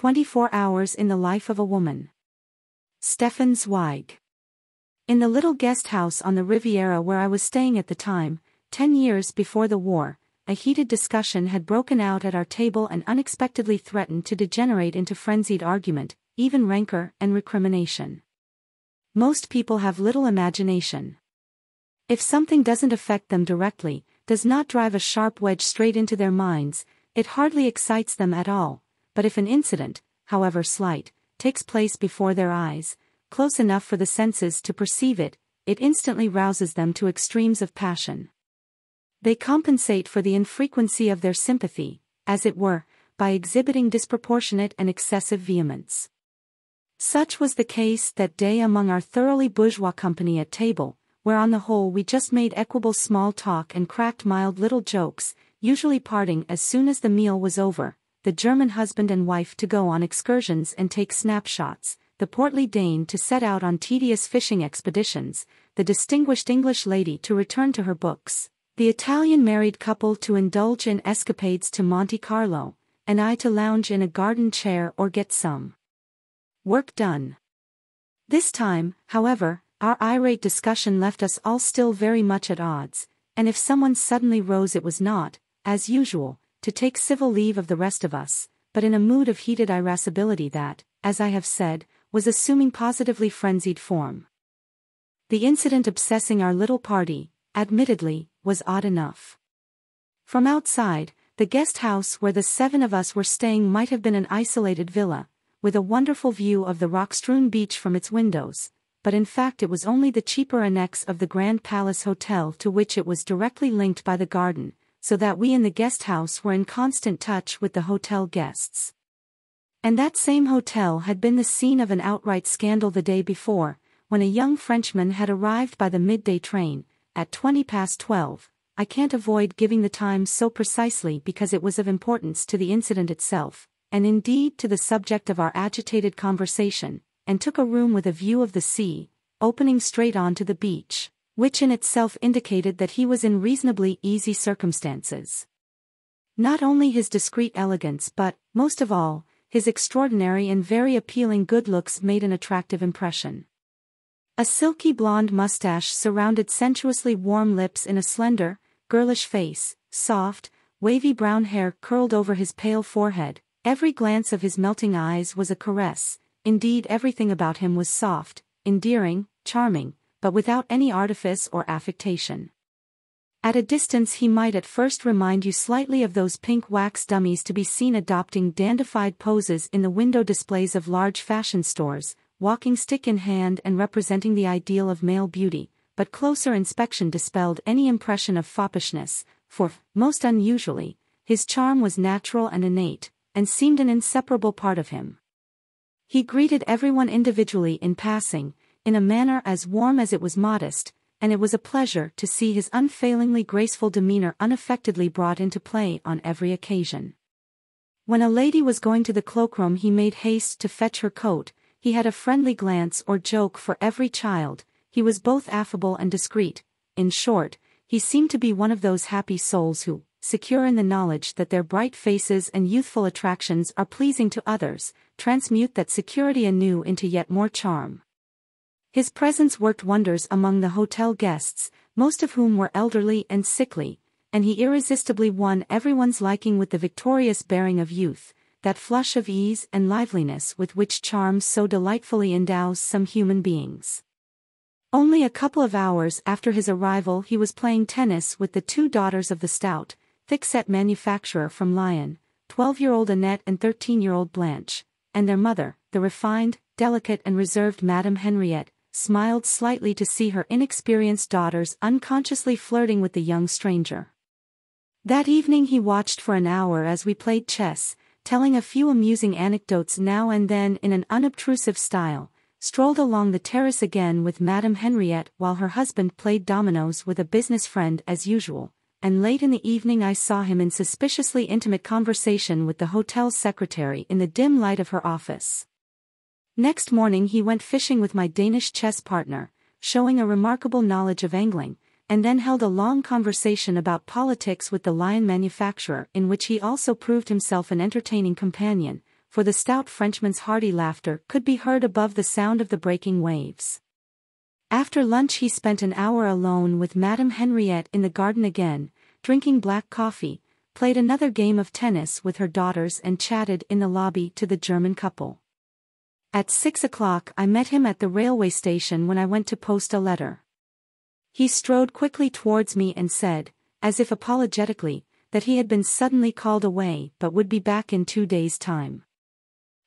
24 Hours in the Life of a Woman. Stefan Zweig. In the little guest house on the Riviera where I was staying at the time, 10 years before the war, a heated discussion had broken out at our table and unexpectedly threatened to degenerate into frenzied argument, even rancor and recrimination. Most people have little imagination. If something doesn't affect them directly, does not drive a sharp wedge straight into their minds, it hardly excites them at all, but if an incident, however slight, takes place before their eyes, close enough for the senses to perceive it, it instantly rouses them to extremes of passion. They compensate for the infrequency of their sympathy, as it were, by exhibiting disproportionate and excessive vehemence. Such was the case that day among our thoroughly bourgeois company at table, where on the whole we just made equable small talk and cracked mild little jokes, usually parting as soon as the meal was over, the German husband and wife to go on excursions and take snapshots, the portly Dane to set out on tedious fishing expeditions, the distinguished English lady to return to her books, the Italian married couple to indulge in escapades to Monte Carlo, and I to lounge in a garden chair or get some work done. This time, however, our irate discussion left us all still very much at odds, and if someone suddenly rose it was not, as usual, to take civil leave of the rest of us, but in a mood of heated irascibility that, as I have said, was assuming positively frenzied form. The incident obsessing our little party, admittedly, was odd enough. From outside, the guest house where the 7 of us were staying might have been an isolated villa, with a wonderful view of the rock-strewn beach from its windows, but in fact it was only the cheaper annex of the Grand Palace Hotel to which it was directly linked by the garden, so that we in the guest house were in constant touch with the hotel guests. And that same hotel had been the scene of an outright scandal the day before, when a young Frenchman had arrived by the midday train, at 12:20. I can't avoid giving the time so precisely because it was of importance to the incident itself, and indeed to the subject of our agitated conversation, and took a room with a view of the sea, opening straight on to the beach, which in itself indicated that he was in reasonably easy circumstances. Not only his discreet elegance but, most of all, his extraordinary and very appealing good looks made an attractive impression. A silky blonde mustache surrounded sensuously warm lips in a slender, girlish face, soft, wavy brown hair curled over his pale forehead, every glance of his melting eyes was a caress, indeed everything about him was soft, endearing, charming, but without any artifice or affectation. At a distance he might at first remind you slightly of those pink wax dummies to be seen adopting dandified poses in the window displays of large fashion stores, walking stick in hand and representing the ideal of male beauty, but closer inspection dispelled any impression of foppishness, for, most unusually, his charm was natural and innate, and seemed an inseparable part of him. He greeted everyone individually in passing, in a manner as warm as it was modest, and it was a pleasure to see his unfailingly graceful demeanor unaffectedly brought into play on every occasion. When a lady was going to the cloakroom he made haste to fetch her coat, he had a friendly glance or joke for every child, he was both affable and discreet, in short, he seemed to be one of those happy souls who, secure in the knowledge that their bright faces and youthful attractions are pleasing to others, transmute that security anew into yet more charm. His presence worked wonders among the hotel guests, most of whom were elderly and sickly, and he irresistibly won everyone's liking with the victorious bearing of youth, that flush of ease and liveliness with which charm so delightfully endows some human beings. Only a couple of hours after his arrival he was playing tennis with the 2 daughters of the stout, thick-set manufacturer from Lyon, 12-year-old Annette and 13-year-old Blanche, and their mother, the refined, delicate and reserved Madame Henriette, smiled slightly to see her inexperienced daughters unconsciously flirting with the young stranger. That evening he watched for an hour as we played chess, telling a few amusing anecdotes now and then in an unobtrusive style, strolled along the terrace again with Madame Henriette while her husband played dominoes with a business friend as usual, and late in the evening I saw him in suspiciously intimate conversation with the hotel secretary in the dim light of her office. Next morning he went fishing with my Danish chess partner, showing a remarkable knowledge of angling, and then held a long conversation about politics with the Lion manufacturer in which he also proved himself an entertaining companion, for the stout Frenchman's hearty laughter could be heard above the sound of the breaking waves. After lunch he spent an hour alone with Madame Henriette in the garden again, drinking black coffee, played another game of tennis with her daughters and chatted in the lobby to the German couple. At 6 o'clock I met him at the railway station when I went to post a letter. He strode quickly towards me and said, as if apologetically, that he had been suddenly called away but would be back in 2 days' time.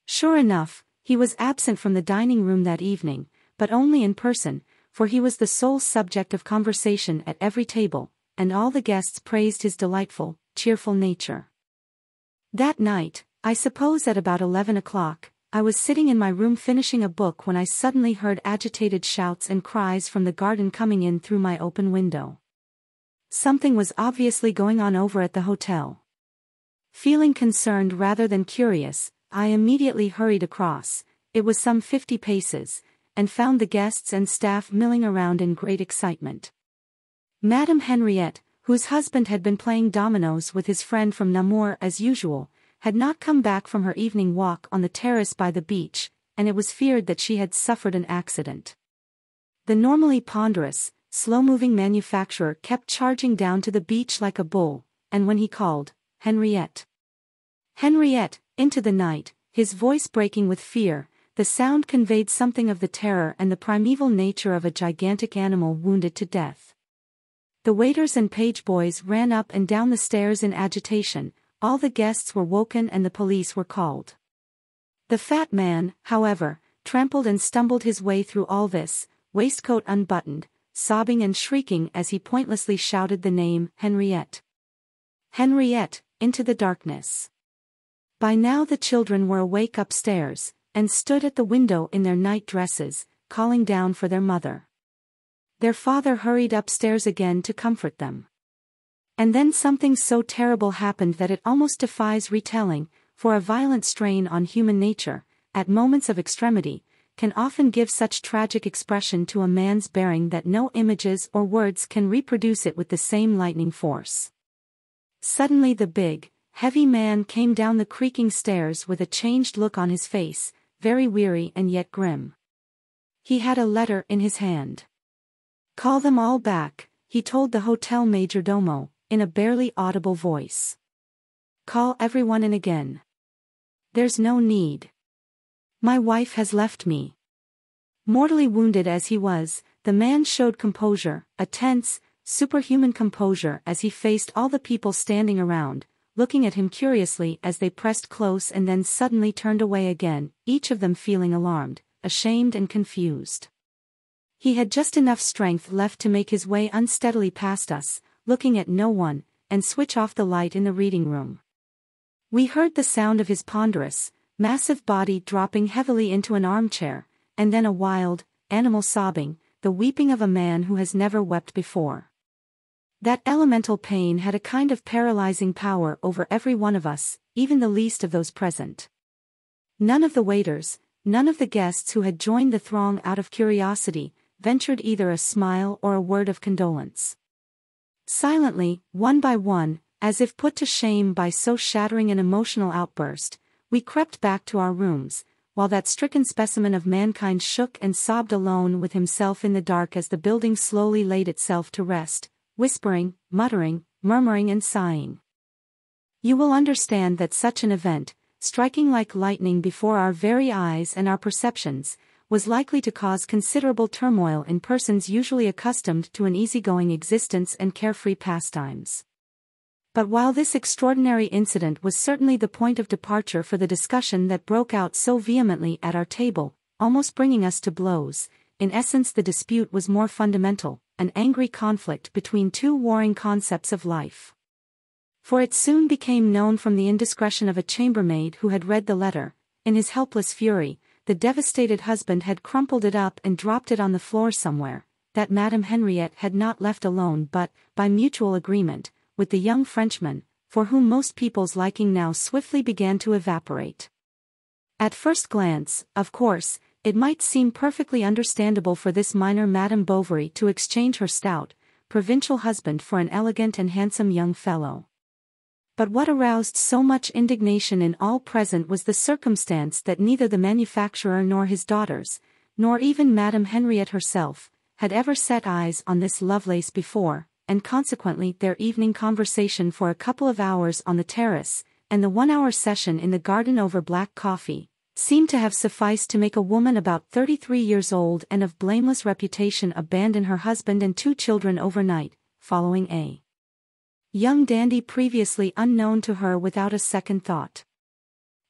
Sure enough, he was absent from the dining room that evening, but only in person, for he was the sole subject of conversation at every table, and all the guests praised his delightful, cheerful nature. That night, I suppose at about 11 o'clock, I was sitting in my room finishing a book when I suddenly heard agitated shouts and cries from the garden coming in through my open window. Something was obviously going on over at the hotel. Feeling concerned rather than curious, I immediately hurried across. It was some 50 paces, and found the guests and staff milling around in great excitement. Madame Henriette, whose husband had been playing dominoes with his friend from Namur as usual, had not come back from her evening walk on the terrace by the beach, and it was feared that she had suffered an accident. The normally ponderous, slow-moving manufacturer kept charging down to the beach like a bull, and when he called, "Henriette! Henriette!" into the night, his voice breaking with fear, the sound conveyed something of the terror and the primeval nature of a gigantic animal wounded to death. The waiters and page boys ran up and down the stairs in agitation, all the guests were woken and the police were called. The fat man, however, trampled and stumbled his way through all this, waistcoat unbuttoned, sobbing and shrieking as he pointlessly shouted the name Henriette. Henriette, into the darkness. By now the children were awake upstairs, and stood at the window in their night dresses, calling down for their mother. Their father hurried upstairs again to comfort them. And then something so terrible happened that it almost defies retelling, for a violent strain on human nature, at moments of extremity, can often give such tragic expression to a man's bearing that no images or words can reproduce it with the same lightning force. Suddenly the big, heavy man came down the creaking stairs with a changed look on his face, very weary and yet grim. He had a letter in his hand. "Call them all back," he told the hotel majordomo, in a barely audible voice. "Call everyone in again. There's no need. My wife has left me." Mortally wounded as he was, the man showed composure, a tense, superhuman composure as he faced all the people standing around, looking at him curiously as they pressed close and then suddenly turned away again, each of them feeling alarmed, ashamed and confused. He had just enough strength left to make his way unsteadily past us, looking at no one, and switch off the light in the reading room. We heard the sound of his ponderous, massive body dropping heavily into an armchair, and then a wild, animal sobbing, the weeping of a man who has never wept before. That elemental pain had a kind of paralyzing power over every one of us, even the least of those present. None of the waiters, none of the guests who had joined the throng out of curiosity, ventured either a smile or a word of condolence. Silently, one by one, as if put to shame by so shattering an emotional outburst, we crept back to our rooms, while that stricken specimen of mankind shook and sobbed alone with himself in the dark as the building slowly laid itself to rest, whispering, muttering, murmuring and sighing. You will understand that such an event, striking like lightning before our very eyes and our perceptions, was likely to cause considerable turmoil in persons usually accustomed to an easygoing existence and carefree pastimes. But while this extraordinary incident was certainly the point of departure for the discussion that broke out so vehemently at our table, almost bringing us to blows, in essence the dispute was more fundamental, an angry conflict between two warring concepts of life. For it soon became known from the indiscretion of a chambermaid who had read the letter, in his helpless fury, the devastated husband had crumpled it up and dropped it on the floor somewhere, that Madame Henriette had not left alone but, by mutual agreement, with the young Frenchman, for whom most people's liking now swiftly began to evaporate. At first glance, of course, it might seem perfectly understandable for this minor Madame Bovary to exchange her stout, provincial husband for an elegant and handsome young fellow. But what aroused so much indignation in all present was the circumstance that neither the manufacturer nor his daughters, nor even Madame Henriette herself, had ever set eyes on this Lovelace before, and consequently their evening conversation for a couple of hours on the terrace, and the 1-hour session in the garden over black coffee, seemed to have sufficed to make a woman about 33 years old and of blameless reputation abandon her husband and 2 children overnight, following a young dandy previously unknown to her without a second thought.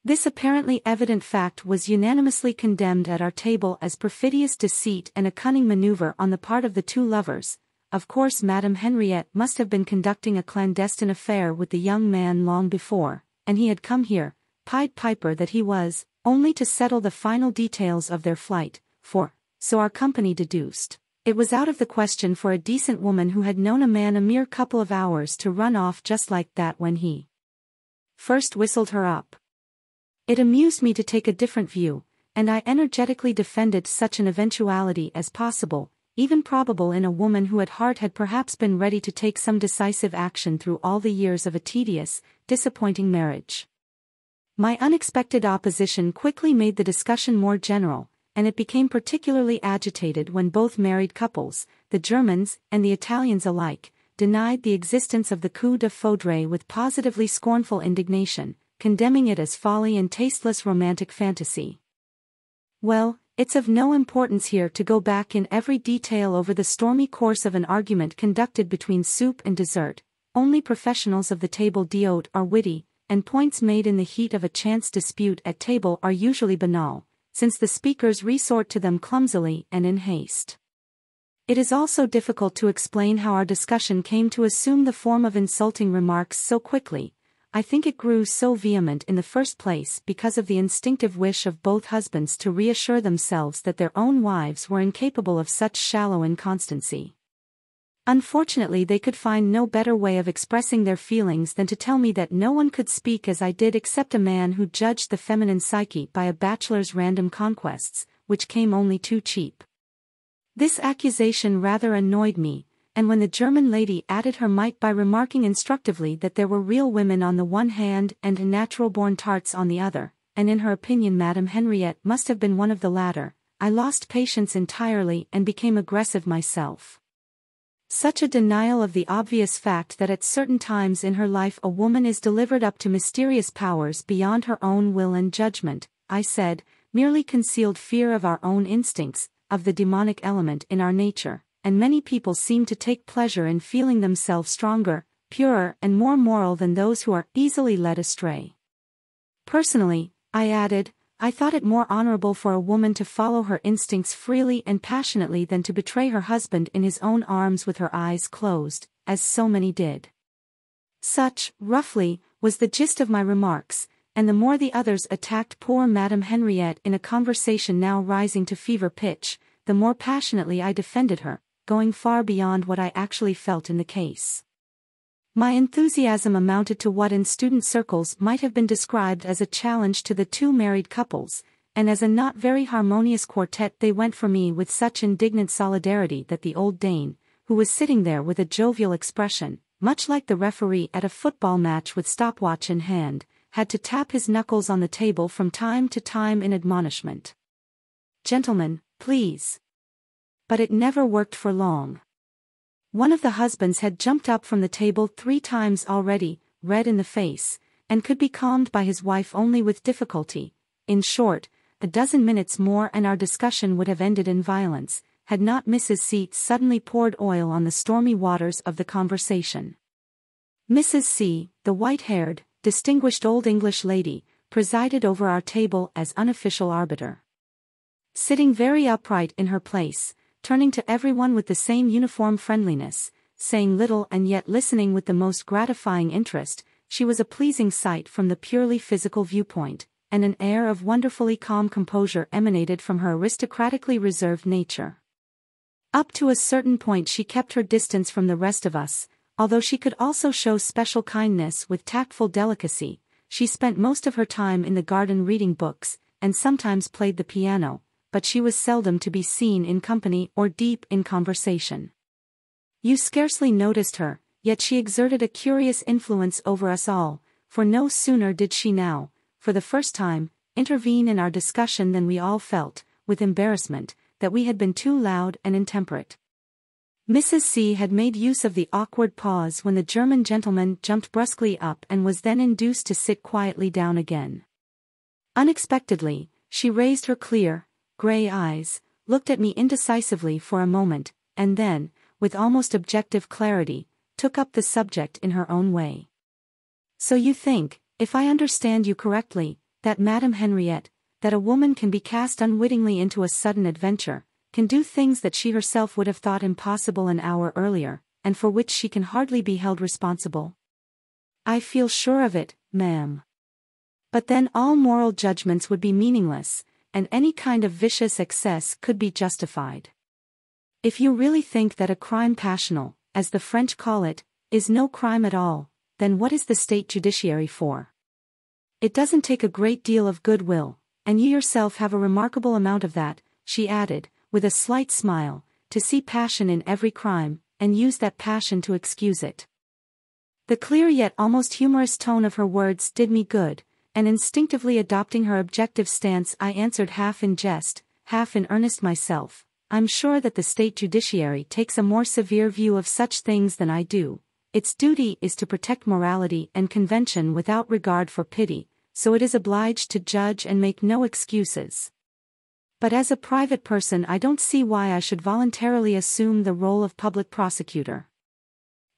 This apparently evident fact was unanimously condemned at our table as perfidious deceit and a cunning maneuver on the part of the 2 lovers. Of course Madame Henriette must have been conducting a clandestine affair with the young man long before, and he had come here, Pied Piper that he was, only to settle the final details of their flight, for, so our company deduced, it was out of the question for a decent woman who had known a man a mere couple of hours to run off just like that when he first whistled her up. It amused me to take a different view, and I energetically defended such an eventuality as possible, even probable in a woman who at heart had perhaps been ready to take some decisive action through all the years of a tedious, disappointing marriage. My unexpected opposition quickly made the discussion more general, and it became particularly agitated when both married couples, the Germans and the Italians alike, denied the existence of the coup de foudre with positively scornful indignation, condemning it as folly and tasteless romantic fantasy. Well, it's of no importance here to go back in every detail over the stormy course of an argument conducted between soup and dessert. Only professionals of the table d'hôte are witty, and points made in the heat of a chance dispute at table are usually banal, since the speakers resort to them clumsily and in haste. It is also difficult to explain how our discussion came to assume the form of insulting remarks so quickly. I think it grew so vehement in the first place because of the instinctive wish of both husbands to reassure themselves that their own wives were incapable of such shallow inconstancy. Unfortunately, they could find no better way of expressing their feelings than to tell me that no one could speak as I did except a man who judged the feminine psyche by a bachelor's random conquests, which came only too cheap. This accusation rather annoyed me, and when the German lady added her mite by remarking instructively that there were real women on the one hand and natural-born tarts on the other, and in her opinion Madame Henriette must have been one of the latter, I lost patience entirely and became aggressive myself. Such a denial of the obvious fact that at certain times in her life a woman is delivered up to mysterious powers beyond her own will and judgment, I said, merely concealed fear of our own instincts, of the demonic element in our nature, and many people seem to take pleasure in feeling themselves stronger, purer and more moral than those who are easily led astray. Personally, I added, I thought it more honorable for a woman to follow her instincts freely and passionately than to betray her husband in his own arms with her eyes closed, as so many did. Such, roughly, was the gist of my remarks, and the more the others attacked poor Madame Henriette in a conversation now rising to fever pitch, the more passionately I defended her, going far beyond what I actually felt in the case. My enthusiasm amounted to what in student circles might have been described as a challenge to the 2 married couples, and as a not very harmonious quartet they went for me with such indignant solidarity that the old Dane, who was sitting there with a jovial expression, much like the referee at a football match with stopwatch in hand, had to tap his knuckles on the table from time to time in admonishment. Gentlemen, please. But it never worked for long. One of the husbands had jumped up from the table 3 times already, red in the face, and could be calmed by his wife only with difficulty. In short, a dozen minutes more and our discussion would have ended in violence, had not Mrs. C suddenly poured oil on the stormy waters of the conversation. Mrs. C, the white-haired, distinguished old English lady, presided over our table as unofficial arbiter. Sitting very upright in her place, turning to everyone with the same uniform friendliness, saying little and yet listening with the most gratifying interest, she was a pleasing sight from the purely physical viewpoint, and an air of wonderfully calm composure emanated from her aristocratically reserved nature. Up to a certain point she kept her distance from the rest of us, although she could also show special kindness with tactful delicacy. She spent most of her time in the garden reading books, and sometimes played the piano, but she was seldom to be seen in company or deep in conversation. You scarcely noticed her, yet she exerted a curious influence over us all, for no sooner did she now, for the first time, intervene in our discussion than we all felt, with embarrassment, that we had been too loud and intemperate. Mrs. C had made use of the awkward pause when the German gentleman jumped brusquely up and was then induced to sit quietly down again. Unexpectedly, she raised her clear, grey eyes, looked at me indecisively for a moment, and then, with almost objective clarity, took up the subject in her own way. So you think, if I understand you correctly, that Madame Henriette, that a woman can be cast unwittingly into a sudden adventure, can do things that she herself would have thought impossible an hour earlier, and for which she can hardly be held responsible? I feel sure of it, ma'am. But then all moral judgments would be meaningless, and any kind of vicious excess could be justified. If you really think that a crime passional, as the French call it, is no crime at all, then what is the state judiciary for? It doesn't take a great deal of goodwill, and you yourself have a remarkable amount of that, she added, with a slight smile, to see passion in every crime, and use that passion to excuse it. The clear yet almost humorous tone of her words did me good, and instinctively adopting her objective stance I answered half in jest, half in earnest myself, I'm sure that the state judiciary takes a more severe view of such things than I do. Its duty is to protect morality and convention without regard for pity, so it is obliged to judge and make no excuses. But as a private person I don't see why I should voluntarily assume the role of public prosecutor.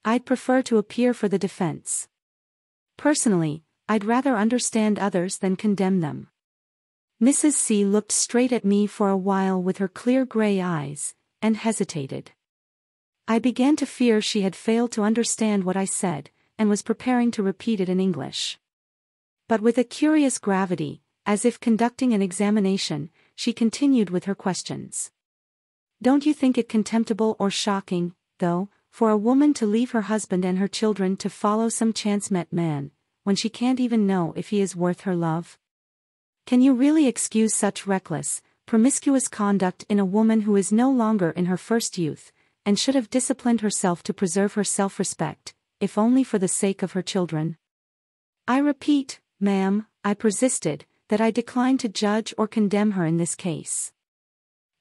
I'd prefer to appear for the defense. Personally, I'd rather understand others than condemn them. Mrs. C looked straight at me for a while with her clear grey eyes, and hesitated. I began to fear she had failed to understand what I said, and was preparing to repeat it in English. But with a curious gravity, as if conducting an examination, she continued with her questions. Don't you think it contemptible or shocking, though, for a woman to leave her husband and her children to follow some chance-met man, when she can't even know if he is worth her love? Can you really excuse such reckless, promiscuous conduct in a woman who is no longer in her first youth, and should have disciplined herself to preserve her self-respect, if only for the sake of her children? I repeat, ma'am, I persisted, that I decline to judge or condemn her in this case.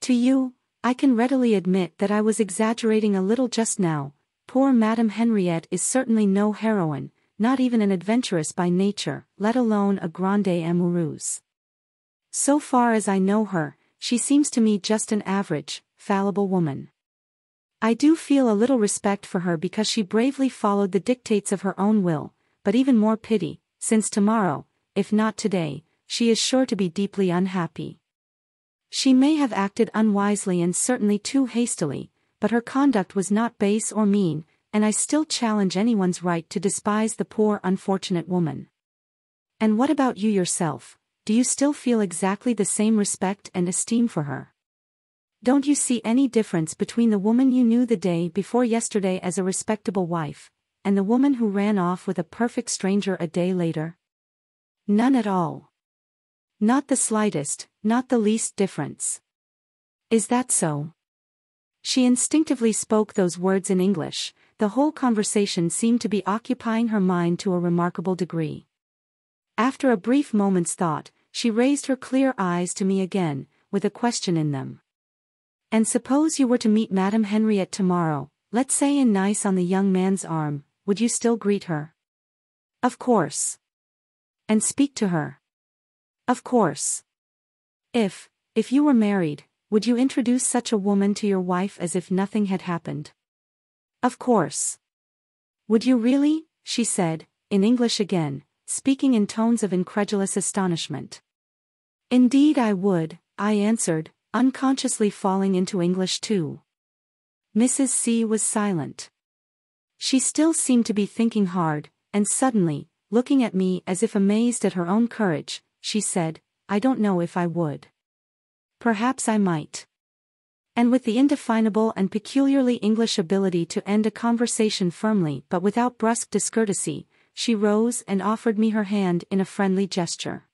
To you, I can readily admit that I was exaggerating a little just now. Poor Madame Henriette is certainly no heroine, not even an adventuress by nature, let alone a grande amoureuse. So far as I know her, she seems to me just an average, fallible woman. I do feel a little respect for her because she bravely followed the dictates of her own will, but even more pity, since tomorrow, if not today, she is sure to be deeply unhappy. She may have acted unwisely and certainly too hastily, but her conduct was not base or mean, and I still challenge anyone's right to despise the poor unfortunate woman. And what about you yourself? Do you still feel exactly the same respect and esteem for her? Don't you see any difference between the woman you knew the day before yesterday as a respectable wife, and the woman who ran off with a perfect stranger a day later? None at all. Not the slightest, not the least difference. Is that so? She instinctively spoke those words in English. The whole conversation seemed to be occupying her mind to a remarkable degree. After a brief moment's thought, she raised her clear eyes to me again, with a question in them. And suppose you were to meet Madame Henriette tomorrow, let's say in Nice on the young man's arm, would you still greet her? Of course. And speak to her? Of course. If you were married, would you introduce such a woman to your wife as if nothing had happened? Of course. Would you really? She said, in English again, speaking in tones of incredulous astonishment. Indeed I would, I answered, unconsciously falling into English too. Mrs. C was silent. She still seemed to be thinking hard, and suddenly, looking at me as if amazed at her own courage, she said, I don't know if I would. Perhaps I might. And with the indefinable and peculiarly English ability to end a conversation firmly but without brusque discourtesy, she rose and offered me her hand in a friendly gesture.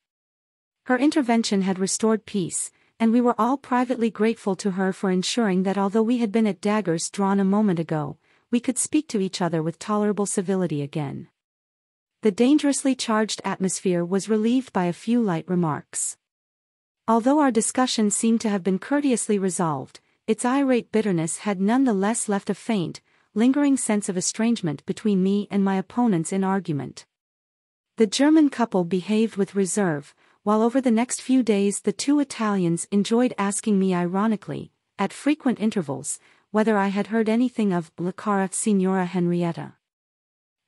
Her intervention had restored peace, and we were all privately grateful to her for ensuring that although we had been at daggers drawn a moment ago, we could speak to each other with tolerable civility again. The dangerously charged atmosphere was relieved by a few light remarks. Although our discussion seemed to have been courteously resolved, its irate bitterness had none the less left a faint, lingering sense of estrangement between me and my opponents in argument. The German couple behaved with reserve, while over the next few days the two Italians enjoyed asking me ironically, at frequent intervals, whether I had heard anything of La cara Signora Henrietta.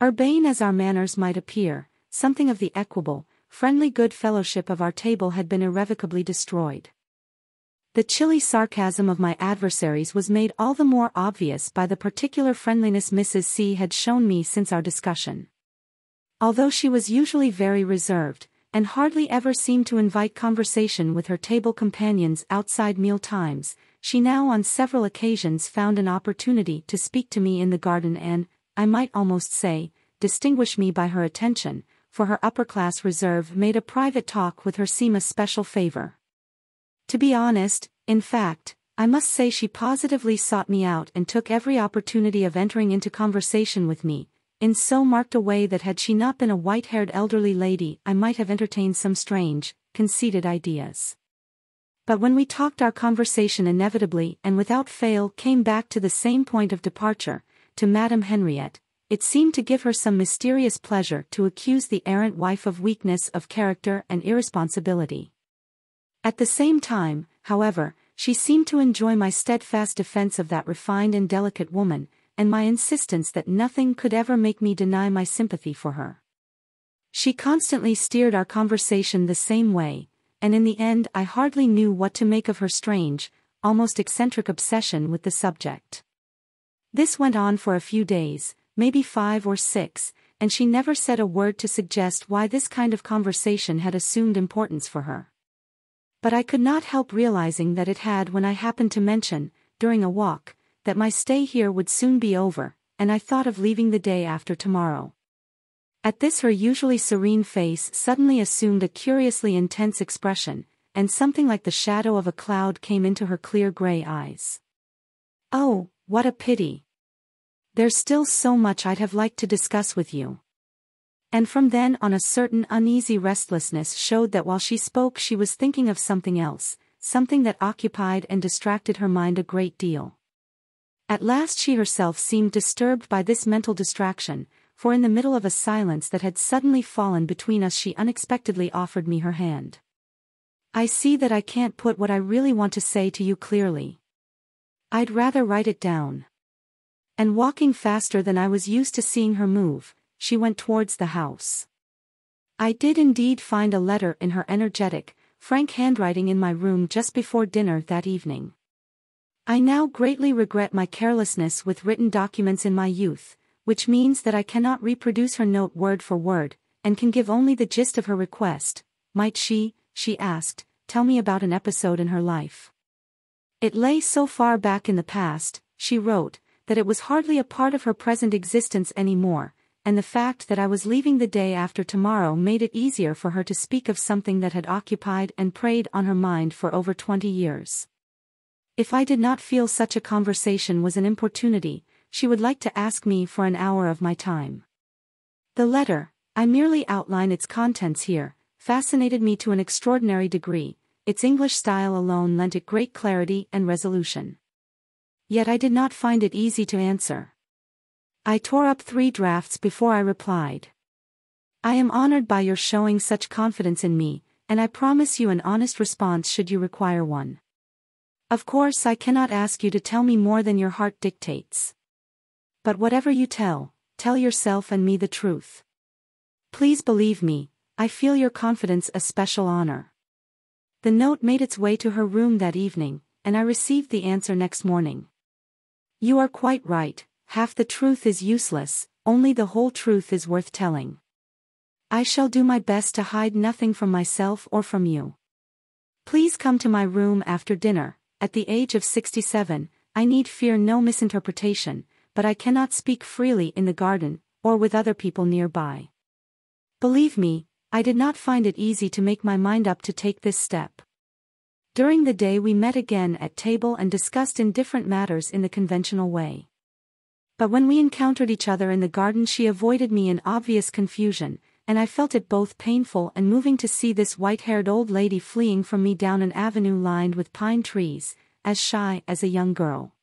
Urbane as our manners might appear, something of the equable, friendly good fellowship of our table had been irrevocably destroyed. The chilly sarcasm of my adversaries was made all the more obvious by the particular friendliness Mrs. C had shown me since our discussion. Although she was usually very reserved, and hardly ever seemed to invite conversation with her table companions outside meal times, she now on several occasions found an opportunity to speak to me in the garden and, I might almost say, distinguish me by her attention, for her upper-class reserve made a private talk with her seem a special favor. To be honest, in fact, I must say she positively sought me out and took every opportunity of entering into conversation with me, in so marked a way that had she not been a white-haired elderly lady I might have entertained some strange, conceited ideas. But when we talked our conversation inevitably and without fail came back to the same point of departure, to Madame Henriette, it seemed to give her some mysterious pleasure to accuse the errant wife of weakness of character and irresponsibility. At the same time, however, she seemed to enjoy my steadfast defense of that refined and delicate woman, and my insistence that nothing could ever make me deny my sympathy for her. She constantly steered our conversation the same way, and in the end I hardly knew what to make of her strange, almost eccentric obsession with the subject. This went on for a few days, maybe 5 or 6, and she never said a word to suggest why this kind of conversation had assumed importance for her. But I could not help realizing that it had when I happened to mention, during a walk, that my stay here would soon be over, and I thought of leaving the day after tomorrow. At this her usually serene face suddenly assumed a curiously intense expression, and something like the shadow of a cloud came into her clear gray eyes. "Oh, what a pity! There's still so much I'd have liked to discuss with you." And from then on a certain uneasy restlessness showed that while she spoke she was thinking of something else, something that occupied and distracted her mind a great deal. At last she herself seemed disturbed by this mental distraction, for in the middle of a silence that had suddenly fallen between us she unexpectedly offered me her hand. "I see that I can't put what I really want to say to you clearly. I'd rather write it down." And walking faster than I was used to seeing her move, she went towards the house. I did indeed find a letter in her energetic, frank handwriting in my room just before dinner that evening. I now greatly regret my carelessness with written documents in my youth, which means that I cannot reproduce her note word for word, and can give only the gist of her request. Might she asked, tell me about an episode in her life. It lay so far back in the past, she wrote, that it was hardly a part of her present existence any more, and the fact that I was leaving the day after tomorrow made it easier for her to speak of something that had occupied and preyed on her mind for over 20 years. If I did not feel such a conversation was an importunity, she would like to ask me for an hour of my time. The letter, I merely outline its contents here, fascinated me to an extraordinary degree. Its English style alone lent it great clarity and resolution. Yet I did not find it easy to answer. I tore up 3 drafts before I replied. "I am honored by your showing such confidence in me, and I promise you an honest response should you require one. Of course I cannot ask you to tell me more than your heart dictates. But whatever you tell yourself and me the truth. Please believe me, I feel your confidence a special honor." The note made its way to her room that evening, and I received the answer next morning. "You are quite right, half the truth is useless, only the whole truth is worth telling. I shall do my best to hide nothing from myself or from you. Please come to my room after dinner. At the age of 67, I need fear no misinterpretation, but I cannot speak freely in the garden, or with other people nearby. Believe me, I did not find it easy to make my mind up to take this step." During the day we met again at table and discussed indifferent matters in the conventional way. But when we encountered each other in the garden, she avoided me in obvious confusion, and I felt it both painful and moving to see this white-haired old lady fleeing from me down an avenue lined with pine trees, as shy as a young girl.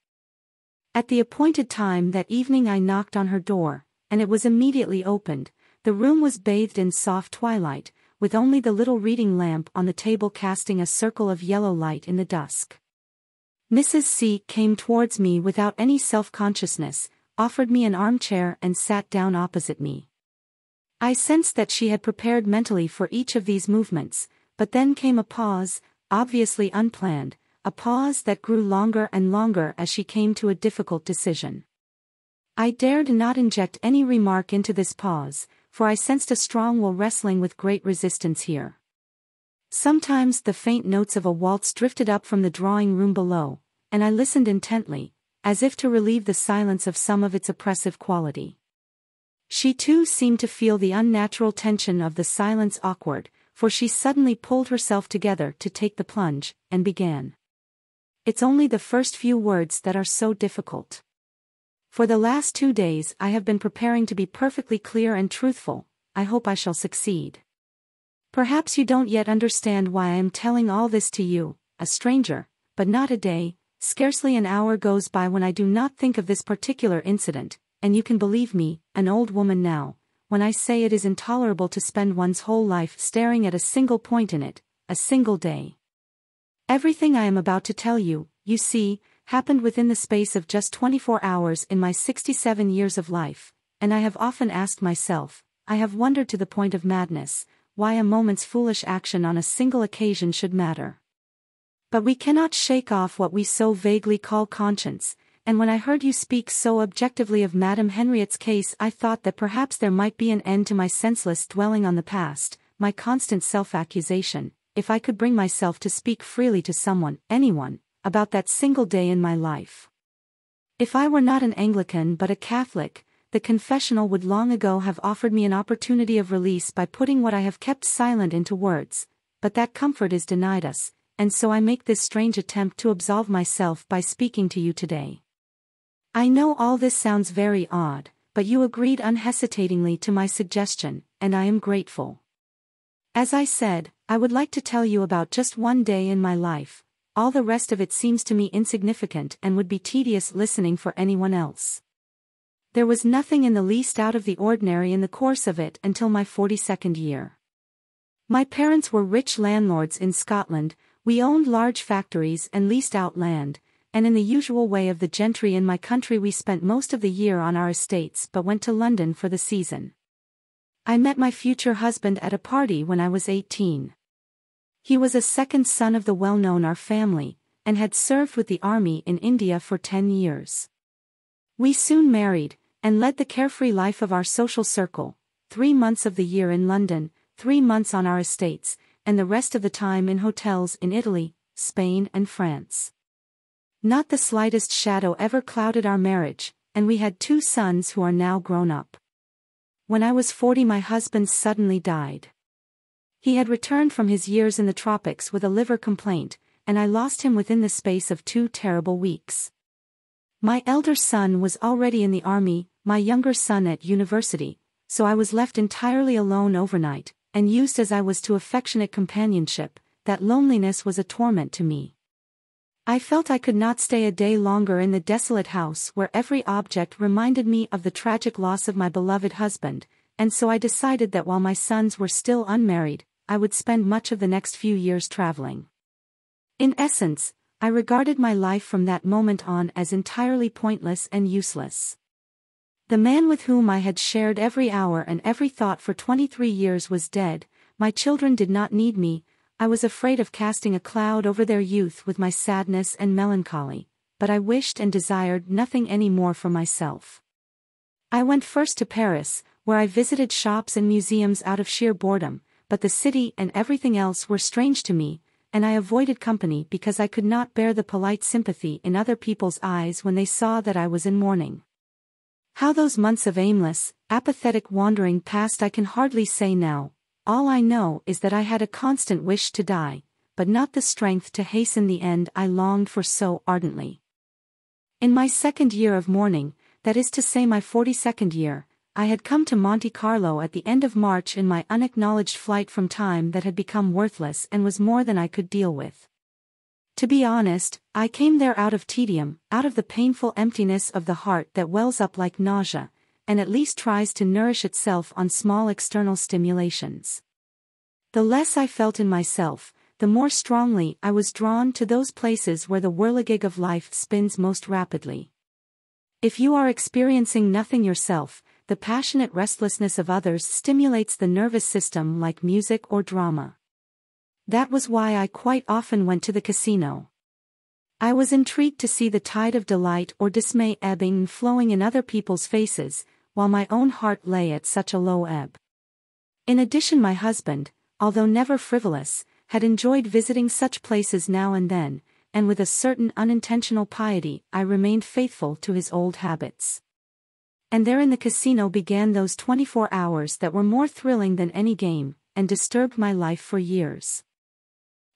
At the appointed time that evening I knocked on her door, and it was immediately opened. The room was bathed in soft twilight, with only the little reading lamp on the table casting a circle of yellow light in the dusk. Mrs. C came towards me without any self-consciousness, offered me an armchair and sat down opposite me. I sensed that she had prepared mentally for each of these movements, but then came a pause, obviously unplanned, a pause that grew longer and longer as she came to a difficult decision. I dared not inject any remark into this pause, for I sensed a strong will wrestling with great resistance here. Sometimes the faint notes of a waltz drifted up from the drawing room below, and I listened intently, as if to relieve the silence of some of its oppressive quality. She too seemed to feel the unnatural tension of the silence awkward, for she suddenly pulled herself together to take the plunge, and began. It's only the first few words that are so difficult. For the last 2 days I have been preparing to be perfectly clear and truthful. I hope I shall succeed. Perhaps you don't yet understand why I am telling all this to you, a stranger, but not a day, scarcely an hour goes by when I do not think of this particular incident, and you can believe me, an old woman now, when I say it is intolerable to spend one's whole life staring at a single point in it, a single day. Everything I am about to tell you, you see, happened within the space of just 24 hours in my 67 years of life, and I have often asked myself, I have wondered to the point of madness, why a moment's foolish action on a single occasion should matter. But we cannot shake off what we so vaguely call conscience, and when I heard you speak so objectively of Madame Henriette's case, I thought that perhaps there might be an end to my senseless dwelling on the past, my constant self-accusation, if I could bring myself to speak freely to someone, anyone, about that single day in my life. If I were not an Anglican but a Catholic, the confessional would long ago have offered me an opportunity of release by putting what I have kept silent into words, but that comfort is denied us, and so I make this strange attempt to absolve myself by speaking to you today. I know all this sounds very odd, but you agreed unhesitatingly to my suggestion, and I am grateful. As I said, I would like to tell you about just one day in my life. All the rest of it seems to me insignificant and would be tedious listening for anyone else. There was nothing in the least out of the ordinary in the course of it until my 42nd year. My parents were rich landlords in Scotland. We owned large factories and leased out land, and in the usual way of the gentry in my country we spent most of the year on our estates but went to London for the season. I met my future husband at a party when I was 18. He was a second son of the well-known R family, and had served with the army in India for 10 years. We soon married, and led the carefree life of our social circle, 3 months of the year in London, 3 months on our estates, and the rest of the time in hotels in Italy, Spain and France. Not the slightest shadow ever clouded our marriage, and we had 2 sons who are now grown up. When I was 40 my husband suddenly died. He had returned from his years in the tropics with a liver complaint, and I lost him within the space of 2 terrible weeks. My elder son was already in the army, my younger son at university, so I was left entirely alone overnight, and used as I was to affectionate companionship, that loneliness was a torment to me. I felt I could not stay a day longer in the desolate house where every object reminded me of the tragic loss of my beloved husband, and so I decided that while my sons were still unmarried, I would spend much of the next few years traveling. In essence, I regarded my life from that moment on as entirely pointless and useless. The man with whom I had shared every hour and every thought for 23 years was dead. My children did not need me. I was afraid of casting a cloud over their youth with my sadness and melancholy, but I wished and desired nothing any more for myself. I went first to Paris, where I visited shops and museums out of sheer boredom, but the city and everything else were strange to me, and I avoided company because I could not bear the polite sympathy in other people's eyes when they saw that I was in mourning. How those months of aimless, apathetic wandering passed I can hardly say now. All I know is that I had a constant wish to die, but not the strength to hasten the end I longed for so ardently. In my 2nd year of mourning, that is to say my 42nd year, I had come to Monte Carlo at the end of March in my unacknowledged flight from time that had become worthless and was more than I could deal with. To be honest, I came there out of tedium, out of the painful emptiness of the heart that wells up like nausea, and at least tries to nourish itself on small external stimulations. The less I felt in myself, the more strongly I was drawn to those places where the whirligig of life spins most rapidly. If you are experiencing nothing yourself, the passionate restlessness of others stimulates the nervous system like music or drama. That was why I quite often went to the casino. I was intrigued to see the tide of delight or dismay ebbing and flowing in other people's faces, while my own heart lay at such a low ebb. In addition, my husband, although never frivolous, had enjoyed visiting such places now and then, and with a certain unintentional piety I remained faithful to his old habits. And there in the casino began those 24 hours that were more thrilling than any game, and disturbed my life for years.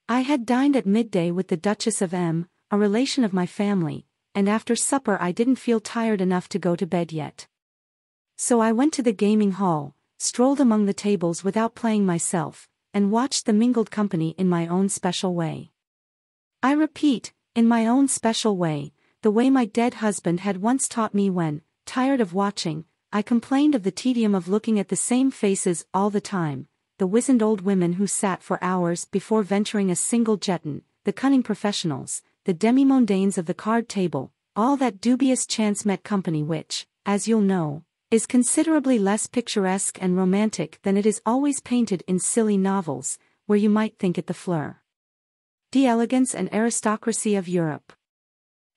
I had dined at midday with the Duchess of M., a relation of my family, and after supper I didn't feel tired enough to go to bed yet. So I went to the gaming hall, strolled among the tables without playing myself, and watched the mingled company in my own special way. I repeat, in my own special way, the way my dead husband had once taught me when, tired of watching, I complained of the tedium of looking at the same faces all the time, the wizened old women who sat for hours before venturing a single jeton, the cunning professionals, the demi-mondaines of the card table, all that dubious chance-met company which, as you'll know, is considerably less picturesque and romantic than it is always painted in silly novels, where you might think it the fleur d'elegance and aristocracy of Europe.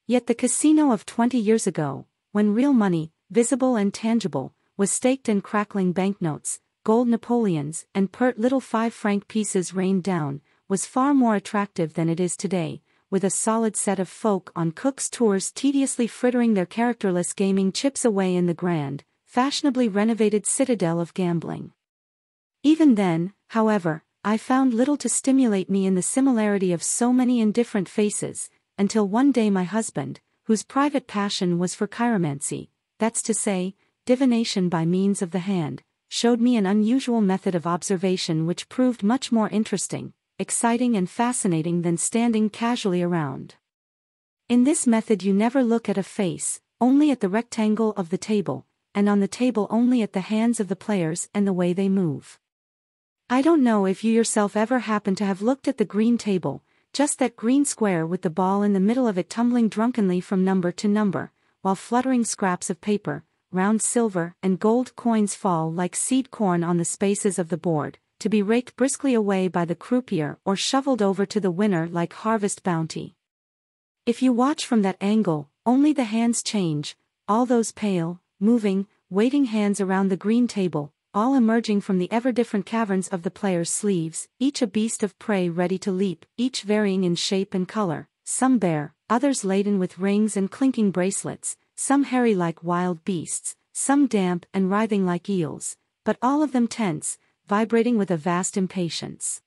Yet the casino of 20 years ago, when real money, visible and tangible, was staked in crackling banknotes, gold Napoleons and pert little 5-franc pieces rained down, was far more attractive than it is today, with a solid set of folk on Cook's tours tediously frittering their characterless gaming chips away in the grand, fashionably renovated citadel of gambling. Even then, however, I found little to stimulate me in the similarity of so many indifferent faces, until one day my husband, whose private passion was for chiromancy, that's to say, divination by means of the hand, showed me an unusual method of observation which proved much more interesting, exciting and fascinating than standing casually around. In this method you never look at a face, only at the rectangle of the table, and on the table only at the hands of the players and the way they move. I don't know if you yourself ever happen to have looked at the green table, just that green square with the ball in the middle of it tumbling drunkenly from number to number, while fluttering scraps of paper, round silver and gold coins fall like seed corn on the spaces of the board, to be raked briskly away by the croupier or shoveled over to the winner like harvest bounty. If you watch from that angle, only the hands change, all those pale, moving, waiting hands around the green table, all emerging from the ever-different caverns of the players' sleeves, each a beast of prey ready to leap, each varying in shape and color, some bare, others laden with rings and clinking bracelets, some hairy like wild beasts, some damp and writhing like eels, but all of them tense, vibrating with a vast impatience.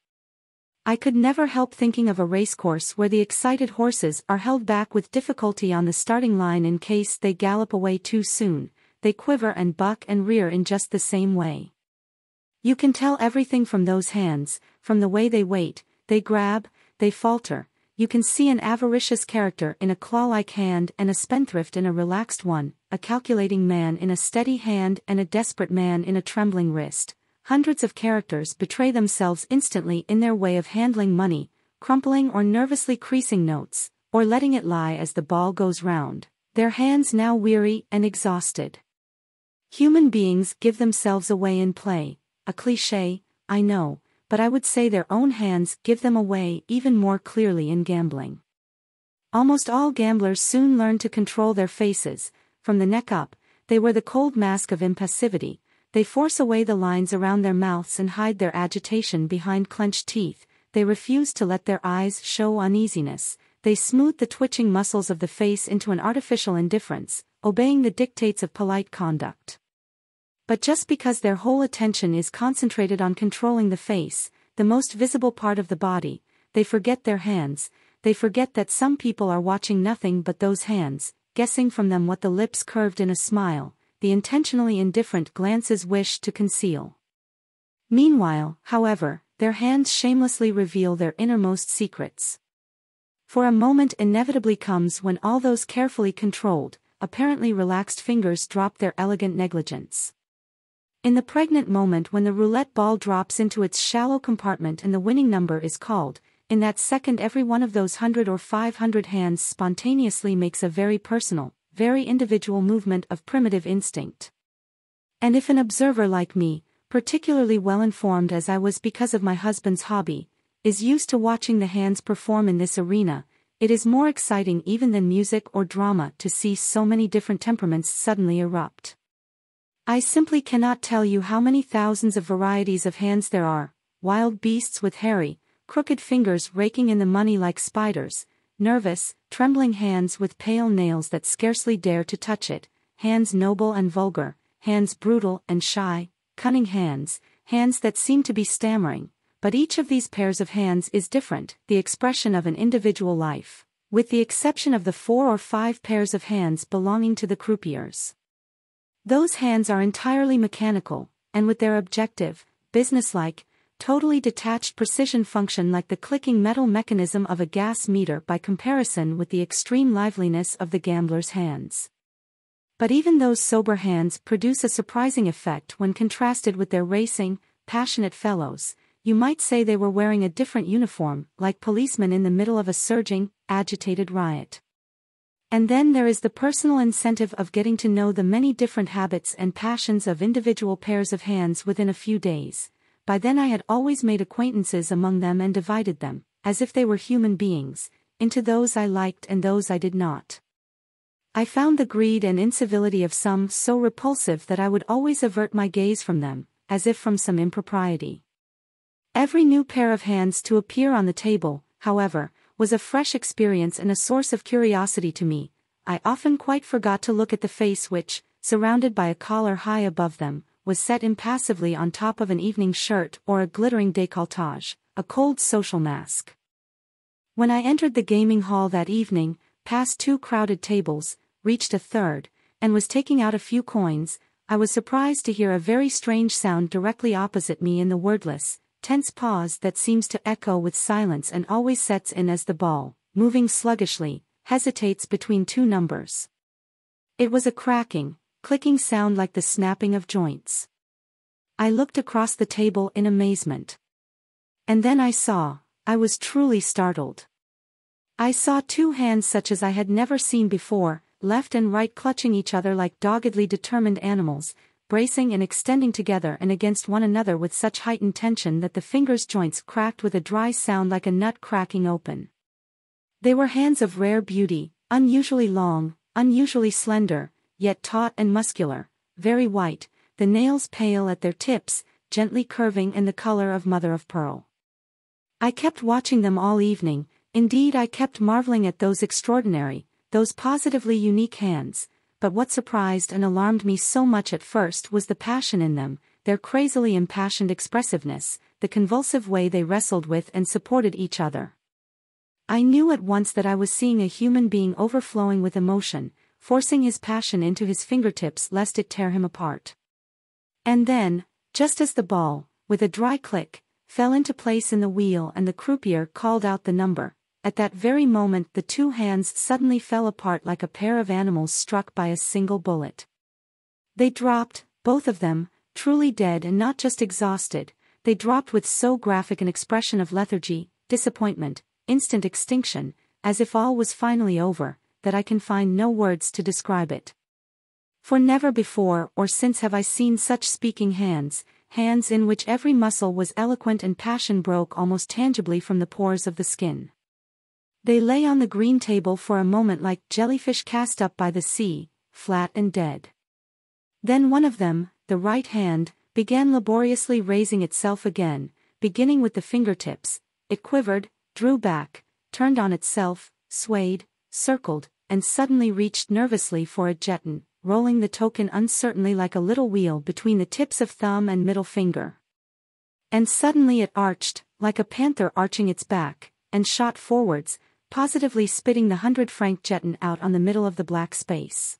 I could never help thinking of a racecourse where the excited horses are held back with difficulty on the starting line in case they gallop away too soon. They quiver and buck and rear in just the same way. You can tell everything from those hands, from the way they wait, they grab, they falter. You can see an avaricious character in a claw-like hand and a spendthrift in a relaxed one, a calculating man in a steady hand and a desperate man in a trembling wrist. Hundreds of characters betray themselves instantly in their way of handling money, crumpling or nervously creasing notes, or letting it lie as the ball goes round, their hands now weary and exhausted. Human beings give themselves away in play, a cliché, I know, but I would say their own hands give them away even more clearly in gambling. Almost all gamblers soon learn to control their faces, from the neck up, they wear the cold mask of impassivity, they force away the lines around their mouths and hide their agitation behind clenched teeth, they refuse to let their eyes show uneasiness, they smooth the twitching muscles of the face into an artificial indifference, obeying the dictates of polite conduct. But just because their whole attention is concentrated on controlling the face, the most visible part of the body, they forget their hands, they forget that some people are watching nothing but those hands, guessing from them what the lips curved in a smile, the intentionally indifferent glances wished to conceal. Meanwhile, however, their hands shamelessly reveal their innermost secrets. For a moment inevitably comes when all those carefully controlled, apparently relaxed fingers drop their elegant negligence. In the pregnant moment when the roulette ball drops into its shallow compartment and the winning number is called, in that second every one of those 100 or 500 hands spontaneously makes a very personal, very individual movement of primitive instinct. And if an observer like me, particularly well informed as I was because of my husband's hobby, is used to watching the hands perform in this arena, it is more exciting even than music or drama to see so many different temperaments suddenly erupt. I simply cannot tell you how many thousands of varieties of hands there are: wild beasts with hairy, crooked fingers raking in the money like spiders, nervous, trembling hands with pale nails that scarcely dare to touch it, hands noble and vulgar, hands brutal and shy, cunning hands, hands that seem to be stammering, but each of these pairs of hands is different, the expression of an individual life, with the exception of the 4 or 5 pairs of hands belonging to the croupiers. Those hands are entirely mechanical, and with their objective, businesslike, totally detached precision function like the clicking metal mechanism of a gas meter by comparison with the extreme liveliness of the gambler's hands. But even those sober hands produce a surprising effect when contrasted with their racing, passionate fellows. You might say they were wearing a different uniform, like policemen in the middle of a surging, agitated riot. And then there is the personal incentive of getting to know the many different habits and passions of individual pairs of hands within a few days. By then I had always made acquaintances among them and divided them, as if they were human beings, into those I liked and those I did not. I found the greed and incivility of some so repulsive that I would always avert my gaze from them, as if from some impropriety. Every new pair of hands to appear on the table, however, was a fresh experience and a source of curiosity to me. I often quite forgot to look at the face which, surrounded by a collar high above them, was set impassively on top of an evening shirt or a glittering décolletage, a cold social mask. When I entered the gaming hall that evening, past 2 crowded tables, reached a third, and was taking out a few coins, I was surprised to hear a very strange sound directly opposite me in the wordless, tense pause that seems to echo with silence and always sets in as the ball, moving sluggishly, hesitates between 2 numbers. It was a cracking, clicking sound like the snapping of joints. I looked across the table in amazement. And then I was truly startled. I saw 2 hands such as I had never seen before, left and right clutching each other like doggedly determined animals, bracing and extending together and against one another with such heightened tension that the fingers' joints cracked with a dry sound like a nut cracking open. They were hands of rare beauty, unusually long, unusually slender, yet taut and muscular, very white, the nails pale at their tips, gently curving and the color of mother of pearl. I kept watching them all evening, indeed I kept marveling at those extraordinary, those positively unique hands, but what surprised and alarmed me so much at first was the passion in them, their crazily impassioned expressiveness, the convulsive way they wrestled with and supported each other. I knew at once that I was seeing a human being overflowing with emotion, forcing his passion into his fingertips lest it tear him apart. And then, just as the ball, with a dry click, fell into place in the wheel and the croupier called out the number, at that very moment the 2 hands suddenly fell apart like a pair of animals struck by a single bullet. They dropped, both of them, truly dead and not just exhausted, they dropped with so graphic an expression of lethargy, disappointment, instant extinction, as if all was finally over, that I can find no words to describe it. For never before or since have I seen such speaking hands, hands in which every muscle was eloquent and passion broke almost tangibly from the pores of the skin. They lay on the green table for a moment like jellyfish cast up by the sea, flat and dead. Then one of them, the right hand, began laboriously raising itself again, beginning with the fingertips. It quivered, drew back, turned on itself, swayed, circled, and suddenly reached nervously for a jeton, rolling the token uncertainly like a little wheel between the tips of thumb and middle finger. And suddenly it arched, like a panther arching its back, and shot forwards, positively spitting the 100-franc jeton out on the middle of the black space.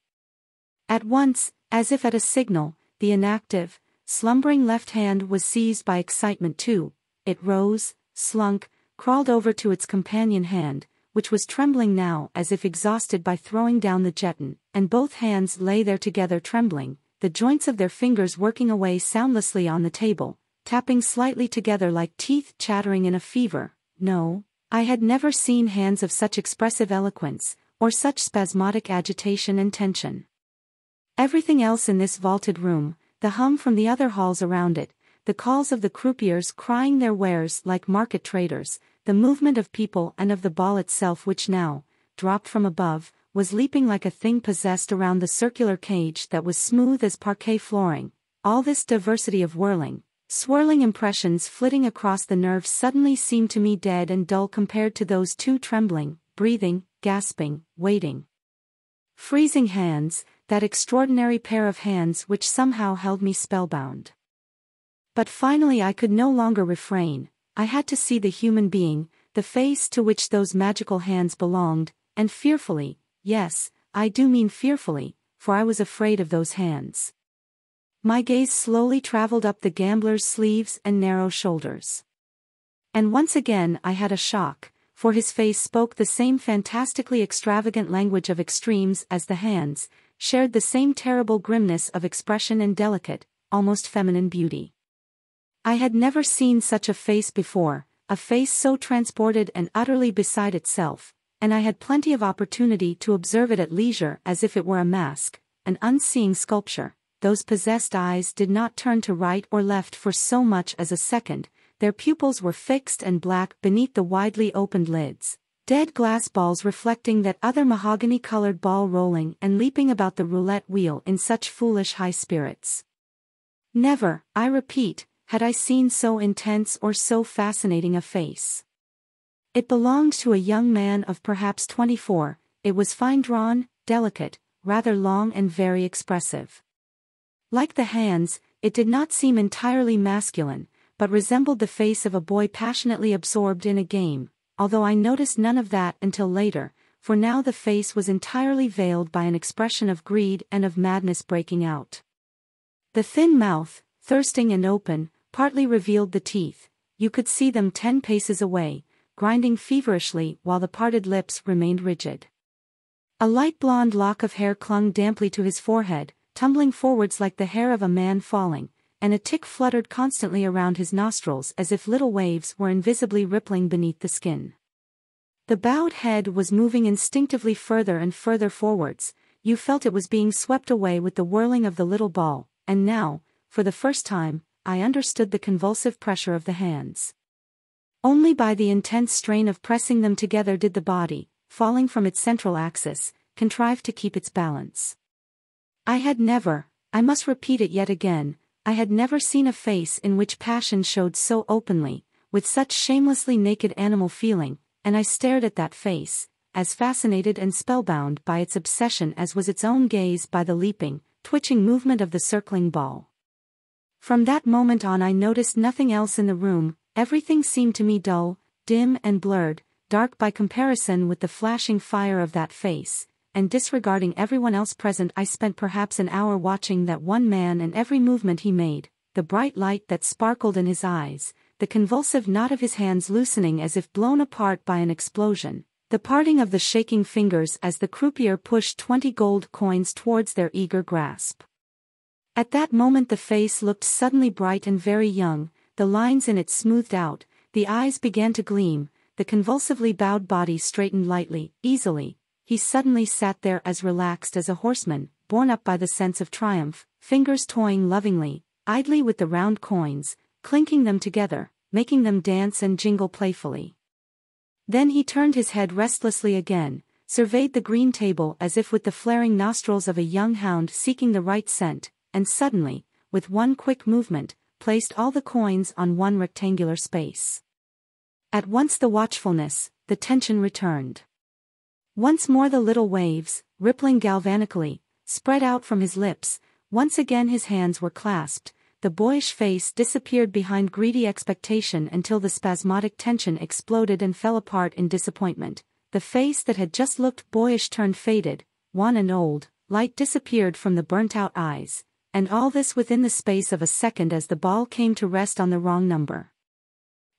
At once, as if at a signal, the inactive, slumbering left hand was seized by excitement too. It rose, slunk, crawled over to its companion hand, which was trembling now as if exhausted by throwing down the jeton, and both hands lay there together trembling, the joints of their fingers working away soundlessly on the table, tapping slightly together like teeth chattering in a fever. No, I had never seen hands of such expressive eloquence, or such spasmodic agitation and tension. Everything else in this vaulted room, the hum from the other halls around it, the calls of the croupiers crying their wares like market traders, the movement of people and of the ball itself which now, dropped from above, was leaping like a thing possessed around the circular cage that was smooth as parquet flooring, all this diversity of whirling, swirling impressions flitting across the nerves suddenly seemed to me dead and dull compared to those two trembling, breathing, gasping, waiting, freezing hands, that extraordinary pair of hands which somehow held me spellbound. But finally I could no longer refrain. I had to see the human being, the face to which those magical hands belonged, and fearfully, yes, I do mean fearfully, for I was afraid of those hands. My gaze slowly traveled up the gambler's sleeves and narrow shoulders. And once again I had a shock, for his face spoke the same fantastically extravagant language of extremes as the hands, shared the same terrible grimness of expression and delicate, almost feminine beauty. I had never seen such a face before, a face so transported and utterly beside itself, and I had plenty of opportunity to observe it at leisure as if it were a mask, an unseeing sculpture. Those possessed eyes did not turn to right or left for so much as a second, their pupils were fixed and black beneath the widely opened lids, dead glass balls reflecting that other mahogany-colored ball rolling and leaping about the roulette wheel in such foolish high spirits. Never, I repeat, had I seen so intense or so fascinating a face. It belonged to a young man of perhaps 24, it was fine-drawn, delicate, rather long and very expressive. Like the hands, it did not seem entirely masculine, but resembled the face of a boy passionately absorbed in a game, although I noticed none of that until later, for now the face was entirely veiled by an expression of greed and of madness breaking out. The thin mouth, thirsting and open, partly revealed the teeth, you could see them 10 paces away, grinding feverishly while the parted lips remained rigid. A light blonde lock of hair clung damply to his forehead, tumbling forwards like the hair of a man falling, and a tick fluttered constantly around his nostrils as if little waves were invisibly rippling beneath the skin. The bowed head was moving instinctively further and further forwards, you felt it was being swept away with the whirling of the little ball, and now, for the first time, I understood the convulsive pressure of the hands. Only by the intense strain of pressing them together did the body, falling from its central axis, contrive to keep its balance. I had never, I must repeat it yet again, I had never seen a face in which passion showed so openly, with such shamelessly naked animal feeling, and I stared at that face, as fascinated and spellbound by its obsession as was its own gaze by the leaping, twitching movement of the circling ball. From that moment on I noticed nothing else in the room, everything seemed to me dull, dim and blurred, dark by comparison with the flashing fire of that face, and disregarding everyone else present I spent perhaps an hour watching that one man and every movement he made, the bright light that sparkled in his eyes, the convulsive knot of his hands loosening as if blown apart by an explosion, the parting of the shaking fingers as the croupier pushed 20 gold coins towards their eager grasp. At that moment the face looked suddenly bright and very young, the lines in it smoothed out, the eyes began to gleam, the convulsively bowed body straightened lightly, easily. He suddenly sat there as relaxed as a horseman, borne up by the sense of triumph, fingers toying lovingly, idly with the round coins, clinking them together, making them dance and jingle playfully. Then he turned his head restlessly again, surveyed the green table as if with the flaring nostrils of a young hound seeking the right scent, and suddenly, with one quick movement, placed all the coins on one rectangular space. At once the watchfulness, the tension returned. Once more the little waves, rippling galvanically, spread out from his lips, once again his hands were clasped, the boyish face disappeared behind greedy expectation until the spasmodic tension exploded and fell apart in disappointment, the face that had just looked boyish turned faded, wan and old, light disappeared from the burnt-out eyes, and all this within the space of a second as the ball came to rest on the wrong number.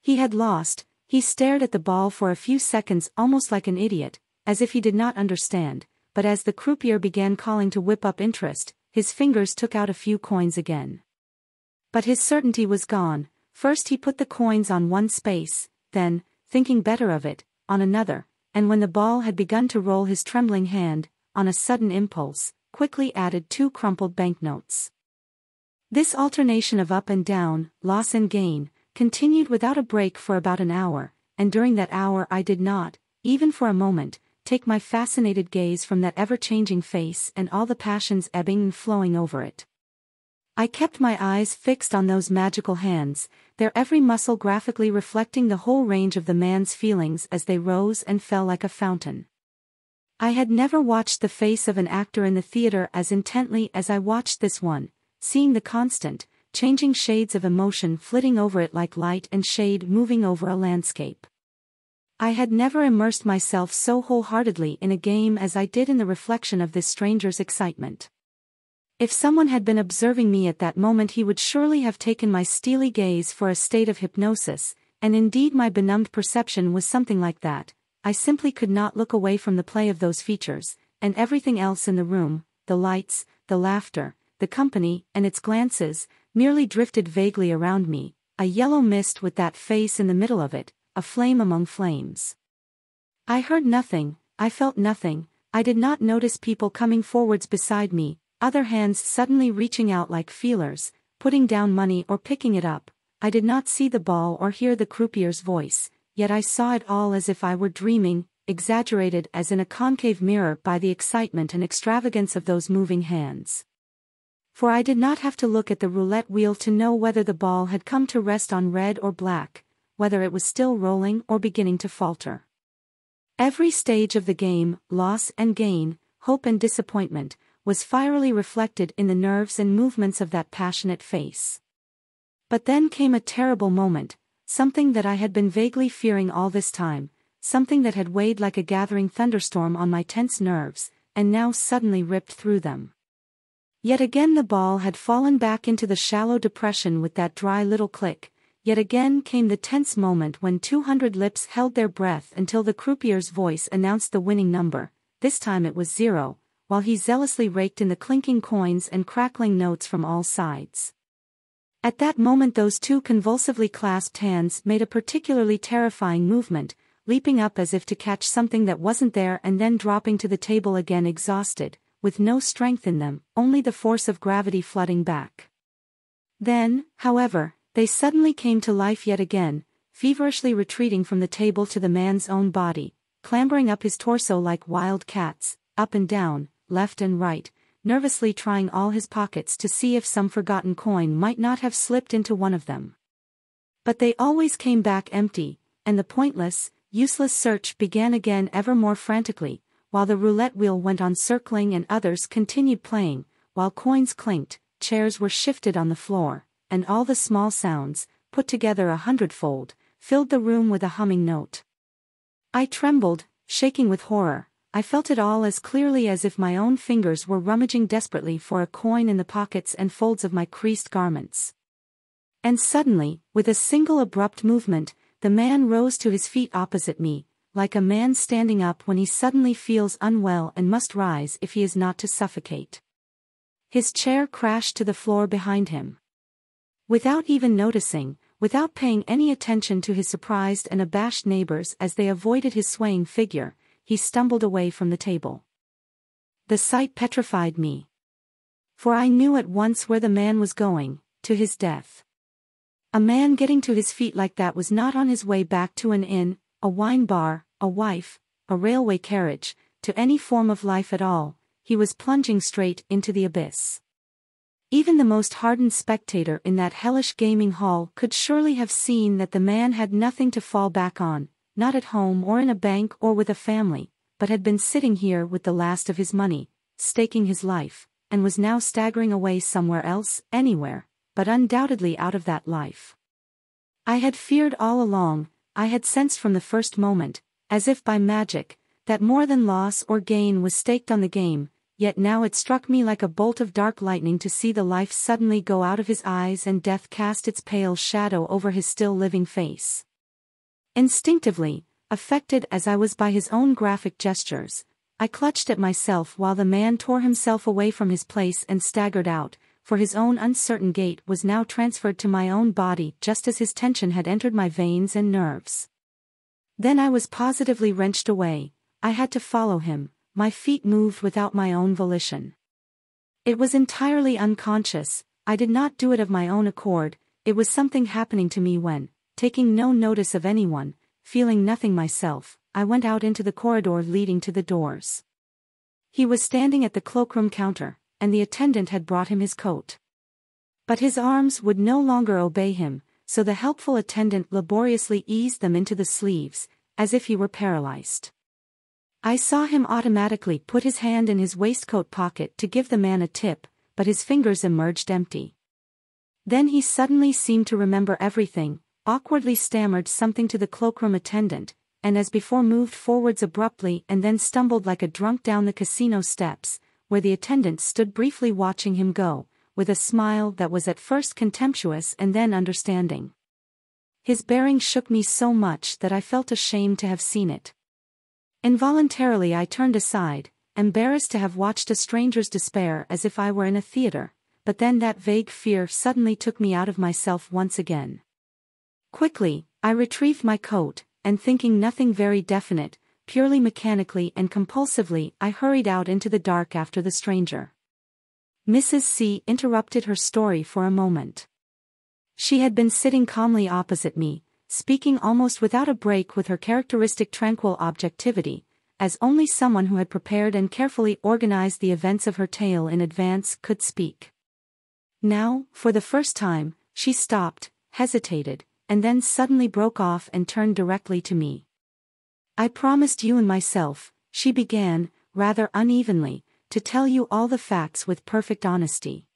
He had lost. He stared at the ball for a few seconds almost like an idiot, as if he did not understand, but as the croupier began calling to whip up interest, his fingers took out a few coins again. But his certainty was gone. First he put the coins on one space, then, thinking better of it, on another, and when the ball had begun to roll his trembling hand, on a sudden impulse, quickly added 2 crumpled banknotes. This alternation of up and down, loss and gain, continued without a break for about an hour, and during that hour I did not, even for a moment, take my fascinated gaze from that ever-changing face and all the passions ebbing and flowing over it. I kept my eyes fixed on those magical hands, their every muscle graphically reflecting the whole range of the man's feelings as they rose and fell like a fountain. I had never watched the face of an actor in the theater as intently as I watched this one, seeing the constant, changing shades of emotion flitting over it like light and shade moving over a landscape. I had never immersed myself so wholeheartedly in a game as I did in the reflection of this stranger's excitement. If someone had been observing me at that moment he would surely have taken my steely gaze for a state of hypnosis, and indeed my benumbed perception was something like that. I simply could not look away from the play of those features, and everything else in the room, the lights, the laughter, the company, and its glances, merely drifted vaguely around me, a yellow mist with that face in the middle of it, a flame among flames. I heard nothing, I felt nothing, I did not notice people coming forwards beside me, other hands suddenly reaching out like feelers, putting down money or picking it up. I did not see the ball or hear the croupier's voice, yet I saw it all as if I were dreaming, exaggerated as in a concave mirror by the excitement and extravagance of those moving hands. For I did not have to look at the roulette wheel to know whether the ball had come to rest on red or black, whether it was still rolling or beginning to falter. Every stage of the game, loss and gain, hope and disappointment, was fierily reflected in the nerves and movements of that passionate face. But then came a terrible moment, something that I had been vaguely fearing all this time, something that had weighed like a gathering thunderstorm on my tense nerves, and now suddenly ripped through them. Yet again the ball had fallen back into the shallow depression with that dry little click. Yet again came the tense moment when 200 lips held their breath until the croupier's voice announced the winning number. This time it was 0, while he zealously raked in the clinking coins and crackling notes from all sides. At that moment those 2 convulsively clasped hands made a particularly terrifying movement, leaping up as if to catch something that wasn't there and then dropping to the table again exhausted, with no strength in them, only the force of gravity flooding back. Then, however, they suddenly came to life yet again, feverishly retreating from the table to the man's own body, clambering up his torso like wild cats, up and down, left and right, nervously trying all his pockets to see if some forgotten coin might not have slipped into one of them. But they always came back empty, and the pointless, useless search began again ever more frantically, while the roulette wheel went on circling and others continued playing, while coins clinked, chairs were shifted on the floor, and all the small sounds, put together 100-fold, filled the room with a humming note. I trembled, shaking with horror. I felt it all as clearly as if my own fingers were rummaging desperately for a coin in the pockets and folds of my creased garments. And suddenly, with a single abrupt movement, the man rose to his feet opposite me, like a man standing up when he suddenly feels unwell and must rise if he is not to suffocate. His chair crashed to the floor behind him. Without even noticing, without paying any attention to his surprised and abashed neighbors as they avoided his swaying figure, he stumbled away from the table. The sight petrified me. For I knew at once where the man was going, to his death. A man getting to his feet like that was not on his way back to an inn, a wine bar, a wife, a railway carriage, to any form of life at all. He was plunging straight into the abyss. Even the most hardened spectator in that hellish gaming hall could surely have seen that the man had nothing to fall back on, not at home or in a bank or with a family, but had been sitting here with the last of his money, staking his life, and was now staggering away somewhere else, anywhere, but undoubtedly out of that life. I had feared all along, I had sensed from the first moment, as if by magic, that more than loss or gain was staked on the game, yet now it struck me like a bolt of dark lightning to see the life suddenly go out of his eyes and death cast its pale shadow over his still living face. Instinctively, affected as I was by his own graphic gestures, I clutched at myself while the man tore himself away from his place and staggered out, for his own uncertain gait was now transferred to my own body just as his tension had entered my veins and nerves. Then I was positively wrenched away. I had to follow him, my feet moved without my own volition. It was entirely unconscious, I did not do it of my own accord, it was something happening to me when, taking no notice of anyone, feeling nothing myself, I went out into the corridor leading to the doors. He was standing at the cloakroom counter, and the attendant had brought him his coat. But his arms would no longer obey him, so the helpful attendant laboriously eased them into the sleeves, as if he were paralyzed. I saw him automatically put his hand in his waistcoat pocket to give the man a tip, but his fingers emerged empty. Then he suddenly seemed to remember everything, awkwardly stammered something to the cloakroom attendant, and as before moved forwards abruptly and then stumbled like a drunk down the casino steps, where the attendant stood briefly watching him go, with a smile that was at first contemptuous and then understanding. His bearing shook me so much that I felt ashamed to have seen it. Involuntarily I turned aside, embarrassed to have watched a stranger's despair as if I were in a theater, but then that vague fear suddenly took me out of myself once again. Quickly, I retrieved my coat, and thinking nothing very definite, purely mechanically and compulsively I hurried out into the dark after the stranger. Mrs. C interrupted her story for a moment. She had been sitting calmly opposite me, speaking almost without a break with her characteristic tranquil objectivity, as only someone who had prepared and carefully organized the events of her tale in advance could speak. Now, for the first time, she stopped, hesitated, and then suddenly broke off and turned directly to me. "I promised you and myself," she began, rather unevenly, "to tell you all the facts with perfect honesty.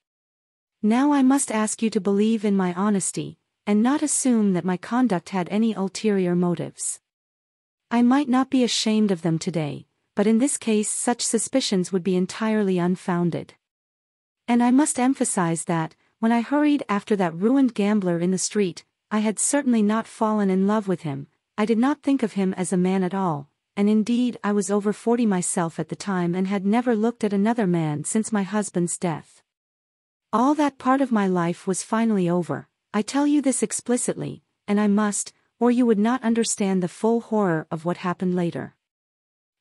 Now I must ask you to believe in my honesty, and not assume that my conduct had any ulterior motives. I might not be ashamed of them today, but in this case such suspicions would be entirely unfounded. And I must emphasize that, when I hurried after that ruined gambler in the street, I had certainly not fallen in love with him, I did not think of him as a man at all, and indeed I was over 40 myself at the time and had never looked at another man since my husband's death. All that part of my life was finally over. I tell you this explicitly, and I must, or you would not understand the full horror of what happened later.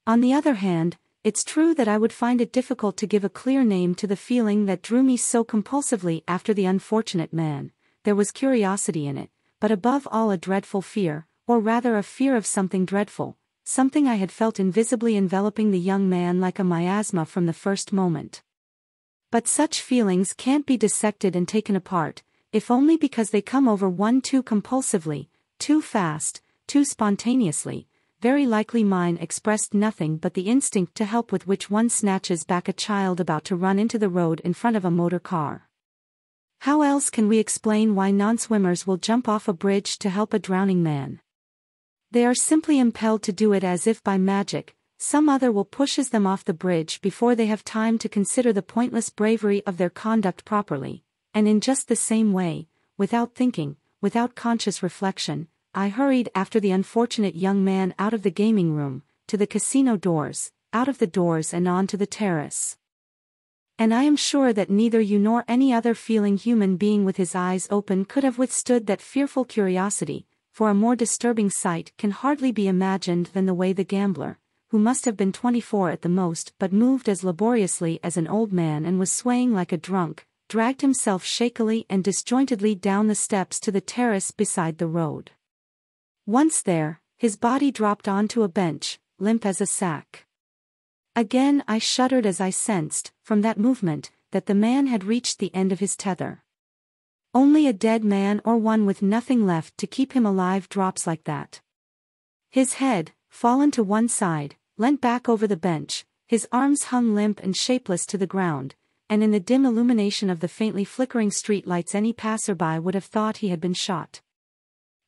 On the other hand, it's true that I would find it difficult to give a clear name to the feeling that drew me so compulsively after the unfortunate man. There was curiosity in it, but above all a dreadful fear, or rather a fear of something dreadful, something I had felt invisibly enveloping the young man like a miasma from the first moment. But such feelings can't be dissected and taken apart, if only because they come over one too compulsively, too fast, too spontaneously. Very likely mine expressed nothing but the instinct to help with which one snatches back a child about to run into the road in front of a motor car. How else can we explain why non-swimmers will jump off a bridge to help a drowning man? They are simply impelled to do it as if by magic. Some other will pushes them off the bridge before they have time to consider the pointless bravery of their conduct properly, and in just the same way, without thinking, without conscious reflection, I hurried after the unfortunate young man out of the gaming room, to the casino doors, out of the doors and on to the terrace. And I am sure that neither you nor any other feeling human being with his eyes open could have withstood that fearful curiosity, for a more disturbing sight can hardly be imagined than the way the gambler, who must have been 24 at the most but moved as laboriously as an old man and was swaying like a drunk, dragged himself shakily and disjointedly down the steps to the terrace beside the road. Once there, his body dropped onto a bench, limp as a sack. Again I shuddered as I sensed, from that movement, that the man had reached the end of his tether. Only a dead man or one with nothing left to keep him alive drops like that. His head, fallen to one side, leant back over the bench, his arms hung limp and shapeless to the ground, and in the dim illumination of the faintly flickering street lights any passerby would have thought he had been shot.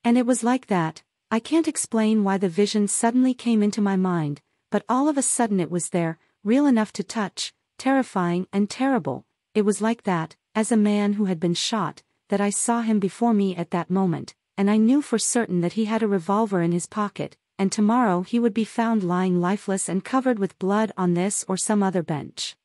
And it was like that. I can't explain why the vision suddenly came into my mind, but all of a sudden it was there, real enough to touch, terrifying and terrible. It was like that, as a man who had been shot, that I saw him before me at that moment, and I knew for certain that he had a revolver in his pocket, and tomorrow he would be found lying lifeless and covered with blood on this or some other bench.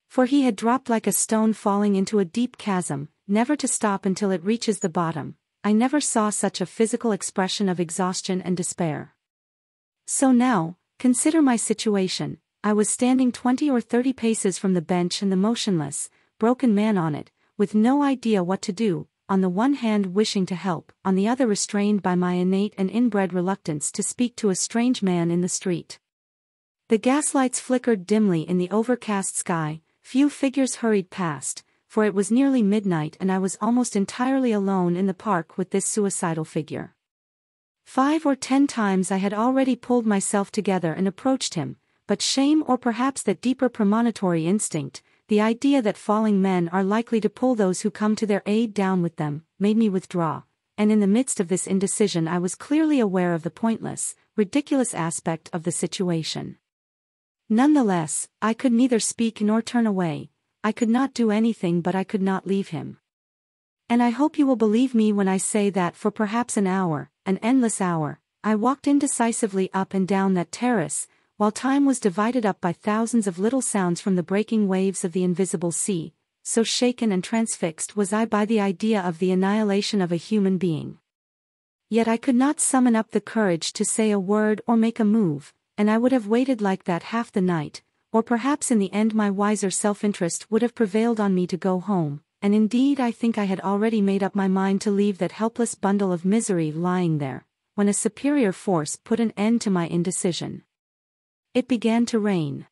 For he had dropped like a stone falling into a deep chasm, never to stop until it reaches the bottom. I never saw such a physical expression of exhaustion and despair. So now, consider my situation. I was standing 20 or 30 paces from the bench and the motionless, broken man on it, with no idea what to do, on the one hand wishing to help, on the other restrained by my innate and inbred reluctance to speak to a strange man in the street. The gaslights flickered dimly in the overcast sky, few figures hurried past, for it was nearly midnight and I was almost entirely alone in the park with this suicidal figure. 5 or 10 times I had already pulled myself together and approached him, but shame, or perhaps that deeper premonitory instinct, the idea that falling men are likely to pull those who come to their aid down with them, made me withdraw, and in the midst of this indecision I was clearly aware of the pointless, ridiculous aspect of the situation. Nonetheless, I could neither speak nor turn away. I could not do anything, but I could not leave him. And I hope you will believe me when I say that for perhaps an hour, an endless hour, I walked indecisively up and down that terrace, while time was divided up by thousands of little sounds from the breaking waves of the invisible sea, so shaken and transfixed was I by the idea of the annihilation of a human being. Yet I could not summon up the courage to say a word or make a move, and I would have waited like that half the night, or perhaps in the end my wiser self-interest would have prevailed on me to go home, and indeed I think I had already made up my mind to leave that helpless bundle of misery lying there, when a superior force put an end to my indecision. It began to rain.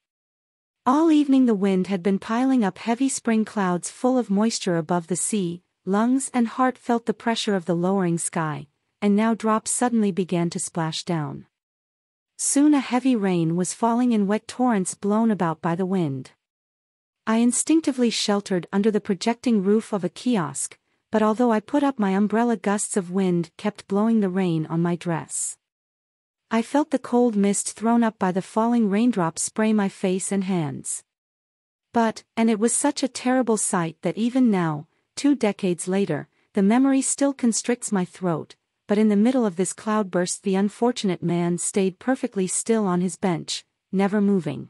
All evening the wind had been piling up heavy spring clouds full of moisture above the sea. Lungs and heart felt the pressure of the lowering sky, and now drops suddenly began to splash down. Soon a heavy rain was falling in wet torrents blown about by the wind. I instinctively sheltered under the projecting roof of a kiosk, but although I put up my umbrella, gusts of wind kept blowing the rain on my dress. I felt the cold mist thrown up by the falling raindrops spray my face and hands. And it was such a terrible sight that even now, 2 decades later, the memory still constricts my throat. But in the middle of this cloudburst the unfortunate man stayed perfectly still on his bench, never moving.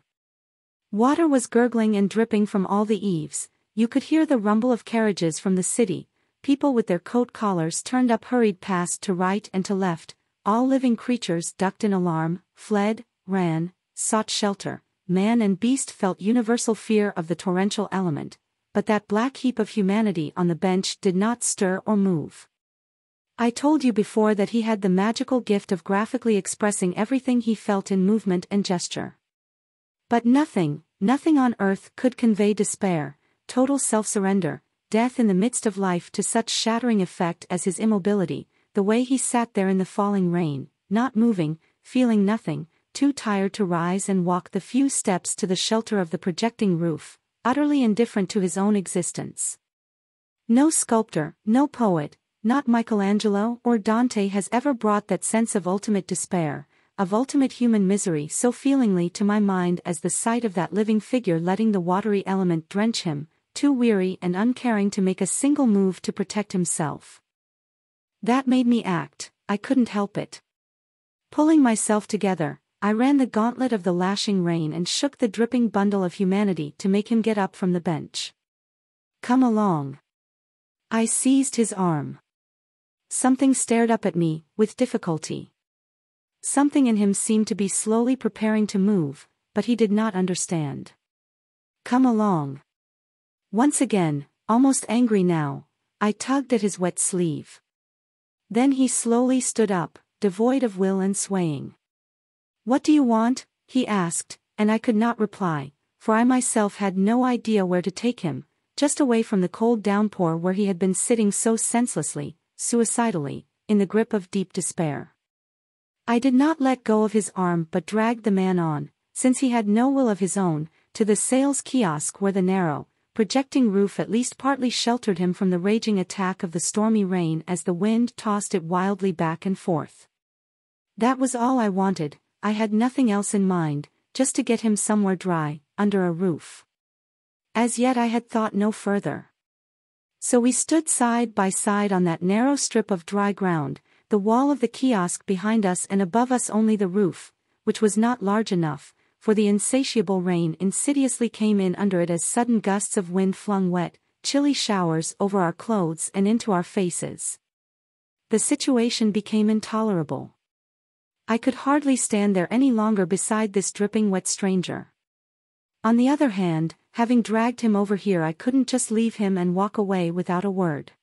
Water was gurgling and dripping from all the eaves. You could hear the rumble of carriages from the city. People with their coat collars turned up hurried past to right and to left. All living creatures ducked in alarm, fled, ran, sought shelter. Man and beast felt universal fear of the torrential element, but that black heap of humanity on the bench did not stir or move. I told you before that he had the magical gift of graphically expressing everything he felt in movement and gesture. But nothing on earth could convey despair, total self-surrender, death in the midst of life to such shattering effect as his immobility, the way he sat there in the falling rain, not moving, feeling nothing, too tired to rise and walk the few steps to the shelter of the projecting roof, utterly indifferent to his own existence. No sculptor, no poet, not Michelangelo or Dante has ever brought that sense of ultimate despair, of ultimate human misery so feelingly to my mind as the sight of that living figure letting the watery element drench him, too weary and uncaring to make a single move to protect himself. That made me act. I couldn't help it. Pulling myself together, I ran the gauntlet of the lashing rain and shook the dripping bundle of humanity to make him get up from the bench. "Come along." I seized his arm. Something stared up at me, with difficulty. Something in him seemed to be slowly preparing to move, but he did not understand. "Come along." Once again, almost angry now, I tugged at his wet sleeve. Then he slowly stood up, devoid of will and swaying. "What do you want?" he asked, and I could not reply, for I myself had no idea where to take him, just away from the cold downpour where he had been sitting so senselessly, suicidally, in the grip of deep despair. I did not let go of his arm but dragged the man on, since he had no will of his own, to the sales kiosk where the narrow, projecting roof at least partly sheltered him from the raging attack of the stormy rain as the wind tossed it wildly back and forth. That was all I wanted, I had nothing else in mind, just to get him somewhere dry, under a roof. As yet I had thought no further. So we stood side by side on that narrow strip of dry ground, the wall of the kiosk behind us and above us only the roof, which was not large enough, for the insatiable rain insidiously came in under it as sudden gusts of wind flung wet, chilly showers over our clothes and into our faces. The situation became intolerable. I could hardly stand there any longer beside this dripping wet stranger. On the other hand, having dragged him over here, I couldn't just leave him and walk away without a word.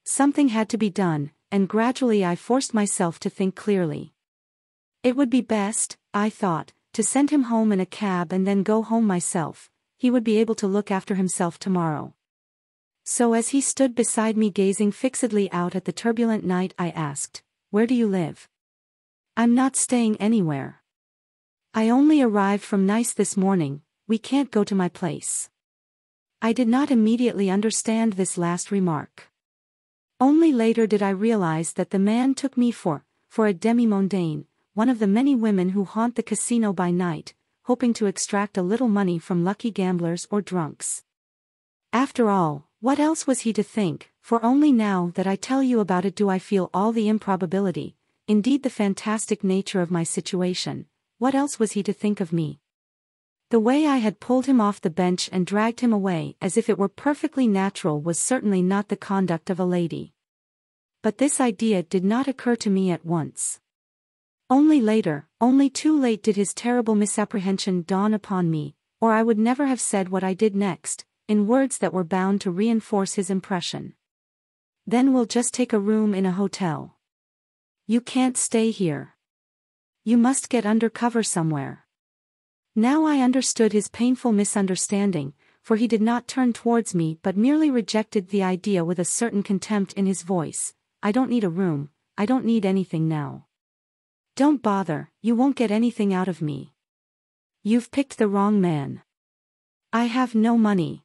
Something had to be done, and gradually I forced myself to think clearly. It would be best, I thought, to send him home in a cab and then go home myself. He would be able to look after himself tomorrow. So as he stood beside me gazing fixedly out at the turbulent night, I asked, "Where do you live?" "I'm not staying anywhere. I only arrived from Nice this morning. We can't go to my place." I did not immediately understand this last remark. Only later did I realize that the man took me for a demi-mondaine, one of the many women who haunt the casino by night, hoping to extract a little money from lucky gamblers or drunks. After all, what else was he to think? For only now that I tell you about it do I feel all the improbability, indeed the fantastic nature of my situation. What else was he to think of me? The way I had pulled him off the bench and dragged him away as if it were perfectly natural was certainly not the conduct of a lady. But this idea did not occur to me at once. Only later, only too late did his terrible misapprehension dawn upon me, or I would never have said what I did next, in words that were bound to reinforce his impression. "Then we'll just take a room in a hotel. You can't stay here. You must get under cover somewhere." Now I understood his painful misunderstanding, for he did not turn towards me but merely rejected the idea with a certain contempt in his voice. "I don't need a room, I don't need anything now. Don't bother, you won't get anything out of me. You've picked the wrong man. I have no money."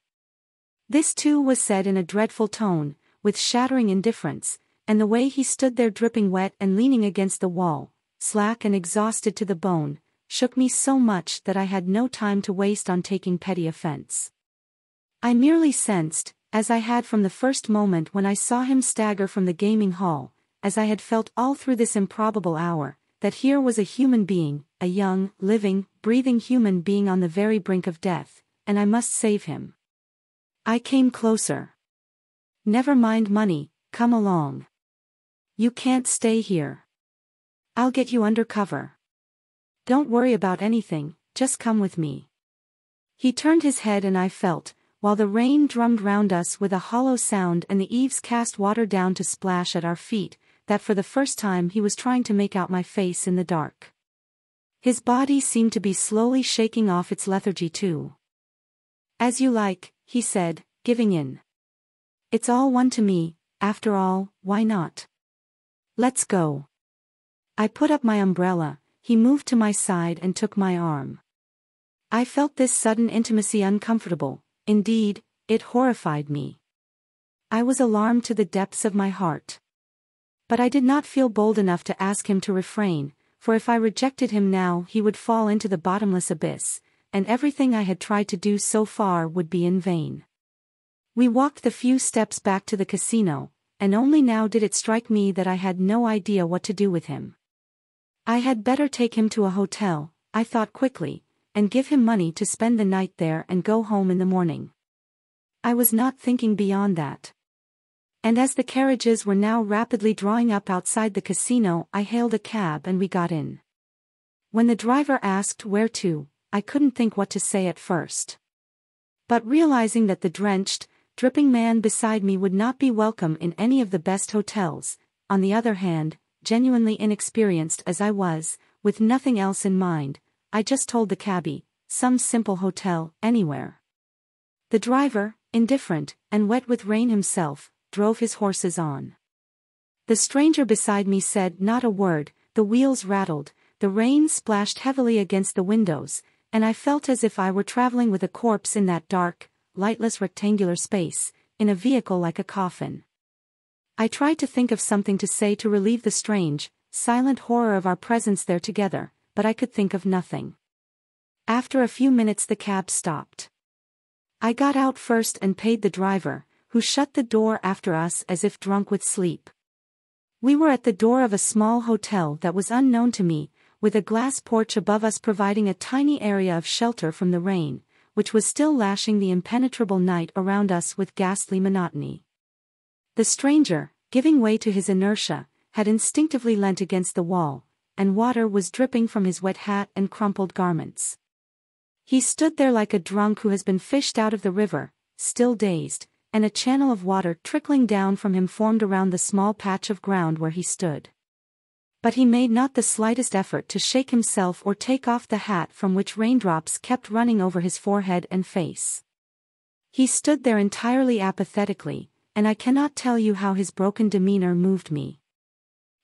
This too was said in a dreadful tone, with shattering indifference, and the way he stood there dripping wet and leaning against the wall, slack and exhausted to the bone, shook me so much that I had no time to waste on taking petty offense. I merely sensed, as I had from the first moment when I saw him stagger from the gaming hall, as I had felt all through this improbable hour, that here was a human being, a young, living, breathing human being on the very brink of death, and I must save him. I came closer. "Never mind money, come along. You can't stay here. I'll get you under cover. Don't worry about anything, just come with me." He turned his head and I felt, while the rain drummed round us with a hollow sound and the eaves cast water down to splash at our feet, that for the first time he was trying to make out my face in the dark. His body seemed to be slowly shaking off its lethargy too. "As you like," he said, giving in. "It's all one to me, after all, why not? Let's go." I put up my umbrella, he moved to my side and took my arm. I felt this sudden intimacy uncomfortable, indeed, it horrified me. I was alarmed to the depths of my heart. But I did not feel bold enough to ask him to refrain, for if I rejected him now he would fall into the bottomless abyss, and everything I had tried to do so far would be in vain. We walked the few steps back to the casino, and only now did it strike me that I had no idea what to do with him. I had better take him to a hotel, I thought quickly, and give him money to spend the night there and go home in the morning. I was not thinking beyond that. And as the carriages were now rapidly drawing up outside the casino, I hailed a cab and we got in. When the driver asked where to, I couldn't think what to say at first. But realizing that the drenched, dripping man beside me would not be welcome in any of the best hotels, on the other hand, genuinely inexperienced as I was, with nothing else in mind, I just told the cabbie, some simple hotel, anywhere. The driver, indifferent, and wet with rain himself, drove his horses on. The stranger beside me said not a word, the wheels rattled, the rain splashed heavily against the windows, and I felt as if I were traveling with a corpse in that dark, lightless rectangular space, in a vehicle like a coffin. I tried to think of something to say to relieve the strange, silent horror of our presence there together, but I could think of nothing. After a few minutes the cab stopped. I got out first and paid the driver, who shut the door after us as if drunk with sleep. We were at the door of a small hotel that was unknown to me, with a glass porch above us providing a tiny area of shelter from the rain, which was still lashing the impenetrable night around us with ghastly monotony. The stranger, giving way to his inertia, had instinctively leant against the wall, and water was dripping from his wet hat and crumpled garments. He stood there like a drunk who has been fished out of the river, still dazed, and a channel of water trickling down from him formed around the small patch of ground where he stood. But he made not the slightest effort to shake himself or take off the hat from which raindrops kept running over his forehead and face. He stood there entirely apathetically, and I cannot tell you how his broken demeanor moved me.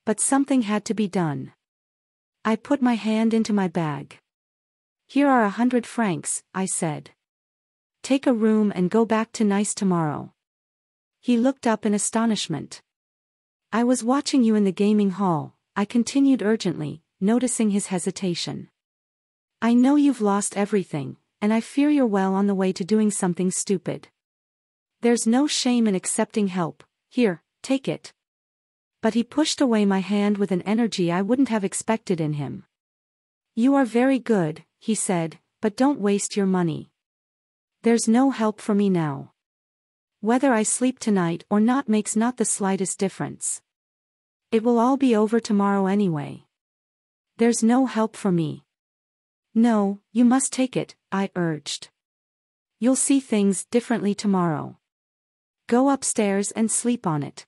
But something had to be done. I put my hand into my bag. "Here are 100 francs, I said. "Take a room and go back to Nice tomorrow." He looked up in astonishment. "I was watching you in the gaming hall," I continued urgently, noticing his hesitation. "I know you've lost everything, and I fear you're well on the way to doing something stupid. There's no shame in accepting help. Here, take it." But he pushed away my hand with an energy I wouldn't have expected in him. "You are very good," he said, "but don't waste your money. There's no help for me now. Whether I sleep tonight or not makes not the slightest difference. It will all be over tomorrow anyway. There's no help for me." "No, you must take it," I urged. "You'll see things differently tomorrow. Go upstairs and sleep on it.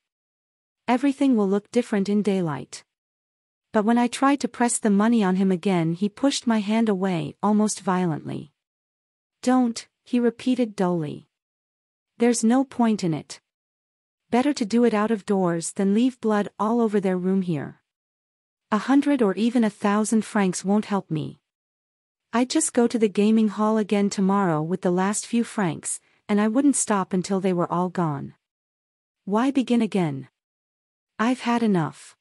Everything will look different in daylight." But when I tried to press the money on him again, he pushed my hand away almost violently. "Don't," he repeated dully. "There's no point in it. Better to do it out of doors than leave blood all over their room here. 100 or even 1,000 francs won't help me. I'd just go to the gaming hall again tomorrow with the last few francs, and I wouldn't stop until they were all gone. Why begin again? I've had enough."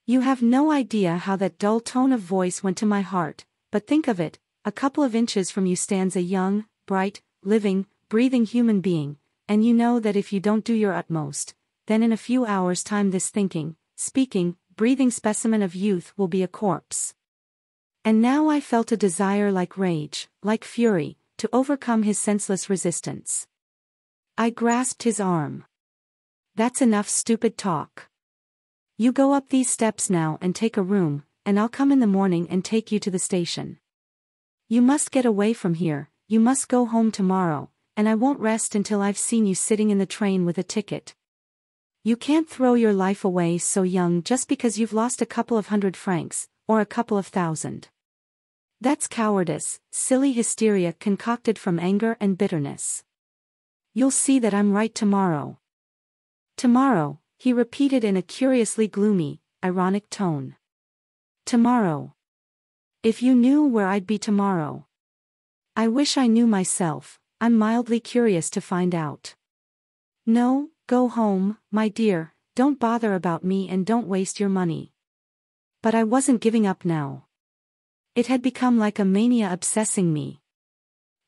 You have no idea how that dull tone of voice went to my heart, but think of it, a couple of inches from you stands a young, bright, living, breathing human being, and you know that if you don't do your utmost, then in a few hours' time this thinking, speaking, breathing specimen of youth will be a corpse. And now I felt a desire like rage, like fury, to overcome his senseless resistance. I grasped his arm. "That's enough stupid talk. You go up these steps now and take a room, and I'll come in the morning and take you to the station. You must get away from here, you must go home tomorrow, and I won't rest until I've seen you sitting in the train with a ticket. You can't throw your life away so young just because you've lost a couple of 100 francs, or a couple of 1,000. That's cowardice, silly hysteria concocted from anger and bitterness. You'll see that I'm right tomorrow." "Tomorrow," he repeated in a curiously gloomy, ironic tone. "Tomorrow. If you knew where I'd be tomorrow." "I wish I knew myself, I'm mildly curious to find out." "No, go home, my dear, don't bother about me and don't waste your money." But I wasn't giving up now. It had become like a mania obsessing me.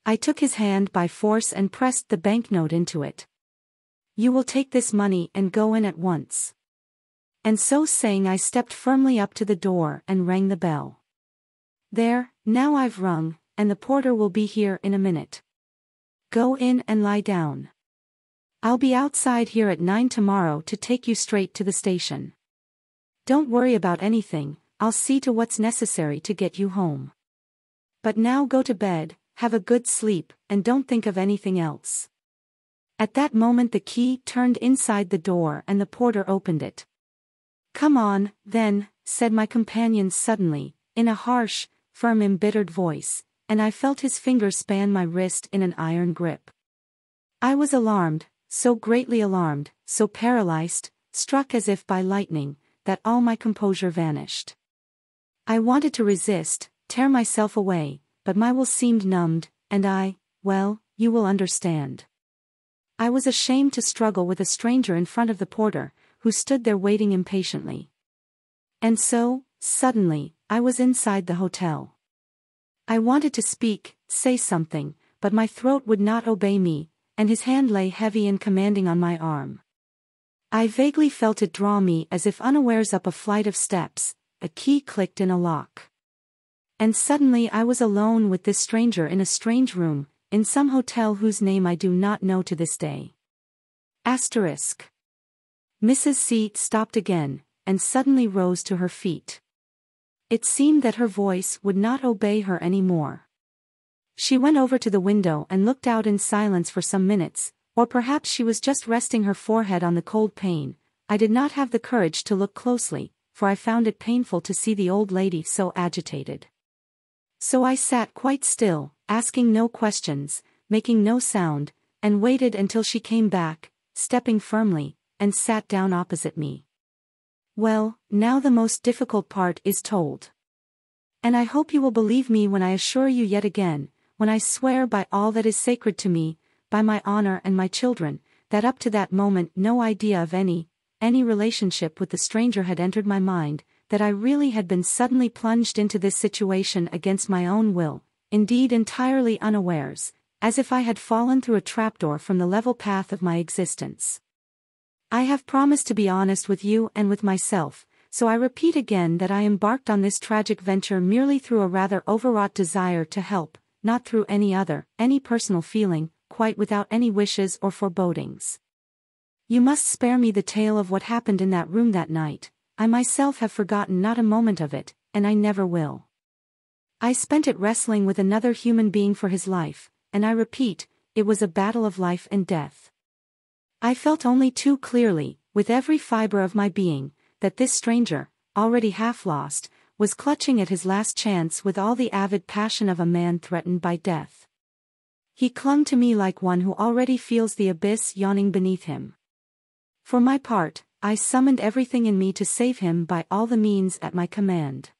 I took his hand by force and pressed the banknote into it. "You will take this money and go in at once." And so saying I stepped firmly up to the door and rang the bell. "There, now I've rung, and the porter will be here in a minute. Go in and lie down. I'll be outside here at 9 tomorrow to take you straight to the station. Don't worry about anything, I'll see to what's necessary to get you home. But now go to bed, have a good sleep, and don't think of anything else." At that moment the key turned inside the door and the porter opened it. "Come on, then," said my companion suddenly, in a harsh, firm embittered voice, and I felt his fingers span my wrist in an iron grip. I was alarmed, so greatly alarmed, so paralyzed, struck as if by lightning, that all my composure vanished. I wanted to resist, tear myself away, but my will seemed numbed, and well, you will understand. I was ashamed to struggle with a stranger in front of the porter, who stood there waiting impatiently. And so, suddenly, I was inside the hotel. I wanted to speak, say something, but my throat would not obey me, and his hand lay heavy and commanding on my arm. I vaguely felt it draw me as if unawares up a flight of steps. A key clicked in a lock. And suddenly I was alone with this stranger in a strange room, in some hotel whose name I do not know to this day. Asterisk. Mrs. C stopped again, and suddenly rose to her feet. It seemed that her voice would not obey her any more. She went over to the window and looked out in silence for some minutes, or perhaps she was just resting her forehead on the cold pane. I did not have the courage to look closely, for I found it painful to see the old lady so agitated. So I sat quite still, asking no questions, making no sound, and waited until she came back, stepping firmly, and sat down opposite me. Well, now the most difficult part is told. And I hope you will believe me when I assure you yet again, when I swear by all that is sacred to me, by my honor and my children, that up to that moment no idea of any relationship with the stranger had entered my mind, that I really had been suddenly plunged into this situation against my own will, indeed entirely unawares, as if I had fallen through a trapdoor from the level path of my existence. I have promised to be honest with you and with myself, so I repeat again that I embarked on this tragic venture merely through a rather overwrought desire to help, not through any personal feeling, quite without any wishes or forebodings. You must spare me the tale of what happened in that room that night. I myself have forgotten not a moment of it, and I never will. I spent it wrestling with another human being for his life, and I repeat, it was a battle of life and death. I felt only too clearly, with every fiber of my being, that this stranger, already half lost, was clutching at his last chance with all the avid passion of a man threatened by death. He clung to me like one who already feels the abyss yawning beneath him. For my part, I summoned everything in me to save him by all the means at my command.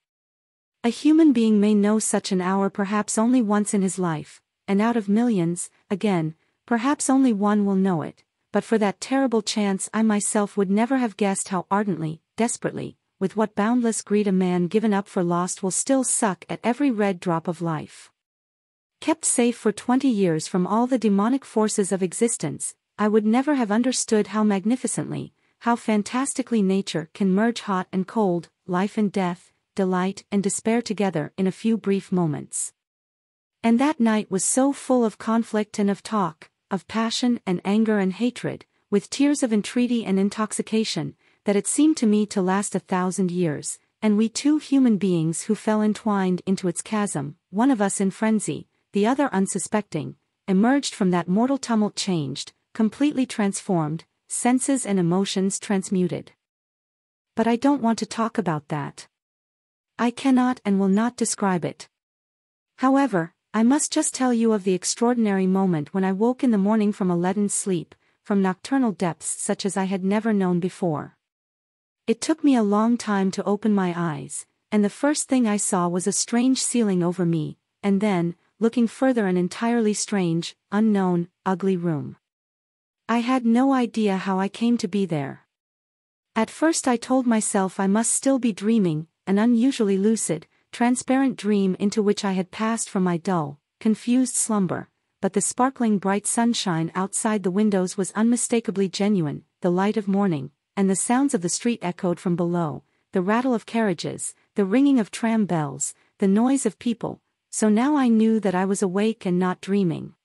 A human being may know such an hour perhaps only once in his life, and out of millions, again, perhaps only one will know it, but for that terrible chance I myself would never have guessed how ardently, desperately, with what boundless greed a man given up for lost will still suck at every red drop of life. Kept safe for 20 years from all the demonic forces of existence, I would never have understood how magnificently, how fantastically nature can merge hot and cold, life and death, delight and despair together in a few brief moments. And that night was so full of conflict and of talk, of passion and anger and hatred, with tears of entreaty and intoxication, that it seemed to me to last 1,000 years, and we two human beings who fell entwined into its chasm, one of us in frenzy, the other unsuspecting, emerged from that mortal tumult changed, completely transformed, senses and emotions transmuted. But I don't want to talk about that. I cannot and will not describe it. However, I must just tell you of the extraordinary moment when I woke in the morning from a leaden sleep, from nocturnal depths such as I had never known before. It took me a long time to open my eyes, and the first thing I saw was a strange ceiling over me, and then, looking further, an entirely strange, unknown, ugly room. I had no idea how I came to be there. At first I told myself I must still be dreaming, an unusually lucid, transparent dream into which I had passed from my dull, confused slumber, but the sparkling bright sunshine outside the windows was unmistakably genuine, the light of morning, and the sounds of the street echoed from below, the rattle of carriages, the ringing of tram bells, the noise of people, so now I knew that I was awake and not dreaming.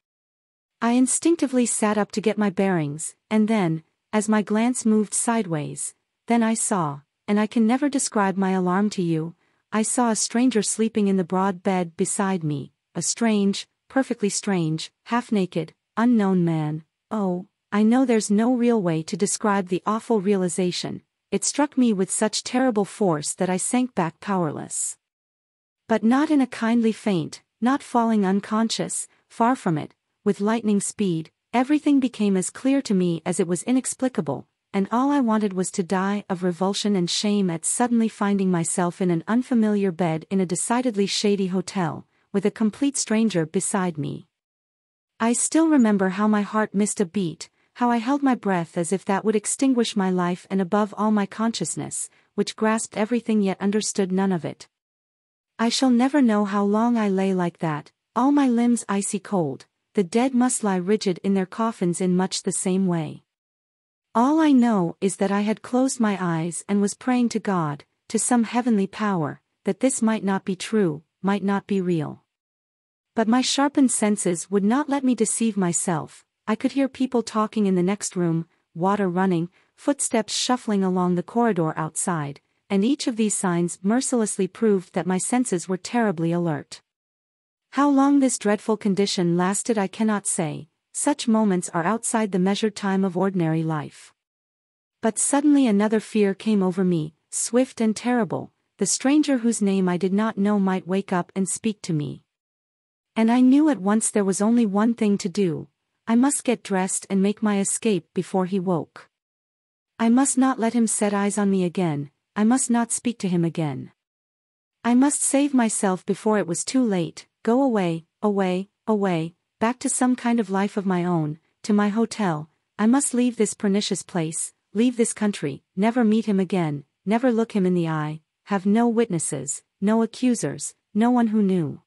I instinctively sat up to get my bearings, and then, as my glance moved sideways, then I saw, and I can never describe my alarm to you, I saw a stranger sleeping in the broad bed beside me, a strange, perfectly strange, half-naked, unknown man. Oh, I know there's no real way to describe the awful realization, it struck me with such terrible force that I sank back powerless. But not in a kindly faint, not falling unconscious, far from it. With lightning speed, everything became as clear to me as it was inexplicable, and all I wanted was to die of revulsion and shame at suddenly finding myself in an unfamiliar bed in a decidedly shady hotel, with a complete stranger beside me. I still remember how my heart missed a beat, how I held my breath as if that would extinguish my life and above all my consciousness, which grasped everything yet understood none of it. I shall never know how long I lay like that, all my limbs icy cold. The dead must lie rigid in their coffins in much the same way. All I know is that I had closed my eyes and was praying to God, to some heavenly power, that this might not be true, might not be real. But my sharpened senses would not let me deceive myself. I could hear people talking in the next room, water running, footsteps shuffling along the corridor outside, and each of these signs mercilessly proved that my senses were terribly alert. How long this dreadful condition lasted I cannot say. Such moments are outside the measured time of ordinary life. But suddenly another fear came over me, swift and terrible. The stranger whose name I did not know might wake up and speak to me. And I knew at once there was only one thing to do. I must get dressed and make my escape before he woke. I must not let him set eyes on me again. I must not speak to him again. I must save myself before it was too late. Go away, away, away, back to some kind of life of my own, to my hotel. I must leave this pernicious place, leave this country, never meet him again, never look him in the eye, have no witnesses, no accusers, no one who knew.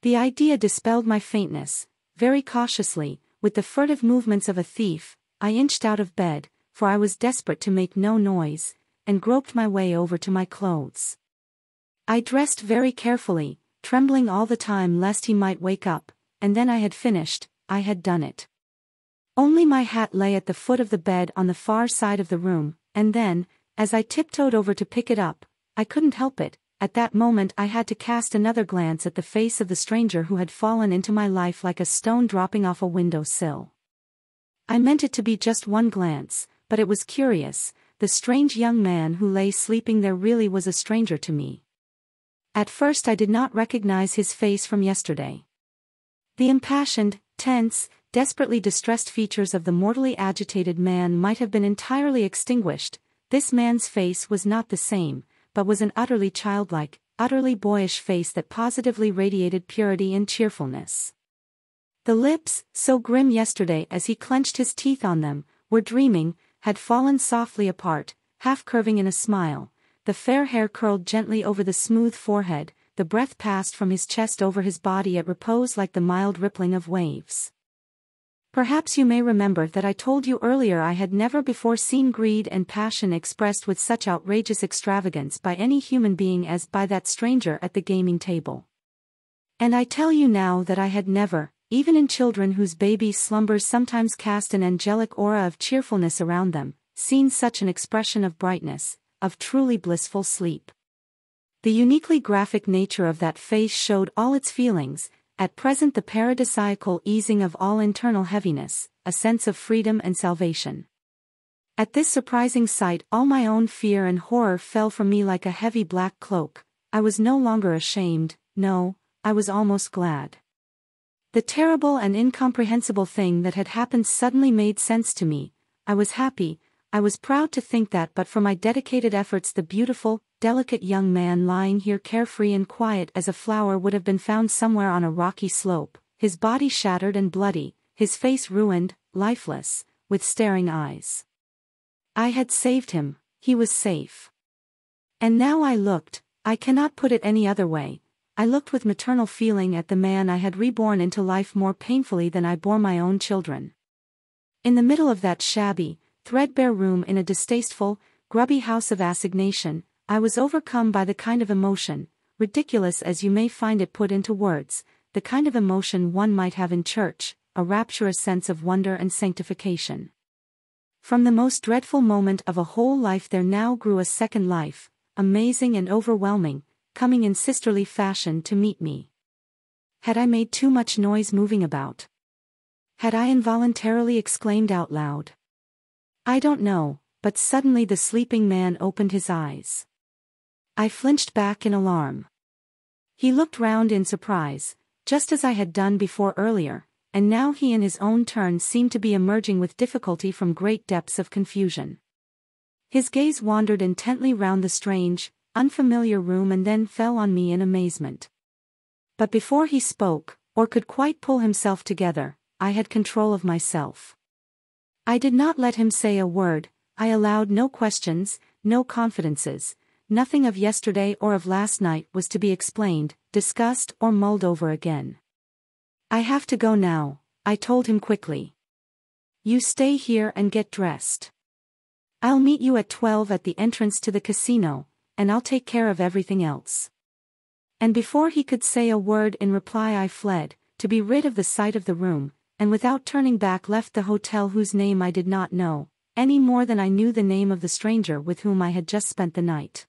The idea dispelled my faintness. Very cautiously, with the furtive movements of a thief, I inched out of bed, for I was desperate to make no noise, and groped my way over to my clothes. I dressed very carefully, trembling all the time lest he might wake up, and then I had finished, I had done it. Only my hat lay at the foot of the bed on the far side of the room, and then, as I tiptoed over to pick it up, I couldn't help it. At that moment I had to cast another glance at the face of the stranger who had fallen into my life like a stone dropping off a window sill. I meant it to be just one glance, but it was curious. The strange young man who lay sleeping there really was a stranger to me. At first I did not recognize his face from yesterday. The impassioned, tense, desperately distressed features of the mortally agitated man might have been entirely extinguished. This man's face was not the same, but was an utterly childlike, utterly boyish face that positively radiated purity and cheerfulness. The lips, so grim yesterday as he clenched his teeth on them, were dreaming, had fallen softly apart, half curving in a smile. The fair hair curled gently over the smooth forehead, the breath passed from his chest over his body at repose like the mild rippling of waves. Perhaps you may remember that I told you earlier I had never before seen greed and passion expressed with such outrageous extravagance by any human being as by that stranger at the gaming table. And I tell you now that I had never, even in children whose baby slumbers sometimes cast an angelic aura of cheerfulness around them, seen such an expression of brightness, of truly blissful sleep. The uniquely graphic nature of that face showed all its feelings, at present the paradisiacal easing of all internal heaviness, a sense of freedom and salvation. At this surprising sight all my own fear and horror fell from me like a heavy black cloak. I was no longer ashamed, no, I was almost glad. The terrible and incomprehensible thing that had happened suddenly made sense to me. I was happy. I was proud to think that but for my dedicated efforts the beautiful, delicate young man lying here carefree and quiet as a flower would have been found somewhere on a rocky slope, his body shattered and bloody, his face ruined, lifeless, with staring eyes. I had saved him, he was safe. And now I looked, I cannot put it any other way, I looked with maternal feeling at the man I had reborn into life more painfully than I bore my own children. In the middle of that shabby, threadbare room in a distasteful, grubby house of assignation, I was overcome by the kind of emotion, ridiculous as you may find it put into words, the kind of emotion one might have in church, a rapturous sense of wonder and sanctification. From the most dreadful moment of a whole life there now grew a second life, amazing and overwhelming, coming in sisterly fashion to meet me. Had I made too much noise moving about? Had I involuntarily exclaimed out loud? I don't know, but suddenly the sleeping man opened his eyes. I flinched back in alarm. He looked round in surprise, just as I had done before earlier, and now he in his own turn seemed to be emerging with difficulty from great depths of confusion. His gaze wandered intently round the strange, unfamiliar room and then fell on me in amazement. But before he spoke, or could quite pull himself together, I had control of myself. I did not let him say a word, I allowed no questions, no confidences, Nothing of yesterday or of last night was to be explained, discussed, or mulled over again. "I have to go now," I told him quickly. "You stay here and get dressed. I'll meet you at 12 at the entrance to the casino, and I'll take care of everything else." And before he could say a word in reply I fled, to be rid of the sight of the room, and without turning back left the hotel whose name I did not know, any more than I knew the name of the stranger with whom I had just spent the night.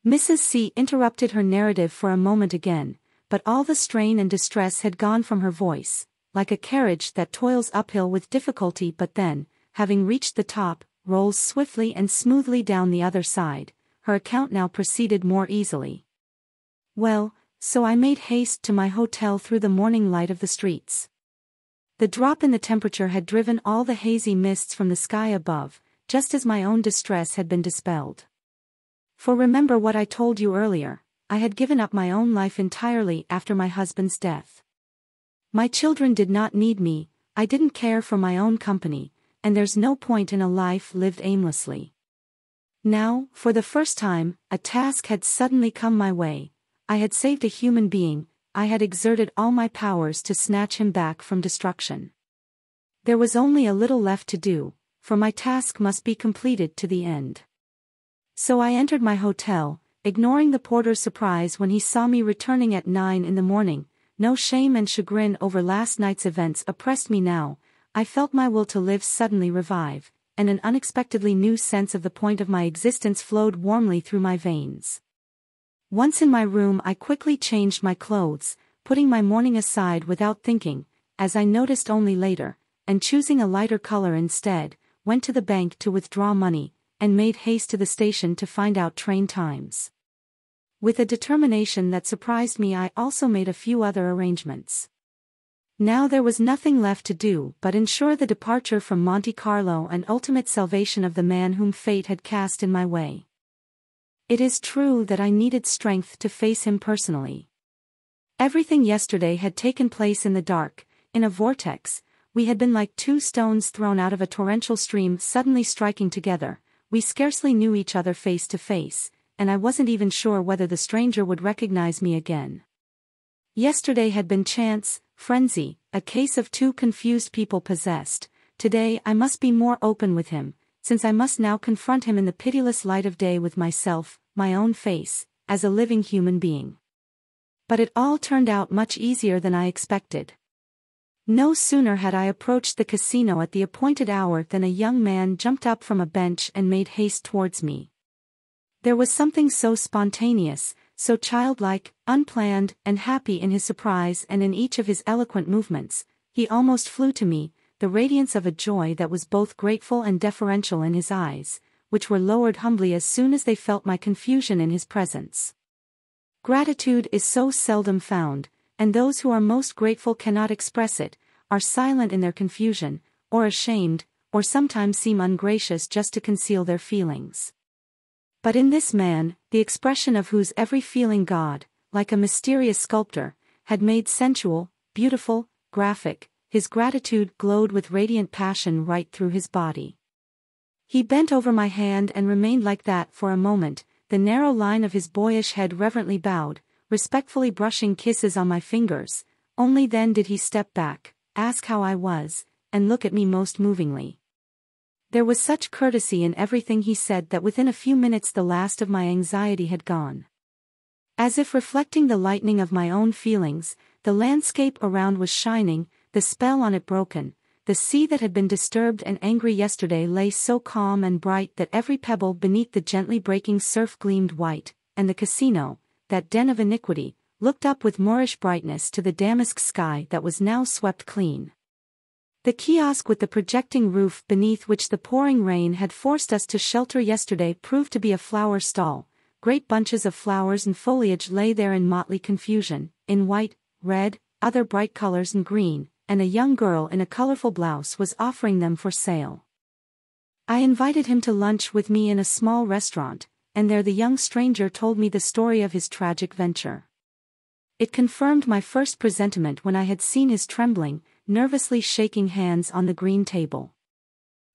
Mrs. C interrupted her narrative for a moment again, but all the strain and distress had gone from her voice, like a carriage that toils uphill with difficulty but then, having reached the top, rolls swiftly and smoothly down the other side. Her account now proceeded more easily. "Well, so I made haste to my hotel through the morning light of the streets. The drop in the temperature had driven all the hazy mists from the sky above, just as my own distress had been dispelled. For remember what I told you earlier, I had given up my own life entirely after my husband's death. My children did not need me, I didn't care for my own company, and there's no point in a life lived aimlessly. Now, for the first time, a task had suddenly come my way. I had saved a human being, I had exerted all my powers to snatch him back from destruction. There was only a little left to do, for my task must be completed to the end. So I entered my hotel, ignoring the porter's surprise when he saw me returning at 9 in the morning. No shame and chagrin over last night's events oppressed me now. I felt my will to live suddenly revive, and an unexpectedly new sense of the point of my existence flowed warmly through my veins. Once in my room I quickly changed my clothes, putting my mourning aside without thinking, as I noticed only later, and choosing a lighter color instead, went to the bank to withdraw money, and made haste to the station to find out train times. With a determination that surprised me I also made a few other arrangements. Now there was nothing left to do but ensure the departure from Monte Carlo and ultimate salvation of the man whom fate had cast in my way. It is true that I needed strength to face him personally. Everything yesterday had taken place in the dark, in a vortex. We had been like two stones thrown out of a torrential stream suddenly striking together. We scarcely knew each other face to face, and I wasn't even sure whether the stranger would recognize me again. Yesterday had been chance, frenzy, a case of two confused people possessed. Today I must be more open with him, since I must now confront him in the pitiless light of day with myself, my own face, as a living human being. But it all turned out much easier than I expected. No sooner had I approached the casino at the appointed hour than a young man jumped up from a bench and made haste towards me. There was something so spontaneous, so childlike, unplanned, and happy in his surprise and in each of his eloquent movements. He almost flew to me, the radiance of a joy that was both grateful and deferential in his eyes, which were lowered humbly as soon as they felt my confusion in his presence. Gratitude is so seldom found, and those who are most grateful cannot express it, are silent in their confusion, or ashamed, or sometimes seem ungracious just to conceal their feelings. But in this man, the expression of whose every feeling God, like a mysterious sculptor, had made sensual, beautiful, graphic, his gratitude glowed with radiant passion right through his body. He bent over my hand and remained like that for a moment, the narrow line of his boyish head reverently bowed, respectfully brushing kisses on my fingers. Only then did he step back, ask how I was, and look at me most movingly. There was such courtesy in everything he said that within a few minutes the last of my anxiety had gone. As if reflecting the lightning of my own feelings, the landscape around was shining, the spell on it broken. The sea that had been disturbed and angry yesterday lay so calm and bright that every pebble beneath the gently breaking surf gleamed white, and the casino, that den of iniquity, looked up with Moorish brightness to the damask sky that was now swept clean. The kiosk with the projecting roof beneath which the pouring rain had forced us to shelter yesterday proved to be a flower stall. Great bunches of flowers and foliage lay there in motley confusion, in white, red, other bright colors and green, and a young girl in a colorful blouse was offering them for sale. I invited him to lunch with me in a small restaurant, and there the young stranger told me the story of his tragic venture. It confirmed my first presentiment when I had seen his trembling, nervously shaking hands on the green table.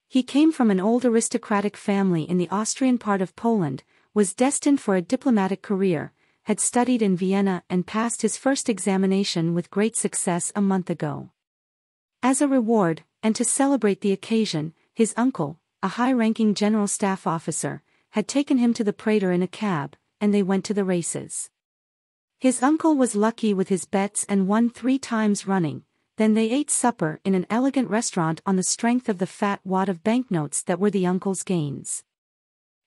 He came from an old aristocratic family in the Austrian part of Poland, was destined for a diplomatic career, had studied in Vienna and passed his first examination with great success a month ago. As a reward, and to celebrate the occasion, his uncle, a high-ranking general staff officer, had taken him to the Prater in a cab, and they went to the races. His uncle was lucky with his bets and won 3 times running. Then they ate supper in an elegant restaurant on the strength of the fat wad of banknotes that were the uncle's gains.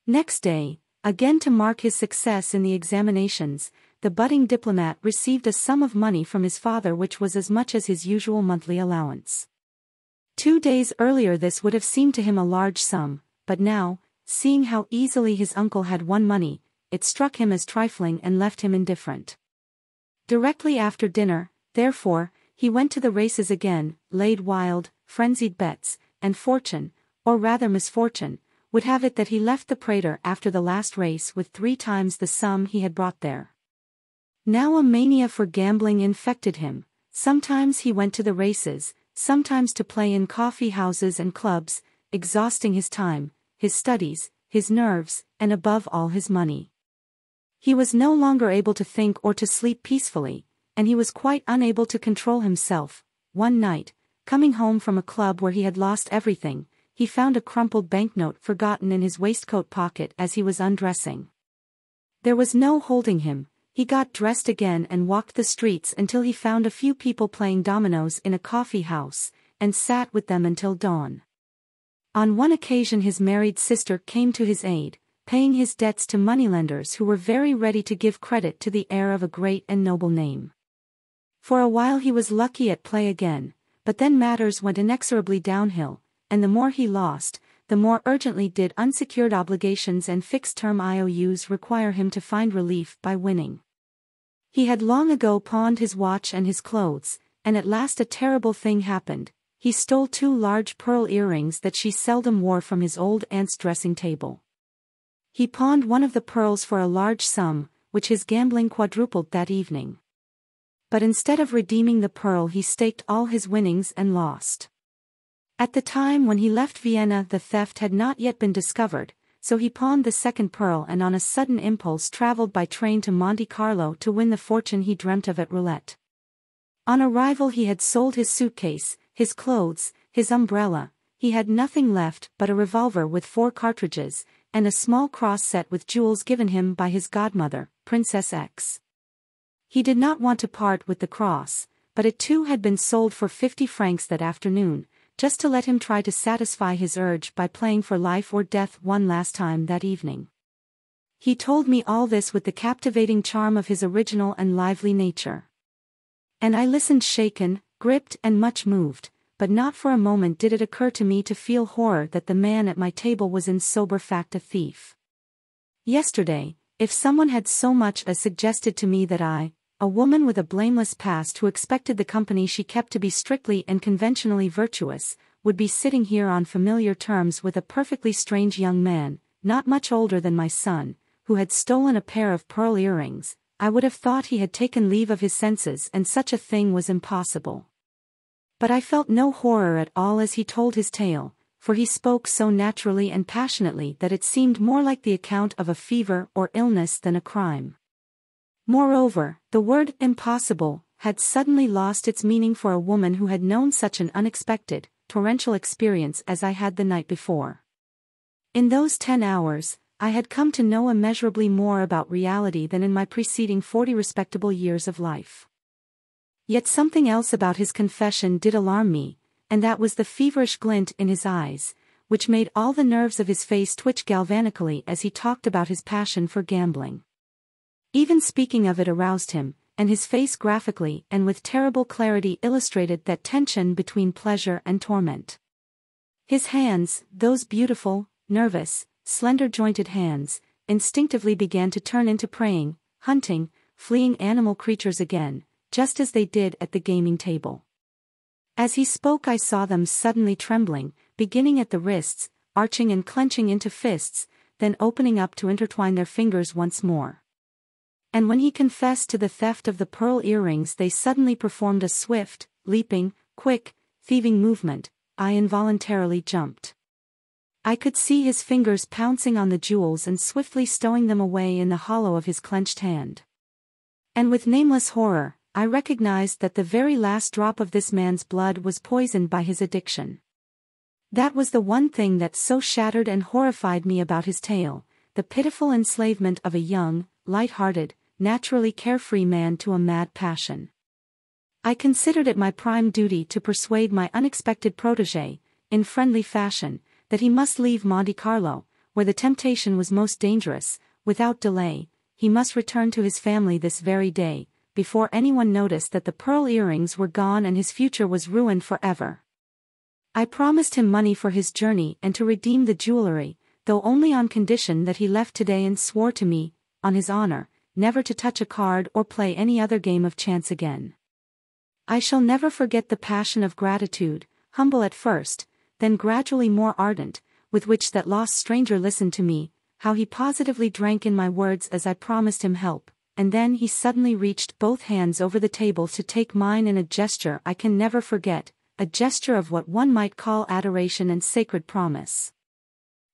Next day, again to mark his success in the examinations, the budding diplomat received a sum of money from his father which was as much as his usual monthly allowance. 2 days earlier this would have seemed to him a large sum, but now, seeing how easily his uncle had won money, it struck him as trifling and left him indifferent. Directly after dinner, therefore, he went to the races again, laid wild, frenzied bets, and fortune, or rather misfortune, would have it that he left the Prater after the last race with 3 times the sum he had brought there. Now a mania for gambling infected him. Sometimes he went to the races, sometimes to play in coffee houses and clubs, exhausting his time, his studies, his nerves, and above all his money. He was no longer able to think or to sleep peacefully, and he was quite unable to control himself. One night, coming home from a club where he had lost everything, he found a crumpled banknote forgotten in his waistcoat pocket as he was undressing. There was no holding him. He got dressed again and walked the streets until he found a few people playing dominoes in a coffee house, and sat with them until dawn. On one occasion his married sister came to his aid, paying his debts to moneylenders who were very ready to give credit to the heir of a great and noble name. For a while he was lucky at play again, but then matters went inexorably downhill, and the more he lost, the more urgently did unsecured obligations and fixed-term IOUs require him to find relief by winning. He had long ago pawned his watch and his clothes, and at last a terrible thing happened. He stole 2 large pearl earrings that she seldom wore from his old aunt's dressing table. He pawned one of the pearls for a large sum, which his gambling quadrupled that evening. But instead of redeeming the pearl he staked all his winnings and lost. At the time when he left Vienna the theft had not yet been discovered, so he pawned the second pearl and on a sudden impulse traveled by train to Monte Carlo to win the fortune he dreamt of at roulette. On arrival he had sold his suitcase, his clothes, his umbrella. He had nothing left but a revolver with 4 cartridges, and a small cross set with jewels given him by his godmother, Princess X. He did not want to part with the cross, but it too had been sold for 50 francs that afternoon, just to let him try to satisfy his urge by playing for life or death one last time that evening. He told me all this with the captivating charm of his original and lively nature. And I listened shaken, gripped and much moved, but not for a moment did it occur to me to feel horror that the man at my table was in sober fact a thief. Yesterday, if someone had so much as suggested to me that I, a woman with a blameless past who expected the company she kept to be strictly and conventionally virtuous, would be sitting here on familiar terms with a perfectly strange young man, not much older than my son, who had stolen a pair of pearl earrings, I would have thought he had taken leave of his senses and such a thing was impossible. But I felt no horror at all as he told his tale, for he spoke so naturally and passionately that it seemed more like the account of a fever or illness than a crime. Moreover, the word impossible had suddenly lost its meaning for a woman who had known such an unexpected, torrential experience as I had the night before. In those 10 hours, I had come to know immeasurably more about reality than in my preceding 40 respectable years of life. Yet something else about his confession did alarm me, and that was the feverish glint in his eyes, which made all the nerves of his face twitch galvanically as he talked about his passion for gambling. Even speaking of it aroused him, and his face graphically and with terrible clarity illustrated that tension between pleasure and torment. His hands, those beautiful, nervous, slender-jointed hands, instinctively began to turn into preying, hunting, fleeing animal creatures again, just as they did at the gaming table. As he spoke I saw them suddenly trembling, beginning at the wrists, arching and clenching into fists, then opening up to intertwine their fingers once more. And when he confessed to the theft of the pearl earrings they suddenly performed a swift, leaping, quick, thieving movement. I involuntarily jumped. I could see his fingers pouncing on the jewels and swiftly stowing them away in the hollow of his clenched hand. And with nameless horror, I recognized that the very last drop of this man's blood was poisoned by his addiction. That was the one thing that so shattered and horrified me about his tale, the pitiful enslavement of a young, light-hearted, naturally carefree man to a mad passion. I considered it my prime duty to persuade my unexpected protégé, in friendly fashion, that he must leave Monte Carlo, where the temptation was most dangerous. Without delay, he must return to his family this very day, before anyone noticed that the pearl earrings were gone and his future was ruined forever. I promised him money for his journey and to redeem the jewelry, though only on condition that he left today, and swore to me, on his honor, never to touch a card or play any other game of chance again. I shall never forget the passion of gratitude, humble at first, then gradually more ardent, with which that lost stranger listened to me, how he positively drank in my words as I promised him help, and then he suddenly reached both hands over the table to take mine in a gesture I can never forget, a gesture of what one might call adoration and sacred promise.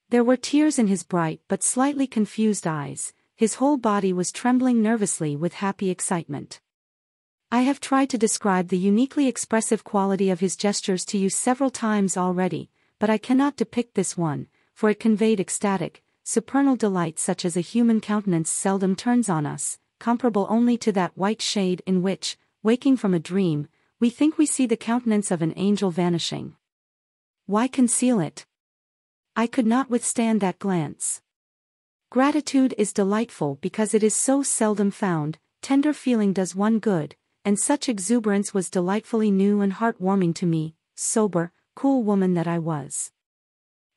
There were tears in his bright but slightly confused eyes, his whole body was trembling nervously with happy excitement. I have tried to describe the uniquely expressive quality of his gestures to you several times already, but I cannot depict this one, for it conveyed ecstatic, supernal delight such as a human countenance seldom turns on us, comparable only to that white shade in which, waking from a dream, we think we see the countenance of an angel vanishing. Why conceal it? I could not withstand that glance. Gratitude is delightful because it is so seldom found, tender feeling does one good, and such exuberance was delightfully new and heartwarming to me, sober, cool woman that I was.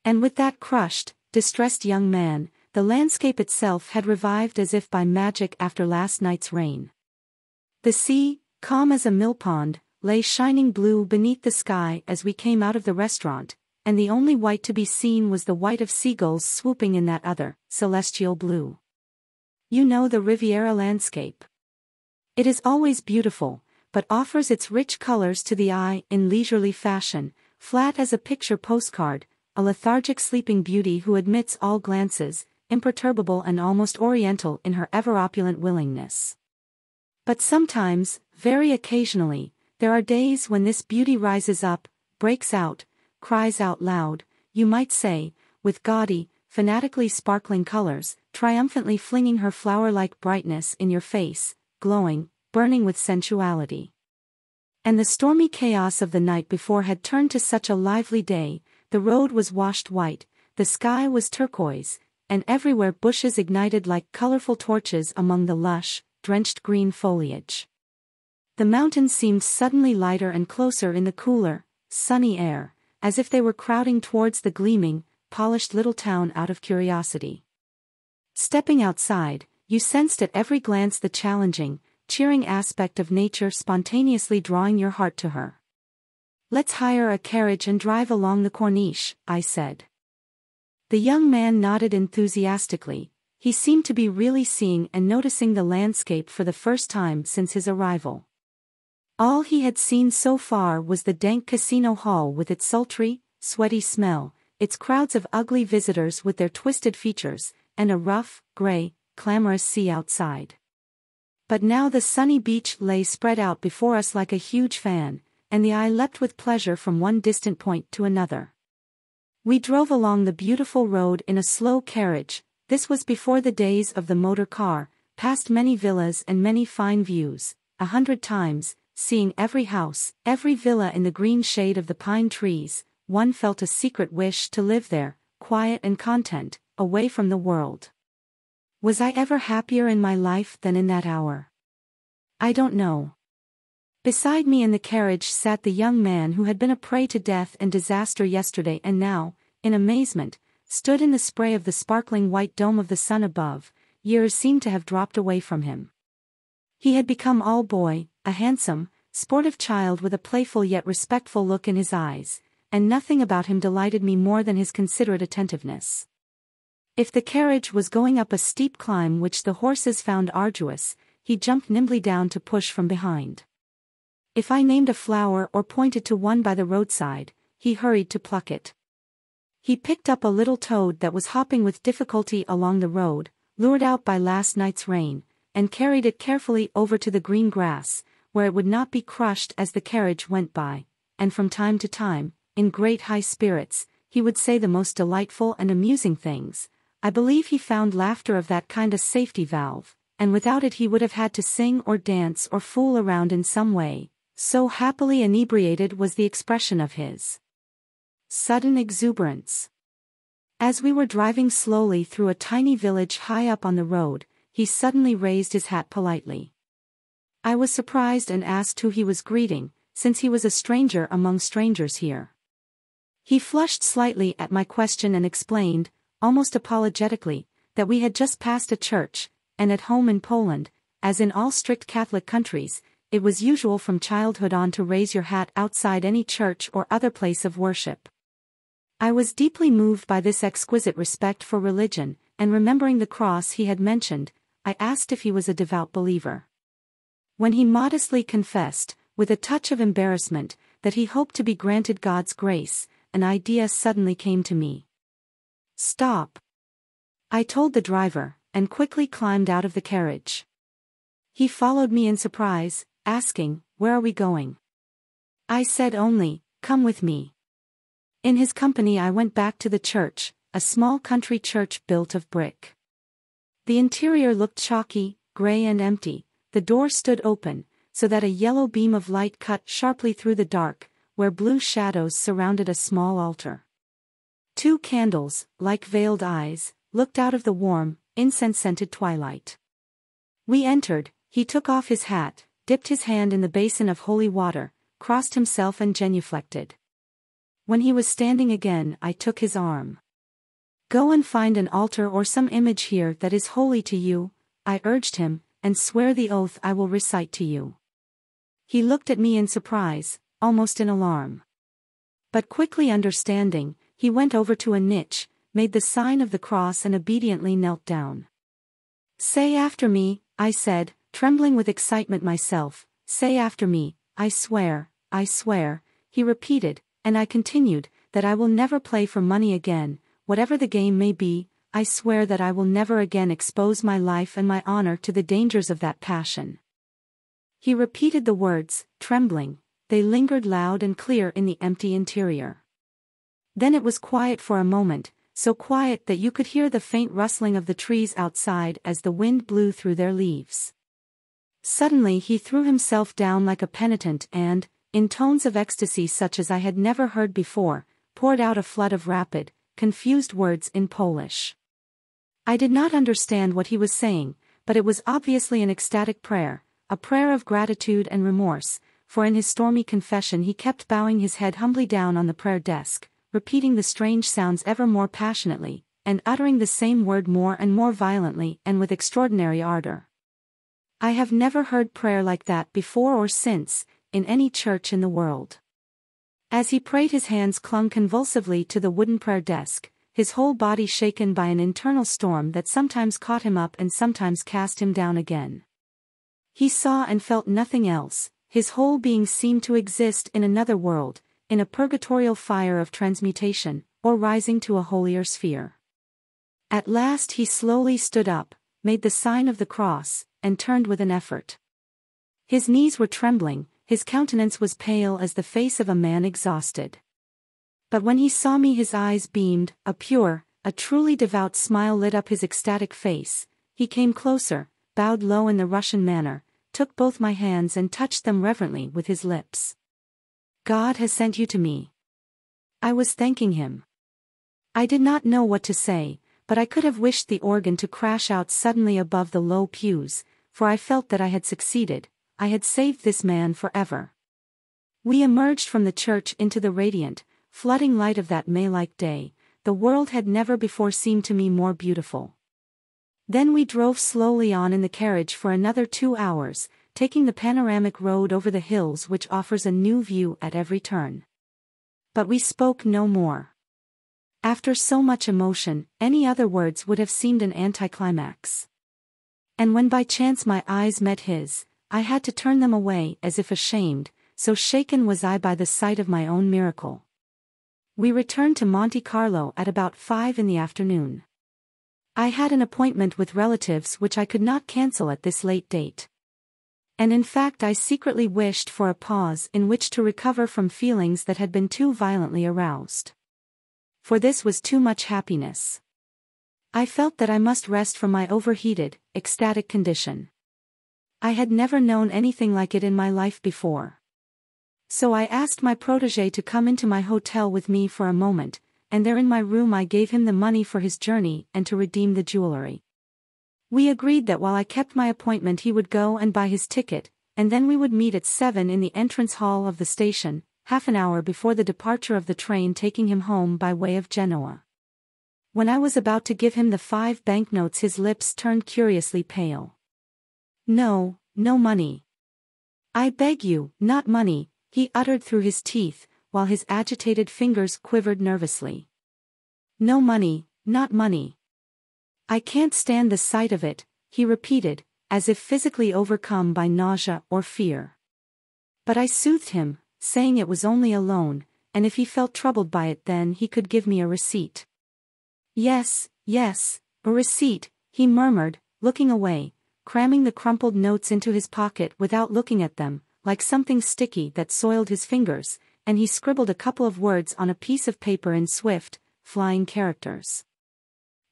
And with that crushed, distressed young man, the landscape itself had revived as if by magic after last night's rain. The sea, calm as a millpond, lay shining blue beneath the sky as we came out of the restaurant, and the only white to be seen was the white of seagulls swooping in that other, celestial blue. You know the Riviera landscape. It is always beautiful, but offers its rich colors to the eye in leisurely fashion, flat as a picture postcard, a lethargic sleeping beauty who admits all glances, imperturbable and almost oriental in her ever-opulent willingness. But sometimes, very occasionally, there are days when this beauty rises up, breaks out, cries out loud, you might say, with gaudy, fanatically sparkling colors, triumphantly flinging her flower-like brightness in your face, glowing, burning with sensuality. And the stormy chaos of the night before had turned to such a lively day, the road was washed white, the sky was turquoise, and everywhere bushes ignited like colorful torches among the lush, drenched green foliage. The mountains seemed suddenly lighter and closer in the cooler, sunny air, as if they were crowding towards the gleaming, polished little town out of curiosity. Stepping outside, you sensed at every glance the challenging, cheering aspect of nature spontaneously drawing your heart to her. Let's hire a carriage and drive along the Corniche, I said. The young man nodded enthusiastically. He seemed to be really seeing and noticing the landscape for the first time since his arrival. All he had seen so far was the dank casino hall with its sultry, sweaty smell, its crowds of ugly visitors with their twisted features, and a rough, gray, clamorous sea outside. But now the sunny beach lay spread out before us like a huge fan, and the eye leapt with pleasure from one distant point to another. We drove along the beautiful road in a slow carriage. This was before the days of the motor car, past many villas and many fine views, 100 times, seeing every house, every villa in the green shade of the pine trees, one felt a secret wish to live there, quiet and content, away from the world. Was I ever happier in my life than in that hour? I don't know. Beside me in the carriage sat the young man who had been a prey to death and disaster yesterday and now, in amazement, stood in the spray of the sparkling white dome of the sun above. Years seemed to have dropped away from him. He had become all boy, a handsome, sportive child with a playful yet respectful look in his eyes, and nothing about him delighted me more than his considerate attentiveness. If the carriage was going up a steep climb which the horses found arduous, he jumped nimbly down to push from behind. If I named a flower or pointed to one by the roadside, he hurried to pluck it. He picked up a little toad that was hopping with difficulty along the road, lured out by last night's rain, and carried it carefully over to the green grass, where it would not be crushed as the carriage went by, and from time to time, in great high spirits, he would say the most delightful and amusing things. I believe he found laughter of that kind a safety valve, and without it he would have had to sing or dance or fool around in some way, so happily inebriated was the expression of his sudden exuberance. As we were driving slowly through a tiny village high up on the road, he suddenly raised his hat politely. I was surprised and asked who he was greeting, since he was a stranger among strangers here. He flushed slightly at my question and explained, almost apologetically, that we had just passed a church, and at home in Poland, as in all strict Catholic countries, it was usual from childhood on to raise your hat outside any church or other place of worship. I was deeply moved by this exquisite respect for religion, and remembering the cross he had mentioned, I asked if he was a devout believer. When he modestly confessed, with a touch of embarrassment, that he hoped to be granted God's grace, an idea suddenly came to me. "Stop," I told the driver, and quickly climbed out of the carriage. He followed me in surprise, asking, "Where are we going?" I said only, "Come with me." In his company I went back to the church, a small country church built of brick. The interior looked chalky, grey and empty. The door stood open, so that a yellow beam of light cut sharply through the dark, where blue shadows surrounded a small altar. 2 candles, like veiled eyes, looked out of the warm, incense-scented twilight. We entered, he took off his hat, dipped his hand in the basin of holy water, crossed himself and genuflected. When he was standing again, I took his arm. "Go and find an altar or some image here that is holy to you," I urged him, "and swear the oath I will recite to you." He looked at me in surprise, almost in alarm. But quickly understanding, he went over to a niche, made the sign of the cross and obediently knelt down. "Say after me," I said, trembling with excitement myself, "say after me, I swear," he repeated, and I continued, "that I will never play for money again, whatever the game may be. I swear that I will never again expose my life and my honor to the dangers of that passion." He repeated the words, trembling. They lingered loud and clear in the empty interior. Then it was quiet for a moment, so quiet that you could hear the faint rustling of the trees outside as the wind blew through their leaves. Suddenly he threw himself down like a penitent and, in tones of ecstasy such as I had never heard before, poured out a flood of rapid, confused words in Polish. I did not understand what he was saying, but it was obviously an ecstatic prayer, a prayer of gratitude and remorse, for in his stormy confession he kept bowing his head humbly down on the prayer desk, repeating the strange sounds ever more passionately, and uttering the same word more and more violently and with extraordinary ardor. I have never heard prayer like that before or since, in any church in the world. As he prayed his hands clung convulsively to the wooden prayer desk, his whole body shaken by an internal storm that sometimes caught him up and sometimes cast him down again. He saw and felt nothing else, his whole being seemed to exist in another world, in a purgatorial fire of transmutation, or rising to a holier sphere. At last he slowly stood up, made the sign of the cross, and turned with an effort. His knees were trembling, his countenance was pale as the face of a man exhausted. But when he saw me his eyes beamed, a pure, a truly devout smile lit up his ecstatic face. He came closer, bowed low in the Russian manner, took both my hands and touched them reverently with his lips. "God has sent you to me." I was thanking him. I did not know what to say, but I could have wished the organ to crash out suddenly above the low pews, for I felt that I had succeeded, I had saved this man forever. We emerged from the church into the radiant, flooding light of that May-like day. The world had never before seemed to me more beautiful. Then we drove slowly on in the carriage for another 2 hours, taking the panoramic road over the hills which offers a new view at every turn. But we spoke no more. After so much emotion, any other words would have seemed an anticlimax. And when by chance my eyes met his, I had to turn them away as if ashamed, so shaken was I by the sight of my own miracle. We returned to Monte Carlo at about 5 in the afternoon. I had an appointment with relatives which I could not cancel at this late date. And in fact I secretly wished for a pause in which to recover from feelings that had been too violently aroused. For this was too much happiness. I felt that I must rest from my overheated, ecstatic condition. I had never known anything like it in my life before. So I asked my protégé to come into my hotel with me for a moment, and there in my room I gave him the money for his journey and to redeem the jewelry. We agreed that while I kept my appointment he would go and buy his ticket, and then we would meet at 7 in the entrance hall of the station, half an hour before the departure of the train taking him home by way of Genoa. When I was about to give him the 5 banknotes his lips turned curiously pale. "No, no money. I beg you, not money," he uttered through his teeth, while his agitated fingers quivered nervously. "No money, not money. I can't stand the sight of it," he repeated, as if physically overcome by nausea or fear. But I soothed him, saying it was only a loan, and if he felt troubled by it then he could give me a receipt. "Yes, yes, a receipt," he murmured, looking away, cramming the crumpled notes into his pocket without looking at them, like something sticky that soiled his fingers, and he scribbled a couple of words on a piece of paper in swift, flying characters.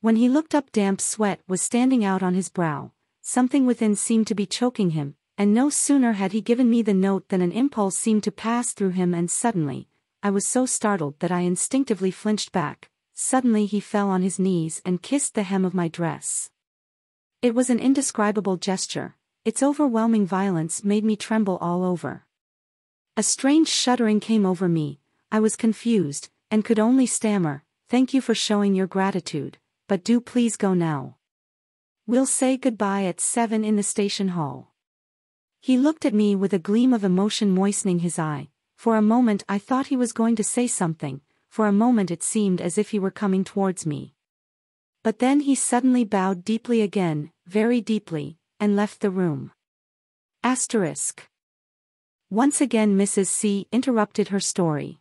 When he looked up damp sweat was standing out on his brow, something within seemed to be choking him, and no sooner had he given me the note than an impulse seemed to pass through him and suddenly, I was so startled that I instinctively flinched back. Suddenly he fell on his knees and kissed the hem of my dress. It was an indescribable gesture, its overwhelming violence made me tremble all over. A strange shuddering came over me, I was confused, and could only stammer, "Thank you for showing your gratitude, but do please go now. We'll say goodbye at 7 in the station hall." He looked at me with a gleam of emotion moistening his eye. For a moment I thought he was going to say something, for a moment it seemed as if he were coming towards me. But then he suddenly bowed deeply again, very deeply, and left the room. Asterisk. Once again Mrs. C interrupted her story.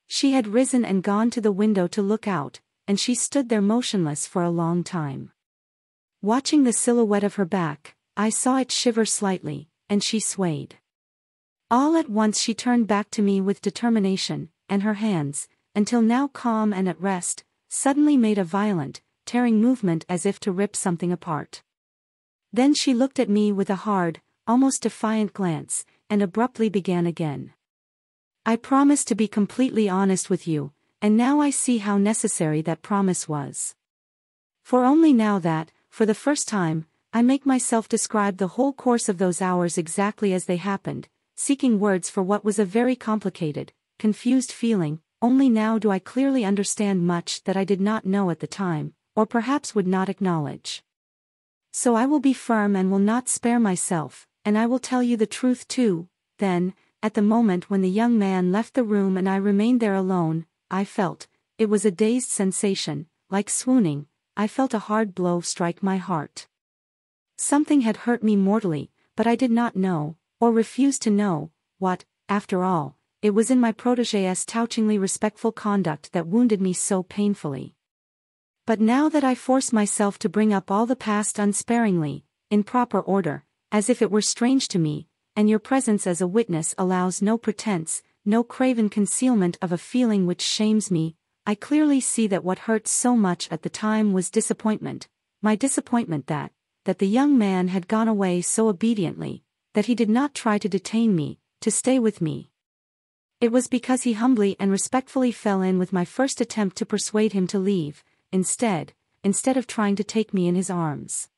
She had risen and gone to the window to look out, and she stood there motionless for a long time. Watching the silhouette of her back, I saw it shiver slightly, and she swayed. All at once she turned back to me with determination, and her hands, until now calm and at rest, suddenly made a violent, tearing movement as if to rip something apart. Then she looked at me with a hard, almost defiant glance, and abruptly began again. "I promised to be completely honest with you, and now I see how necessary that promise was. For only now that, for the first time, I make myself describe the whole course of those hours exactly as they happened, seeking words for what was a very complicated, confused feeling, only now do I clearly understand much that I did not know at the time, or perhaps would not acknowledge. So I will be firm and will not spare myself, and I will tell you the truth too." Then, at the moment when the young man left the room and I remained there alone, I felt, it was a dazed sensation, like swooning, I felt a hard blow strike my heart. Something had hurt me mortally, but I did not know, or refused to know, what. After all, it was in my protégé's touchingly respectful conduct that wounded me so painfully. But now that I force myself to bring up all the past unsparingly, in proper order, as if it were strange to me, and your presence as a witness allows no pretense, no craven concealment of a feeling which shames me, I clearly see that what hurt so much at the time was disappointment, my disappointment that the young man had gone away so obediently, that he did not try to detain me, to stay with me. It was because he humbly and respectfully fell in with my first attempt to persuade him to leave, instead of trying to take me in his arms.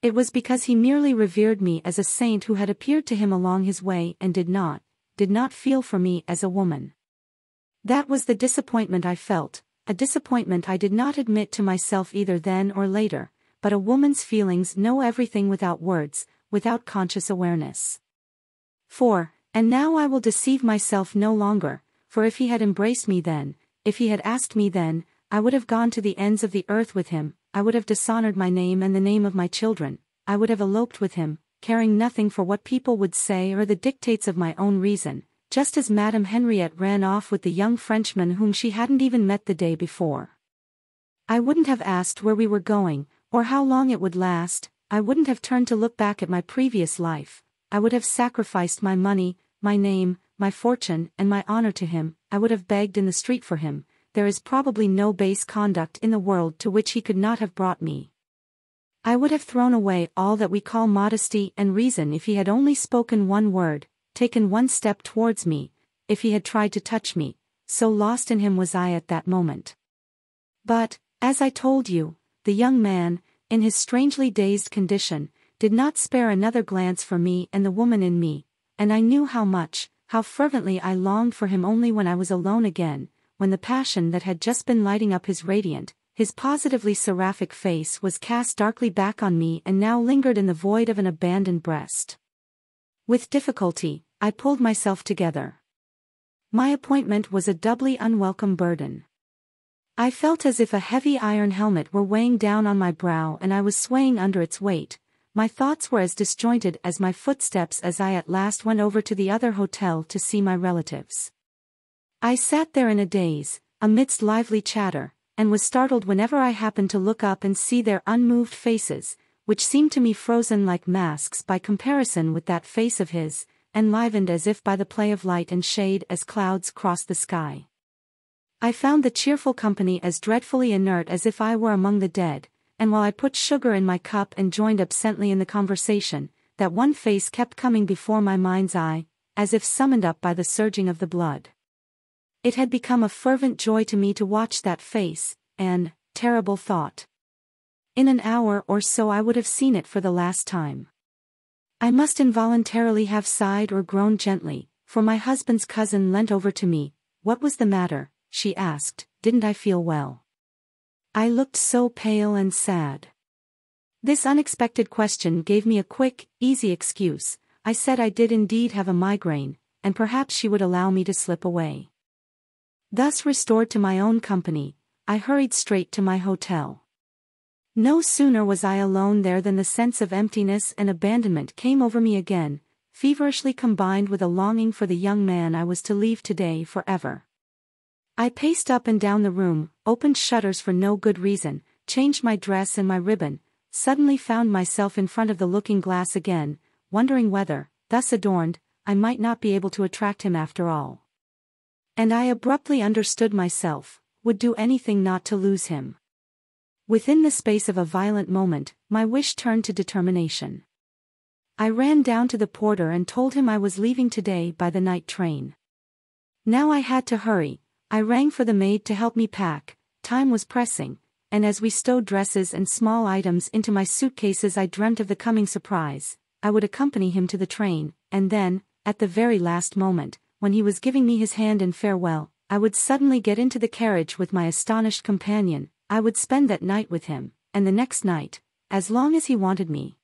It was because he merely revered me as a saint who had appeared to him along his way and did not feel for me as a woman. That was the disappointment I felt, a disappointment I did not admit to myself either then or later, but a woman's feelings know everything without words, without conscious awareness. And now I will deceive myself no longer, for if he had embraced me then, if he had asked me then, I would have gone to the ends of the earth with him, I would have dishonored my name and the name of my children, I would have eloped with him, caring nothing for what people would say or the dictates of my own reason, just as Madame Henriette ran off with the young Frenchman whom she hadn't even met the day before. I wouldn't have asked where we were going, or how long it would last. I wouldn't have turned to look back at my previous life. I would have sacrificed my money, my name, my fortune, and my honor to him. I would have begged in the street for him. There is probably no base conduct in the world to which he could not have brought me. I would have thrown away all that we call modesty and reason if he had only spoken one word, taken one step towards me, if he had tried to touch me. So lost in him was I at that moment. But, as I told you, the young man, in his strangely dazed condition, did not spare another glance for me and the woman in me, and I knew how much, how fervently I longed for him only when I was alone again, when the passion that had just been lighting up his radiant, his positively seraphic face was cast darkly back on me and now lingered in the void of an abandoned breast. With difficulty, I pulled myself together. My appointment was a doubly unwelcome burden. I felt as if a heavy iron helmet were weighing down on my brow and I was swaying under its weight. My thoughts were as disjointed as my footsteps as I at last went over to the other hotel to see my relatives. I sat there in a daze, amidst lively chatter, and was startled whenever I happened to look up and see their unmoved faces, which seemed to me frozen like masks by comparison with that face of his, enlivened as if by the play of light and shade as clouds crossed the sky. I found the cheerful company as dreadfully inert as if I were among the dead, and while I put sugar in my cup and joined absently in the conversation, that one face kept coming before my mind's eye, as if summoned up by the surging of the blood. It had become a fervent joy to me to watch that face, and, terrible thought, in an hour or so I would have seen it for the last time. I must involuntarily have sighed or groaned gently, for my husband's cousin leant over to me. "What was the matter?" she asked. "Didn't I feel well?" I looked so pale and sad. This unexpected question gave me a quick, easy excuse. I said I did indeed have a migraine, and perhaps she would allow me to slip away. Thus restored to my own company, I hurried straight to my hotel. No sooner was I alone there than the sense of emptiness and abandonment came over me again, feverishly combined with a longing for the young man I was to leave today forever. I paced up and down the room, opened shutters for no good reason, changed my dress and my ribbon, suddenly found myself in front of the looking-glass again, wondering whether, thus adorned, I might not be able to attract him after all. And I abruptly understood myself, would do anything not to lose him. Within the space of a violent moment, my wish turned to determination. I ran down to the porter and told him I was leaving today by the night train. Now I had to hurry. I rang for the maid to help me pack. Time was pressing, and as we stowed dresses and small items into my suitcases I dreamt of the coming surprise. I would accompany him to the train, and then, at the very last moment, when he was giving me his hand in farewell, I would suddenly get into the carriage with my astonished companion. I would spend that night with him, and the next night, as long as he wanted me.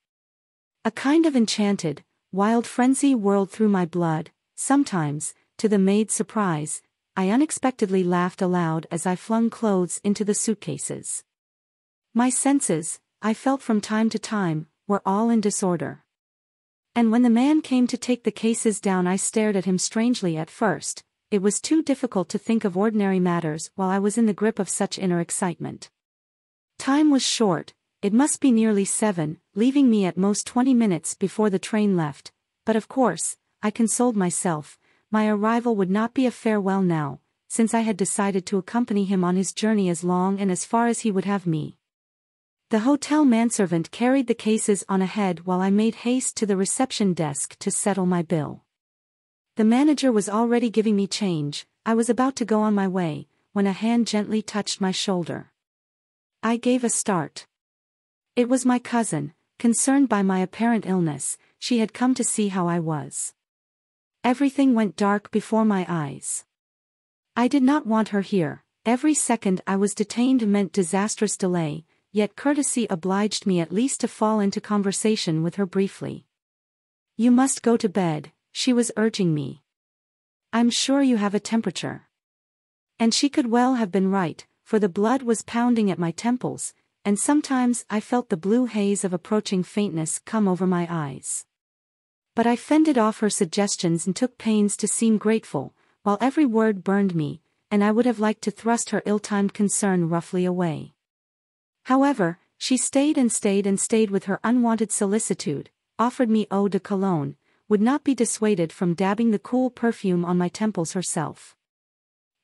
A kind of enchanted, wild frenzy whirled through my blood. Sometimes, to the maid's surprise, I unexpectedly laughed aloud as I flung clothes into the suitcases. My senses, I felt from time to time, were all in disorder. And when the man came to take the cases down I stared at him strangely at first. It was too difficult to think of ordinary matters while I was in the grip of such inner excitement. Time was short, it must be nearly 7, leaving me at most 20 minutes before the train left, but of course, I consoled myself, my arrival would not be a farewell now, since I had decided to accompany him on his journey as long and as far as he would have me. The hotel manservant carried the cases on ahead while I made haste to the reception desk to settle my bill. The manager was already giving me change. I was about to go on my way, when a hand gently touched my shoulder. I gave a start. It was my cousin, concerned by my apparent illness. She had come to see how I was. Everything went dark before my eyes. I did not want her here. Every second I was detained meant disastrous delay, yet courtesy obliged me at least to fall into conversation with her briefly. "You must go to bed," she was urging me. "I'm sure you have a temperature." And she could well have been right, for the blood was pounding at my temples, and sometimes I felt the blue haze of approaching faintness come over my eyes. But I fended off her suggestions and took pains to seem grateful, while every word burned me, and I would have liked to thrust her ill-timed concern roughly away. However, she stayed and stayed and stayed with her unwanted solicitude, offered me eau de cologne, would not be dissuaded from dabbing the cool perfume on my temples herself.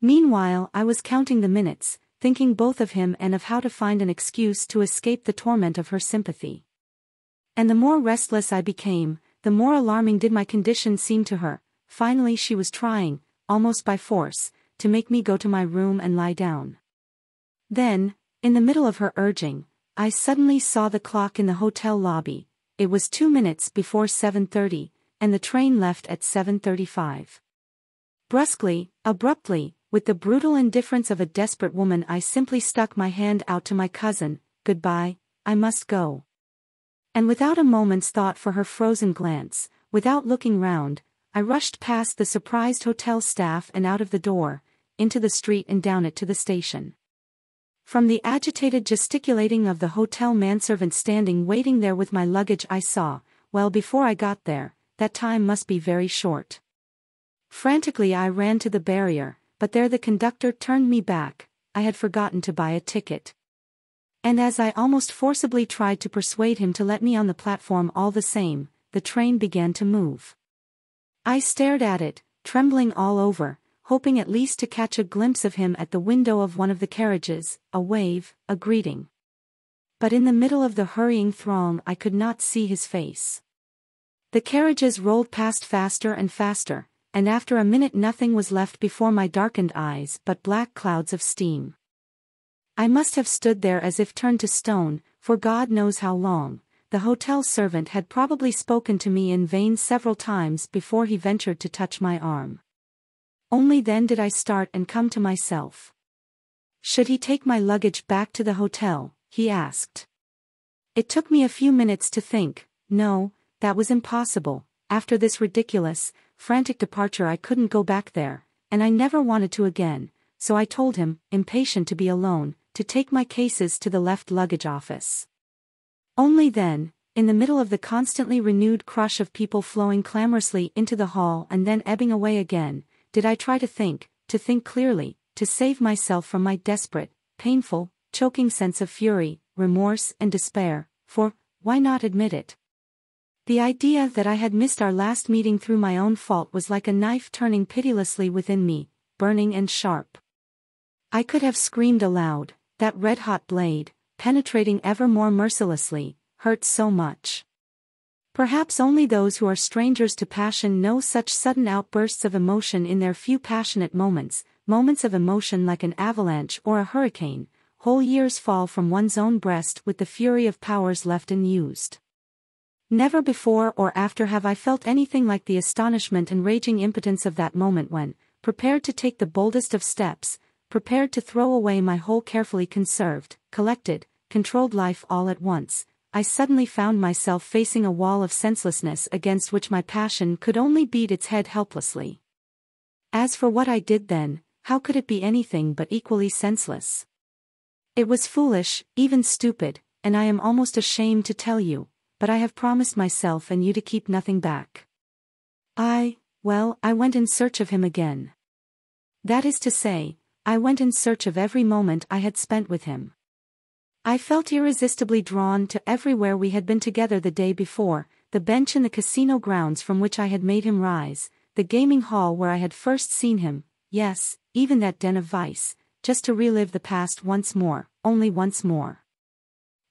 Meanwhile, I was counting the minutes, thinking both of him and of how to find an excuse to escape the torment of her sympathy. And the more restless I became, the more alarming did my condition seem to her. Finally she was trying, almost by force, to make me go to my room and lie down. Then, in the middle of her urging, I suddenly saw the clock in the hotel lobby. It was 2 minutes before 7:30, and the train left at 7:35. Brusquely, abruptly, with the brutal indifference of a desperate woman, I simply stuck my hand out to my cousin. "Goodbye, I must go." And without a moment's thought for her frozen glance, without looking round, I rushed past the surprised hotel staff and out of the door, into the street and down it to the station. From the agitated gesticulating of the hotel manservant standing waiting there with my luggage I saw, well before I got there, that time must be very short. Frantically I ran to the barrier, but there the conductor turned me back. I had forgotten to buy a ticket. And as I almost forcibly tried to persuade him to let me on the platform all the same, the train began to move. I stared at it, trembling all over, hoping at least to catch a glimpse of him at the window of one of the carriages, a wave, a greeting. But in the middle of the hurrying throng I could not see his face. The carriages rolled past faster and faster, and after a minute nothing was left before my darkened eyes but black clouds of steam. I must have stood there as if turned to stone, for God knows how long. The hotel servant had probably spoken to me in vain several times before he ventured to touch my arm. Only then did I start and come to myself. Should he take my luggage back to the hotel, he asked. It took me a few minutes to think. No, that was impossible. After this ridiculous, frantic departure I couldn't go back there, and I never wanted to again, so I told him, impatient to be alone, to take my cases to the left luggage office. Only then, in the middle of the constantly renewed crush of people flowing clamorously into the hall and then ebbing away again, did I try to think clearly, to save myself from my desperate, painful, choking sense of fury, remorse and despair, for, why not admit it? The idea that I had missed our last meeting through my own fault was like a knife turning pitilessly within me, burning and sharp. I could have screamed aloud. That red-hot blade, penetrating ever more mercilessly, hurt so much. Perhaps only those who are strangers to passion know such sudden outbursts of emotion in their few passionate moments, moments of emotion like an avalanche or a hurricane. Whole years fall from one's own breast with the fury of powers left unused. Never before or after have I felt anything like the astonishment and raging impotence of that moment when, prepared to take the boldest of steps, prepared to throw away my whole carefully conserved, collected, controlled life all at once, I suddenly found myself facing a wall of senselessness against which my passion could only beat its head helplessly. As for what I did then, how could it be anything but equally senseless? It was foolish, even stupid, and I am almost ashamed to tell you, but I have promised myself and you to keep nothing back. I went in search of him again. That is to say, I went in search of every moment I had spent with him. I felt irresistibly drawn to everywhere we had been together the day before, the bench in the casino grounds from which I had made him rise, the gaming hall where I had first seen him, yes, even that den of vice, just to relive the past once more, only once more.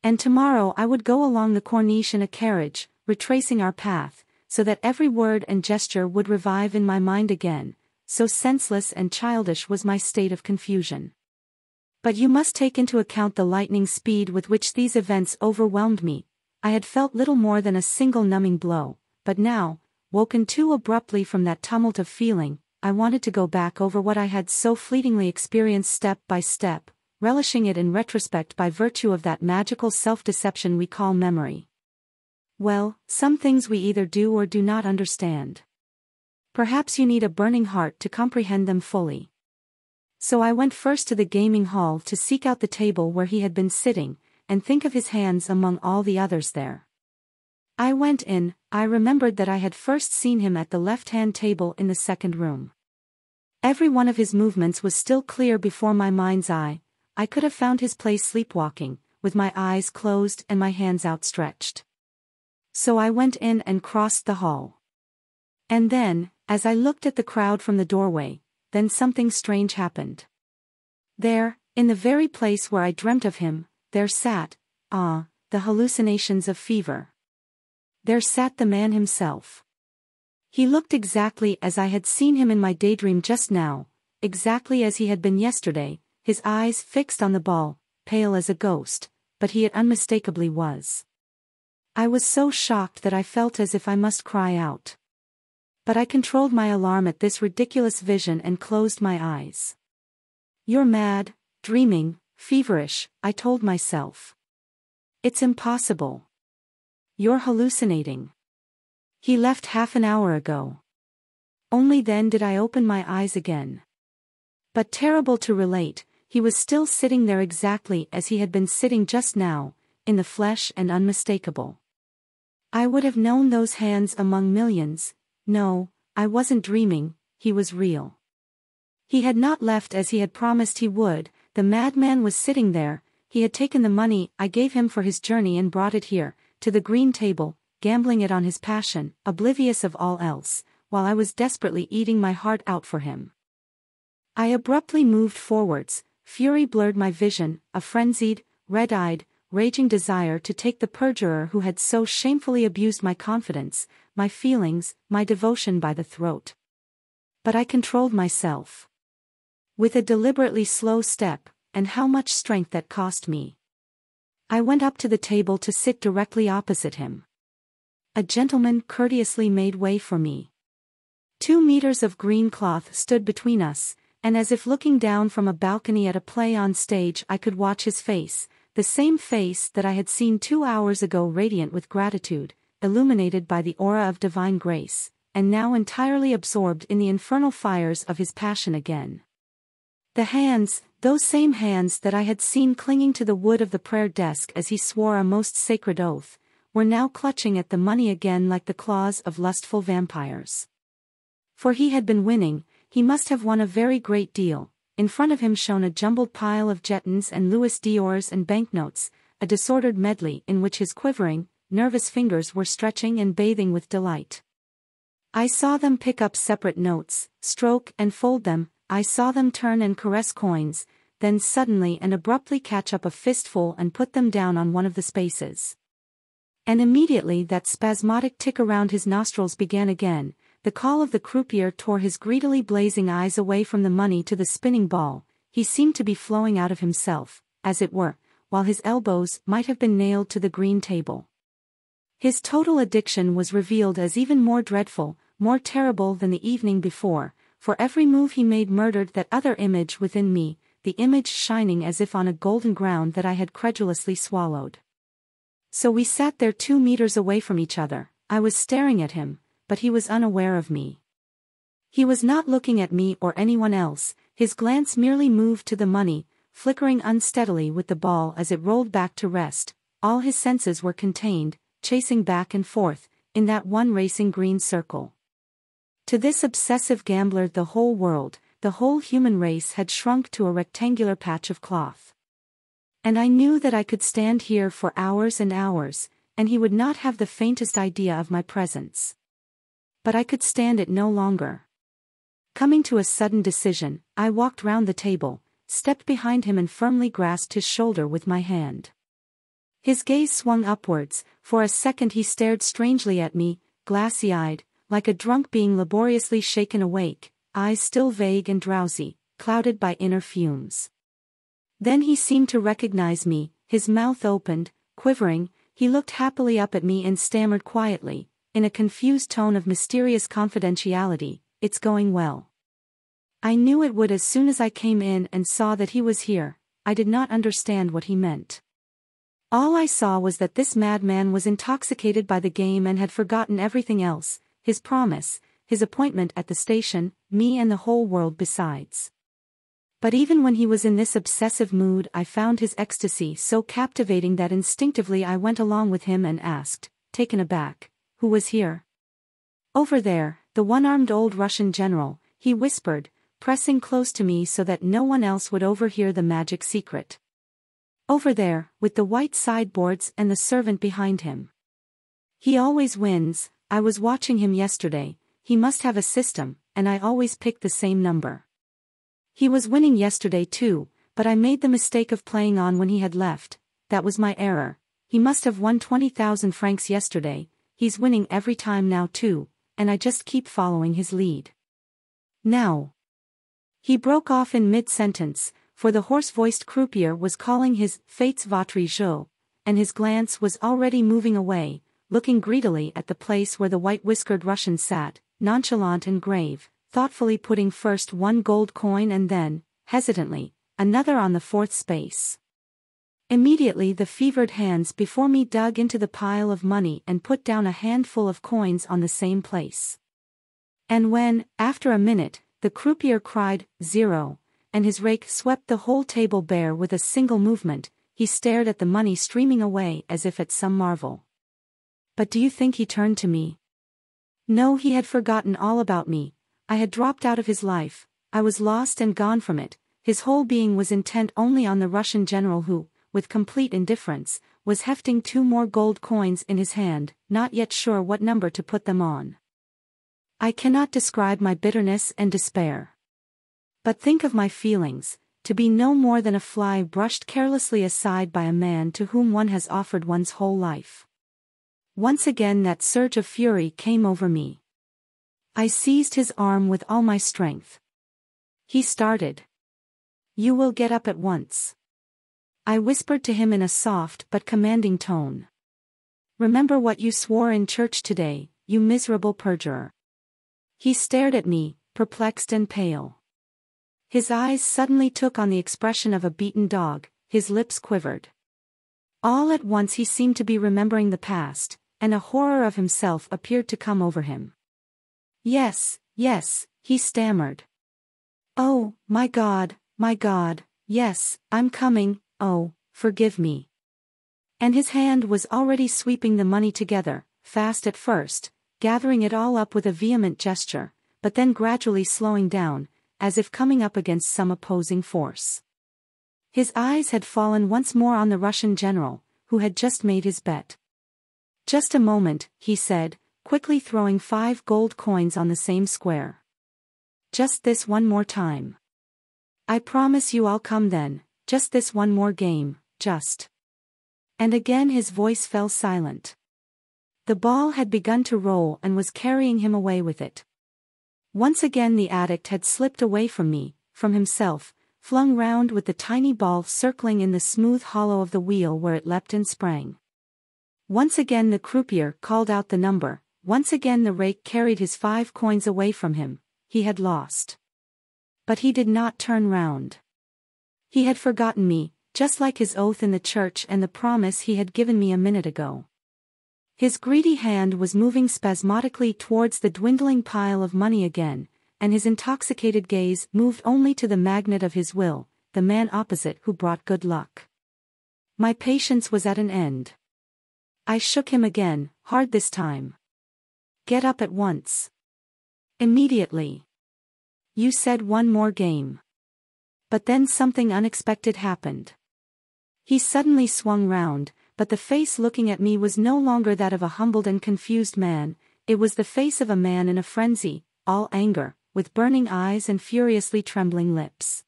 And tomorrow I would go along the Corniche in a carriage, retracing our path, so that every word and gesture would revive in my mind again. So senseless and childish was my state of confusion. But you must take into account the lightning speed with which these events overwhelmed me. I had felt little more than a single numbing blow, but now, woken too abruptly from that tumult of feeling, I wanted to go back over what I had so fleetingly experienced step by step, relishing it in retrospect by virtue of that magical self-deception we call memory. Well, some things we either do or do not understand. Perhaps you need a burning heart to comprehend them fully. So I went first to the gaming hall to seek out the table where he had been sitting, and think of his hands among all the others there. I went in, I remembered that I had first seen him at the left-hand table in the second room. Every one of his movements was still clear before my mind's eye. I could have found his place sleepwalking, with my eyes closed and my hands outstretched. So I went in and crossed the hall. And then, as I looked at the crowd from the doorway, then something strange happened. There, in the very place where I dreamt of him, there sat, the hallucinations of fever. There sat the man himself. He looked exactly as I had seen him in my daydream just now, exactly as he had been yesterday, his eyes fixed on the ball, pale as a ghost, but he it unmistakably was. I was so shocked that I felt as if I must cry out. But I controlled my alarm at this ridiculous vision and closed my eyes. "You're mad, dreaming, feverish," I told myself. "It's impossible. You're hallucinating. He left half an hour ago." Only then did I open my eyes again. But terrible to relate, he was still sitting there exactly as he had been sitting just now, in the flesh and unmistakable. I would have known those hands among millions. No, I wasn't dreaming, he was real. He had not left as he had promised he would. The madman was sitting there. He had taken the money I gave him for his journey and brought it here, to the green table, gambling it on his passion, oblivious of all else, while I was desperately eating my heart out for him. I abruptly moved forwards. Fury blurred my vision, a frenzied, red-eyed, raging desire to take the perjurer who had so shamefully abused my confidence, my feelings, my devotion by the throat. But I controlled myself. With a deliberately slow step, and how much strength that cost me. I went up to the table to sit directly opposite him. A gentleman courteously made way for me. 2 meters of green cloth stood between us, and as if looking down from a balcony at a play on stage I could watch his face, the same face that I had seen 2 hours ago, radiant with gratitude, illuminated by the aura of divine grace, and now entirely absorbed in the infernal fires of his passion again. The hands, those same hands that I had seen clinging to the wood of the prayer desk as he swore a most sacred oath, were now clutching at the money again like the claws of lustful vampires. For he had been winning, he must have won a very great deal. In front of him shone a jumbled pile of jetons and Louis d'Ors and banknotes, a disordered medley in which his quivering, nervous fingers were stretching and bathing with delight. I saw them pick up separate notes, stroke and fold them. I saw them turn and caress coins, then suddenly and abruptly catch up a fistful and put them down on one of the spaces. And immediately that spasmodic tick around his nostrils began again. The call of the croupier tore his greedily blazing eyes away from the money to the spinning ball. He seemed to be flowing out of himself, as it were, while his elbows might have been nailed to the green table. His total addiction was revealed as even more dreadful, more terrible than the evening before, for every move he made murdered that other image within me, the image shining as if on a golden ground that I had credulously swallowed. So we sat there 2 meters away from each other. I was staring at him, but he was unaware of me. He was not looking at me or anyone else, his glance merely moved to the money, flickering unsteadily with the ball as it rolled back to rest. All his senses were contained, chasing back and forth, in that one racing green circle. To this obsessive gambler the whole world, the whole human race had shrunk to a rectangular patch of cloth. And I knew that I could stand here for hours and hours, and he would not have the faintest idea of my presence. But I could stand it no longer. Coming to a sudden decision, I walked round the table, stepped behind him and firmly grasped his shoulder with my hand. His gaze swung upwards. For a second he stared strangely at me, glassy-eyed, like a drunk being laboriously shaken awake, eyes still vague and drowsy, clouded by inner fumes. Then he seemed to recognize me, his mouth opened, quivering, he looked happily up at me and stammered quietly, in a confused tone of mysterious confidentiality, "It's going well." I knew it would as soon as I came in and saw that he was here. I did not understand what he meant. All I saw was that this madman was intoxicated by the game and had forgotten everything else, his promise, his appointment at the station, me and the whole world besides. But even when he was in this obsessive mood I found his ecstasy so captivating that instinctively I went along with him and asked, taken aback, Who was here? Over there, the one-armed old Russian general, he whispered, pressing close to me so that no one else would overhear the magic secret. Over there, with the white sideboards and the servant behind him. He always wins. I was watching him yesterday. He must have a system, and I always pick the same number. He was winning yesterday too, but I made the mistake of playing on when he had left. That was my error. He must have won 20,000 francs yesterday. He's winning every time now too, and I just keep following his lead. Now. He broke off in mid-sentence, for the hoarse-voiced croupier was calling his fates votre jeu, and his glance was already moving away, looking greedily at the place where the white-whiskered Russian sat, nonchalant and grave, thoughtfully putting first one gold coin and then, hesitantly, another on the fourth space. Immediately the fevered hands before me dug into the pile of money and put down a handful of coins on the same place. And when, after a minute, the croupier cried, 0, and his rake swept the whole table bare with a single movement, he stared at the money streaming away as if at some marvel. But do you think he turned to me? No, he had forgotten all about me. I had dropped out of his life. I was lost and gone from it. His whole being was intent only on the Russian general who, with complete indifference, was hefting 2 more gold coins in his hand, not yet sure what number to put them on. I cannot describe my bitterness and despair. But think of my feelings, to be no more than a fly brushed carelessly aside by a man to whom one has offered one's whole life. Once again that surge of fury came over me. I seized his arm with all my strength. He started. You will get up at once. I whispered to him in a soft but commanding tone. Remember what you swore in church today, you miserable perjurer. He stared at me, perplexed and pale. His eyes suddenly took on the expression of a beaten dog, his lips quivered. All at once he seemed to be remembering the past, and a horror of himself appeared to come over him. Yes, he stammered. Oh, my God, yes, I'm coming, oh, forgive me. And his hand was already sweeping the money together, fast at first, gathering it all up with a vehement gesture, but then gradually slowing down, as if coming up against some opposing force. His eyes had fallen once more on the Russian general, who had just made his bet. Just a moment, he said, quickly throwing 5 gold coins on the same square. Just this one more time. I promise you I'll come then, just this one more game, just. And again his voice fell silent. The ball had begun to roll and was carrying him away with it. Once again the addict had slipped away from me, from himself, flung round with the tiny ball circling in the smooth hollow of the wheel where it leapt and sprang. Once again the croupier called out the number, once again the rake carried his 5 coins away from him. He had lost. But he did not turn round. He had forgotten me, just like his oath in the church and the promise he had given me a minute ago. His greedy hand was moving spasmodically towards the dwindling pile of money again, and his intoxicated gaze moved only to the magnet of his will, the man opposite who brought good luck. My patience was at an end. I shook him again, hard this time. Get up at once. Immediately. You said one more game. But then something unexpected happened. He suddenly swung round, but the face looking at me was no longer that of a humbled and confused man, it was the face of a man in a frenzy, all anger, with burning eyes and furiously trembling lips.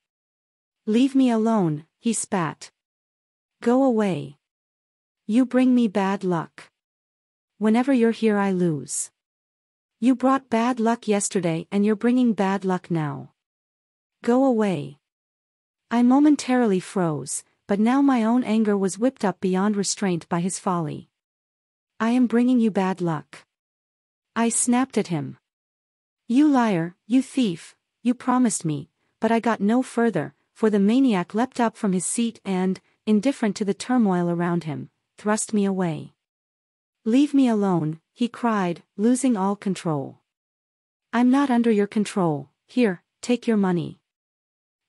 Leave me alone, he spat. Go away. You bring me bad luck. Whenever you're here I lose. You brought bad luck yesterday and you're bringing bad luck now. Go away. I momentarily froze, but now my own anger was whipped up beyond restraint by his folly. I am bringing you bad luck. I snapped at him. You liar, you thief, you promised me, but I got no further, for the maniac leapt up from his seat and, indifferent to the turmoil around him, thrust me away. Leave me alone, he cried, losing all control. I'm not under your control, here, take your money.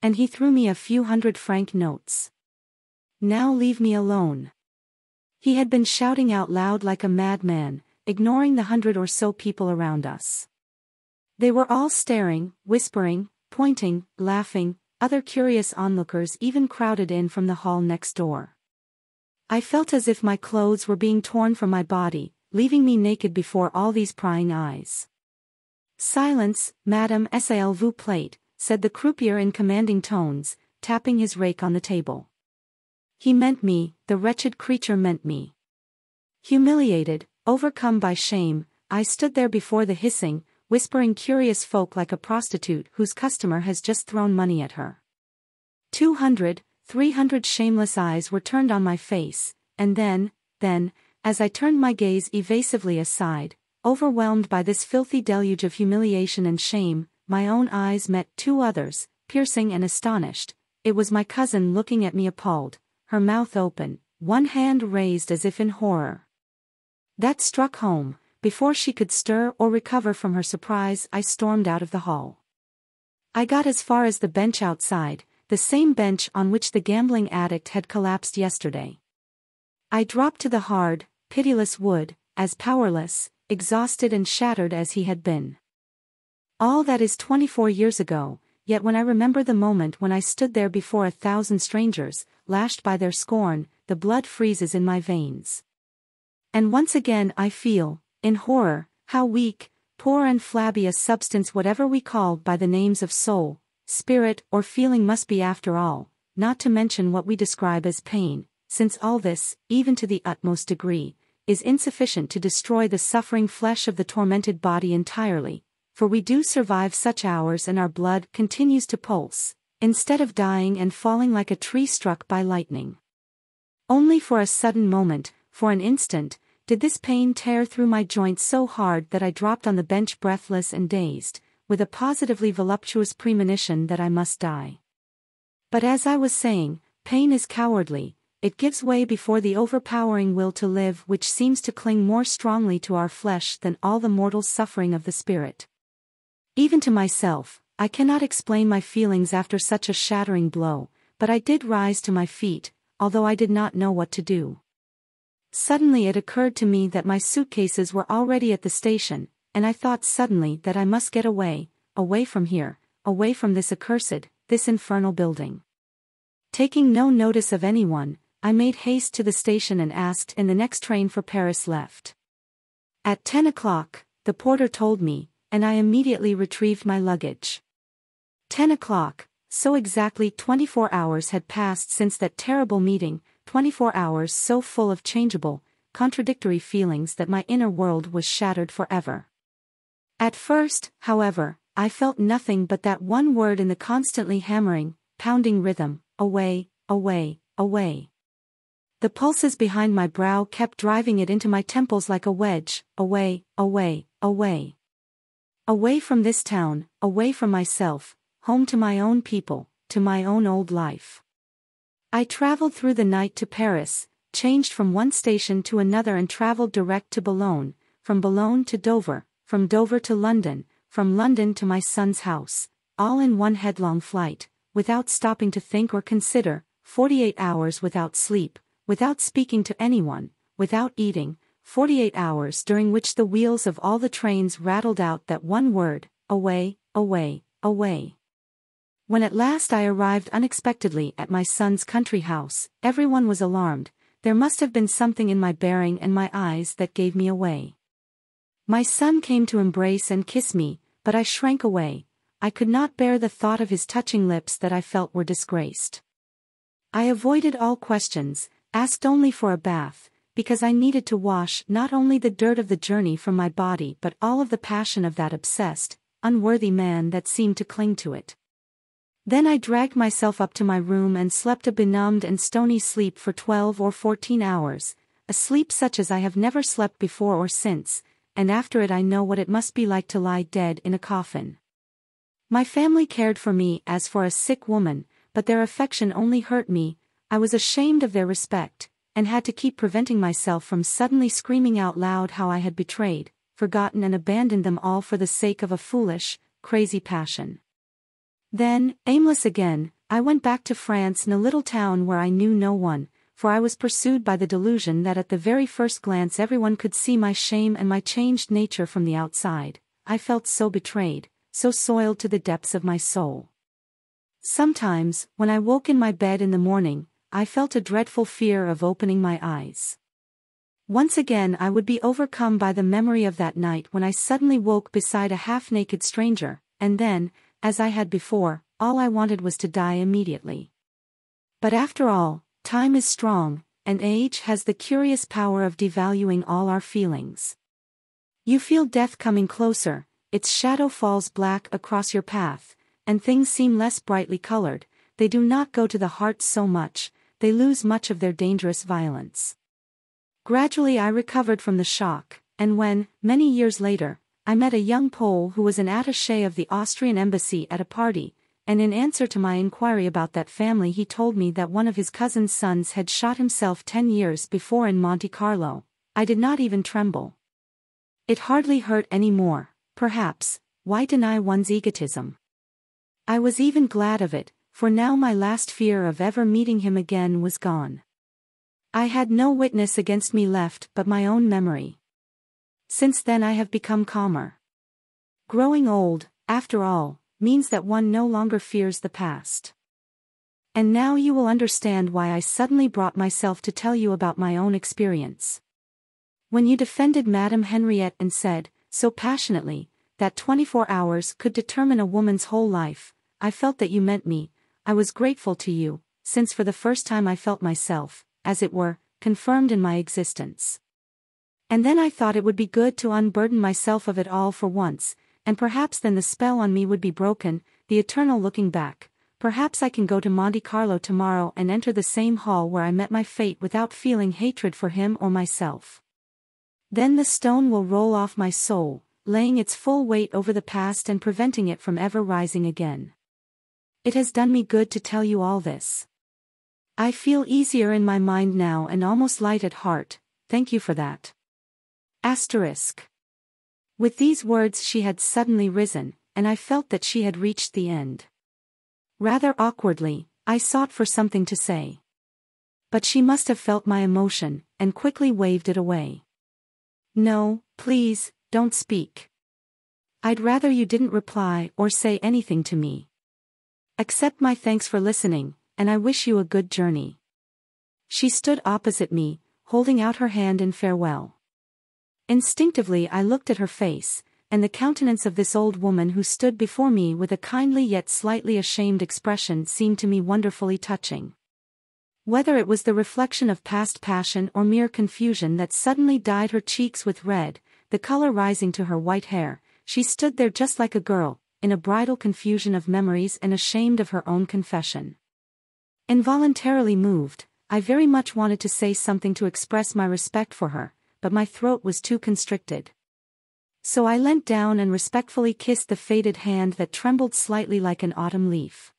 And he threw me a few 100-franc notes. Now leave me alone. He had been shouting out loud like a madman, ignoring the 100 or so people around us. They were all staring, whispering, pointing, laughing, other curious onlookers even crowded in from the hall next door. I felt as if my clothes were being torn from my body, leaving me naked before all these prying eyes. "Silence, Madame, s'il vous plaît," said the croupier in commanding tones, tapping his rake on the table. He meant me, the wretched creature meant me. Humiliated, overcome by shame, I stood there before the hissing, whispering curious folk like a prostitute whose customer has just thrown money at her. 200, 300 shameless eyes were turned on my face, and then, as I turned my gaze evasively aside, overwhelmed by this filthy deluge of humiliation and shame, my own eyes met two others, piercing and astonished. It was my cousin looking at me appalled, her mouth open, one hand raised as if in horror. That struck home. Before she could stir or recover from her surprise, I stormed out of the hall. I got as far as the bench outside, the same bench on which the gambling addict had collapsed yesterday. I dropped to the hard, pitiless wood, as powerless, exhausted and shattered as he had been. All that is 24 years ago, yet when I remember the moment when I stood there before 1,000 strangers, lashed by their scorn, the blood freezes in my veins. And once again I feel, in horror, how weak, poor and flabby a substance whatever we call by the names of soul, spirit or feeling must be after all, not to mention what we describe as pain, since all this, even to the utmost degree, is insufficient to destroy the suffering flesh of the tormented body entirely, for we do survive such hours and our blood continues to pulse, instead of dying and falling like a tree struck by lightning. Only for a sudden moment, for an instant, did this pain tear through my joints so hard that I dropped on the bench breathless and dazed, with a positively voluptuous premonition that I must die. But as I was saying, pain is cowardly, it gives way before the overpowering will to live which seems to cling more strongly to our flesh than all the mortal suffering of the spirit. Even to myself, I cannot explain my feelings after such a shattering blow, but I did rise to my feet, although I did not know what to do. Suddenly it occurred to me that my suitcases were already at the station, and I thought suddenly that I must get away from here, away from this accursed, this infernal building. Taking no notice of anyone, I made haste to the station and asked in the next train for Paris left. At 10 o'clock, the porter told me, and I immediately retrieved my luggage. 10 o'clock, so exactly 24 hours had passed since that terrible meeting, 24 hours so full of changeable, contradictory feelings that my inner world was shattered forever. At first, however, I felt nothing but that one word in the constantly hammering, pounding rhythm, away, away, away. The pulses behind my brow kept driving it into my temples like a wedge, away, away, away. Away from this town, away from myself, home to my own people, to my own old life. I traveled through the night to Paris, changed from one station to another and traveled direct to Boulogne, from Boulogne to Dover, from Dover to London, from London to my son's house, all in one headlong flight, without stopping to think or consider, 48 hours without sleep, without speaking to anyone, without eating, 48 hours during which the wheels of all the trains rattled out that one word, away, away, away. When at last I arrived unexpectedly at my son's country house, everyone was alarmed. There must have been something in my bearing and my eyes that gave me away. My son came to embrace and kiss me, but I shrank away. I could not bear the thought of his touching lips that I felt were disgraced. I avoided all questions, asked only for a bath, because I needed to wash not only the dirt of the journey from my body but all of the passion of that obsessed, unworthy man that seemed to cling to it. Then I dragged myself up to my room and slept a benumbed and stony sleep for 12 or 14 hours, a sleep such as I have never slept before or since, and after it I know what it must be like to lie dead in a coffin. My family cared for me as for a sick woman, but their affection only hurt me. I was ashamed of their respect, and had to keep preventing myself from suddenly screaming out loud how I had betrayed, forgotten and abandoned them all for the sake of a foolish, crazy passion. Then, aimless again, I went back to France in a little town where I knew no one, for I was pursued by the delusion that at the very first glance everyone could see my shame and my changed nature from the outside. I felt so betrayed, so soiled to the depths of my soul. Sometimes, when I woke in my bed in the morning, I felt a dreadful fear of opening my eyes. Once again I would be overcome by the memory of that night when I suddenly woke beside a half-naked stranger, and then, as I had before, all I wanted was to die immediately. But after all, time is strong, and age has the curious power of devaluing all our feelings. You feel death coming closer, its shadow falls black across your path, and things seem less brightly colored. They do not go to the heart so much, they lose much of their dangerous violence. Gradually I recovered from the shock, and when, many years later, I met a young Pole who was an attaché of the Austrian embassy at a party, and in answer to my inquiry about that family he told me that one of his cousin's sons had shot himself 10 years before in Monte Carlo, I did not even tremble. It hardly hurt any more, perhaps. Why deny one's egotism? I was even glad of it, for now my last fear of ever meeting him again was gone. I had no witness against me left but my own memory. Since then I have become calmer. Growing old, after all, means that one no longer fears the past. And now you will understand why I suddenly brought myself to tell you about my own experience. When you defended Madame Henriette and said, so passionately, that 24 hours could determine a woman's whole life, I felt that you meant me. I was grateful to you, since for the first time I felt myself, as it were, confirmed in my existence. And then I thought it would be good to unburden myself of it all for once, and perhaps then the spell on me would be broken, the eternal looking back. Perhaps I can go to Monte Carlo tomorrow and enter the same hall where I met my fate without feeling hatred for him or myself. Then the stone will roll off my soul, laying its full weight over the past and preventing it from ever rising again. It has done me good to tell you all this. I feel easier in my mind now and almost light at heart, thank you for that. Asterisk. With these words she had suddenly risen, and I felt that she had reached the end. Rather awkwardly, I sought for something to say. But she must have felt my emotion, and quickly waved it away. No, please, don't speak. I'd rather you didn't reply or say anything to me. Accept my thanks for listening, and I wish you a good journey. She stood opposite me, holding out her hand in farewell. Instinctively I looked at her face, and the countenance of this old woman who stood before me with a kindly yet slightly ashamed expression seemed to me wonderfully touching. Whether it was the reflection of past passion or mere confusion that suddenly dyed her cheeks with red, the color rising to her white hair, she stood there just like a girl, in a bridal confusion of memories and ashamed of her own confession. Involuntarily moved, I very much wanted to say something to express my respect for her, but my throat was too constricted. So I leant down and respectfully kissed the faded hand that trembled slightly like an autumn leaf.